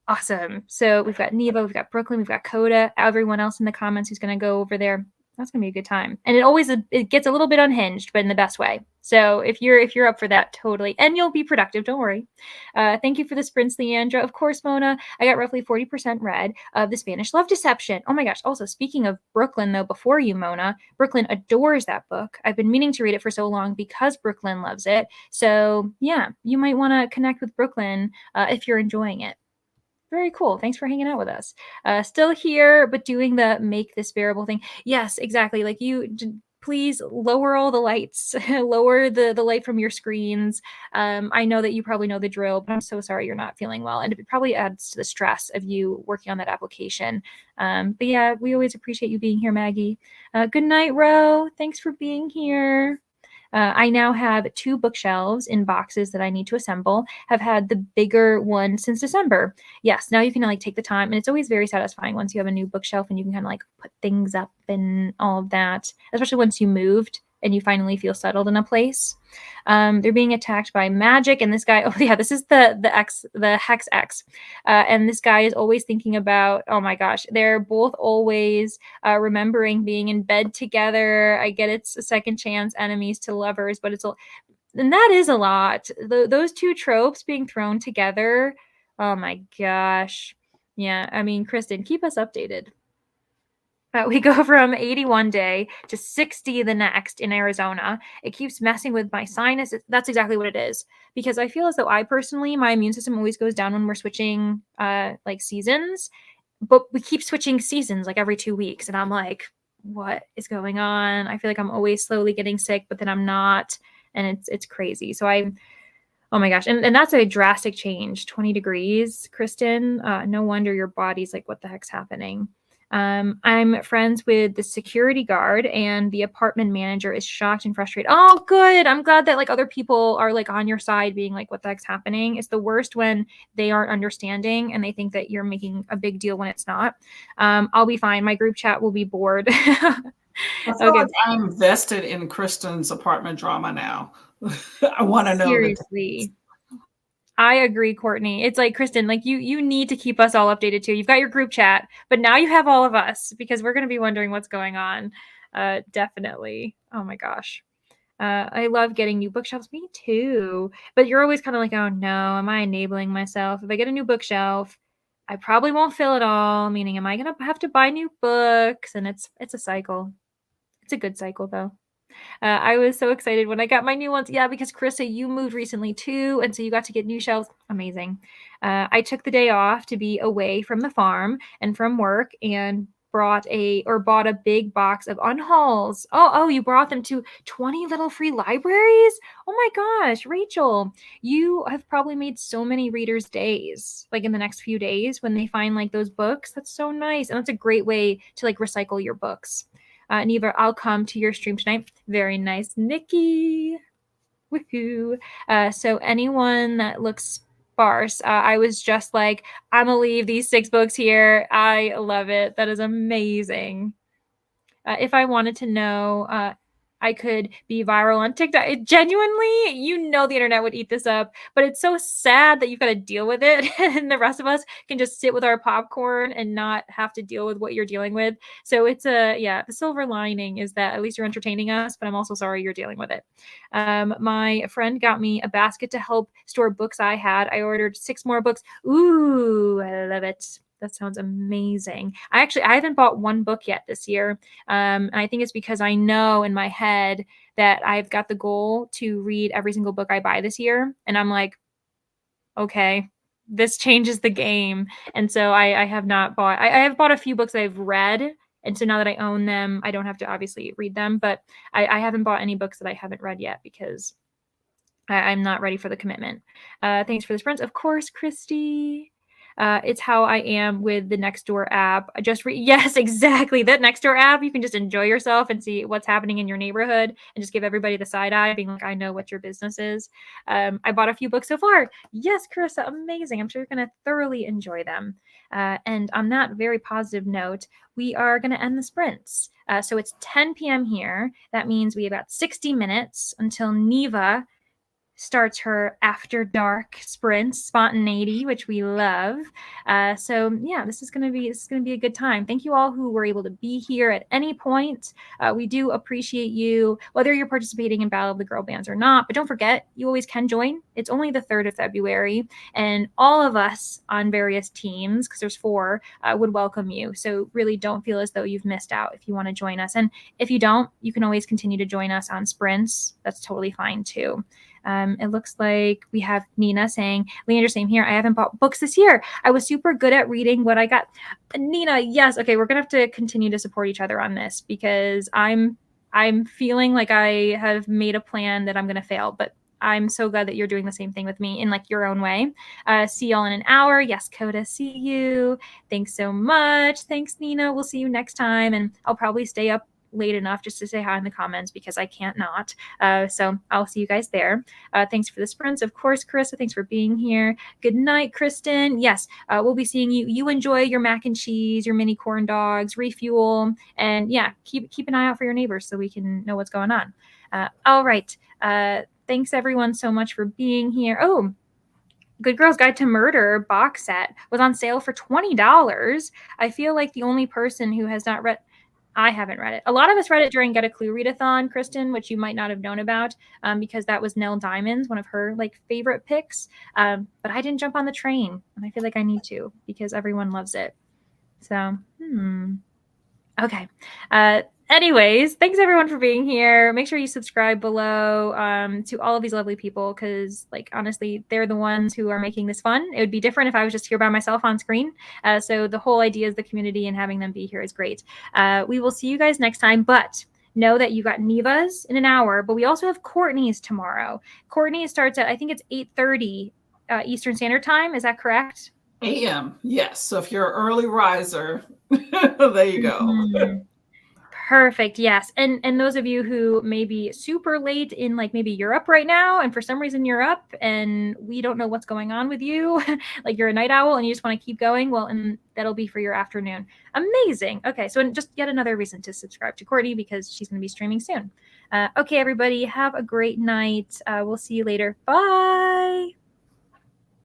awesome. So we've got Neva, we've got Brooklyn, we've got Coda, everyone else in the comments who's going to go over there. That's gonna be a good time, and it gets a little bit unhinged, but in the best way. So if you're up for that, totally, and you'll be productive. Don't worry. Thank you for the sprints, Leandra. Of course, Mona. I got roughly 40% read of the Spanish Love Deception. Oh my gosh! Also, speaking of Brooklyn, though, before you, Mona, Brooklyn adores that book. I've been meaning to read it for so long because Brooklyn loves it. So yeah, you might want to connect with Brooklyn if you're enjoying it. Very cool. Thanks for hanging out with us. Still here, but doing the make this bearable thing. Yes, exactly. Like please lower all the lights, lower the light from your screens. I know that you probably know the drill, but I'm so sorry you're not feeling well. And it probably adds to the stress of you working on that application. But yeah, we always appreciate you being here, Maggie. Good night, Ro. Thanks for being here. I now have 2 bookshelves in boxes that I need to assemble. Have had the bigger one since December. Yes, now you can like take the time, and it's always very satisfying once you have a new bookshelf and you can kind of like put things up and all of that, especially once you moved and you finally feel settled in a place. They're being attacked by magic, and this guy, oh yeah, this is the Hex X. And this guy is always thinking about, oh my gosh, they're both always remembering being in bed together. I get it's a second chance, enemies to lovers, but and that is a lot. Those two tropes being thrown together. Oh my gosh. Yeah, I mean, Kristen, keep us updated. We go from 81 day to 60 the next in Arizona. It keeps messing with my sinus. That's exactly what it is. Because I feel as though my immune system always goes down when we're switching like seasons. But we keep switching seasons like every 2 weeks. And I'm like, what is going on? I feel like I'm always slowly getting sick, but then I'm not. And it's crazy. So oh my gosh. And that's a drastic change. 20 degrees, Kristen. No wonder your body's like, what the heck's happening? I'm friends with the security guard, and the apartment manager is shocked and frustrated. Oh, good. I'm glad that like other people are like on your side being like, what the heck's happening? It's the worst when they aren't understanding and they think that you're making a big deal when it's not. I'll be fine. My group chat will be bored. I feel like I'm invested in Kristen's apartment drama now. I want to know. Seriously. I agree, Courtney. It's like, Kristen, like you need to keep us all updated too. You've got your group chat, but now you have all of us because we're going to be wondering what's going on. Definitely. Oh my gosh. I love getting new bookshelves. Me too. But you're always kind of like, oh no, am I enabling myself? If I get a new bookshelf, I probably won't fill it all. Meaning, am I going to have to buy new books? And it's a cycle. It's a good cycle though. I was so excited when I got my new ones. Yeah, because Carissa, you moved recently too, and so you got to get new shelves. Amazing. I took the day off to be away from the farm and from work and bought a big box of unhauls. Oh, you brought them to 20 little free libraries? Oh my gosh, Rachel, you have probably made so many readers' days, like in the next few days when they find like those books. That's so nice. And that's a great way to like recycle your books. Neva, I'll come to your stream tonight. Very nice, Nikki. Woohoo. So anyone that looks sparse, I was just like, I'm gonna leave these 6 books here. I love it. That is amazing. If I wanted to know, I could be viral on TikTok. Genuinely, the internet would eat this up, but it's so sad that you've got to deal with it. And the rest of us can just sit with our popcorn and not have to deal with what you're dealing with. So it's the silver lining is that at least you're entertaining us, but I'm also sorry you're dealing with it. My friend got me a basket to help store books I had. I ordered 6 more books. Ooh, I love it. That sounds amazing. I haven't bought 1 book yet this year. And I think it's because I know in my head that I've got the goal to read every single book I buy this year. And I'm like, okay, this changes the game. And so I have not bought, I have bought a few books I've read. And so now that I own them, I don't have to obviously read them, but I haven't bought any books that I haven't read yet because I'm not ready for the commitment. Thanks for the sprints. Of course, Christy. It's how I am with the Nextdoor app. Yes, exactly. That Nextdoor app, you can just enjoy yourself and see what's happening in your neighborhood and just give everybody the side eye, being like, I know what your business is. I bought a few books so far. Yes, Carissa, amazing. I'm sure you're going to thoroughly enjoy them. And on that very positive note, we are going to end the sprints. So it's 10 p.m. here. That means we have about 60 minutes until Neva starts her after dark sprint spontaneity, which we love. So yeah, this is gonna be a good time. Thank you all who were able to be here at any point. We do appreciate you, whether you're participating in Battle of the Girl Bands or not. But don't forget, you always can join. It's only the 3rd of February, and all of us on various teams, because there's 4, would welcome you. So really, don't feel as though you've missed out if you want to join us. And if you don't, you can always continue to join us on sprints. That's totally fine too. It looks like we have Nina saying, Leander, same here. I haven't bought books this year. I was super good at reading what I got. Nina, yes. Okay, we're going to have to continue to support each other on this because I'm feeling like I have made a plan that I'm going to fail, but I'm so glad that you're doing the same thing with me in like your own way. See y'all in an hour. Yes, Coda, see you. Thanks so much. Thanks, Nina. We'll see you next time. And I'll probably stay up late enough just to say hi in the comments because I can't not. So I'll see you guys there. Thanks for the sprints. Of course, Carissa, thanks for being here. Good night, Kristen. Yes, we'll be seeing you. You enjoy your mac and cheese, your mini corn dogs, refuel, and yeah, keep an eye out for your neighbors so we can know what's going on. All right. Thanks everyone so much for being here. Oh, Good Girls Guide to Murder box set was on sale for $20. I feel like the only person who has not read, I haven't read it. A lot of us read it during Get a Clue Readathon, Kristen, which you might not have known about because that was Nell Diamond's, one of her like favorite picks. But I didn't jump on the train, and I feel like I need to because everyone loves it. So, okay. Anyways, thanks everyone for being here. Make sure you subscribe below to all of these lovely people because, like, honestly, they're the ones who are making this fun. It would be different if I was just here by myself on screen. So the whole idea is the community and having them be here is great. We will see you guys next time, but know that you got Neva's in an hour, but we also have Courtney's tomorrow. Courtney starts at, I think it's 8:30 Eastern Standard Time. Is that correct? AM, yes. So if you're an early riser, there you go. Mm-hmm. Perfect. Yes. And those of you who may be super late in like maybe Europe right now, and for some reason you're up and we don't know what's going on with you, like you're a night owl and you just want to keep going, well, and that'll be for your afternoon. Amazing. Okay. So just yet another reason to subscribe to Courtney because she's going to be streaming soon. Okay, everybody, have a great night. We'll see you later. Bye.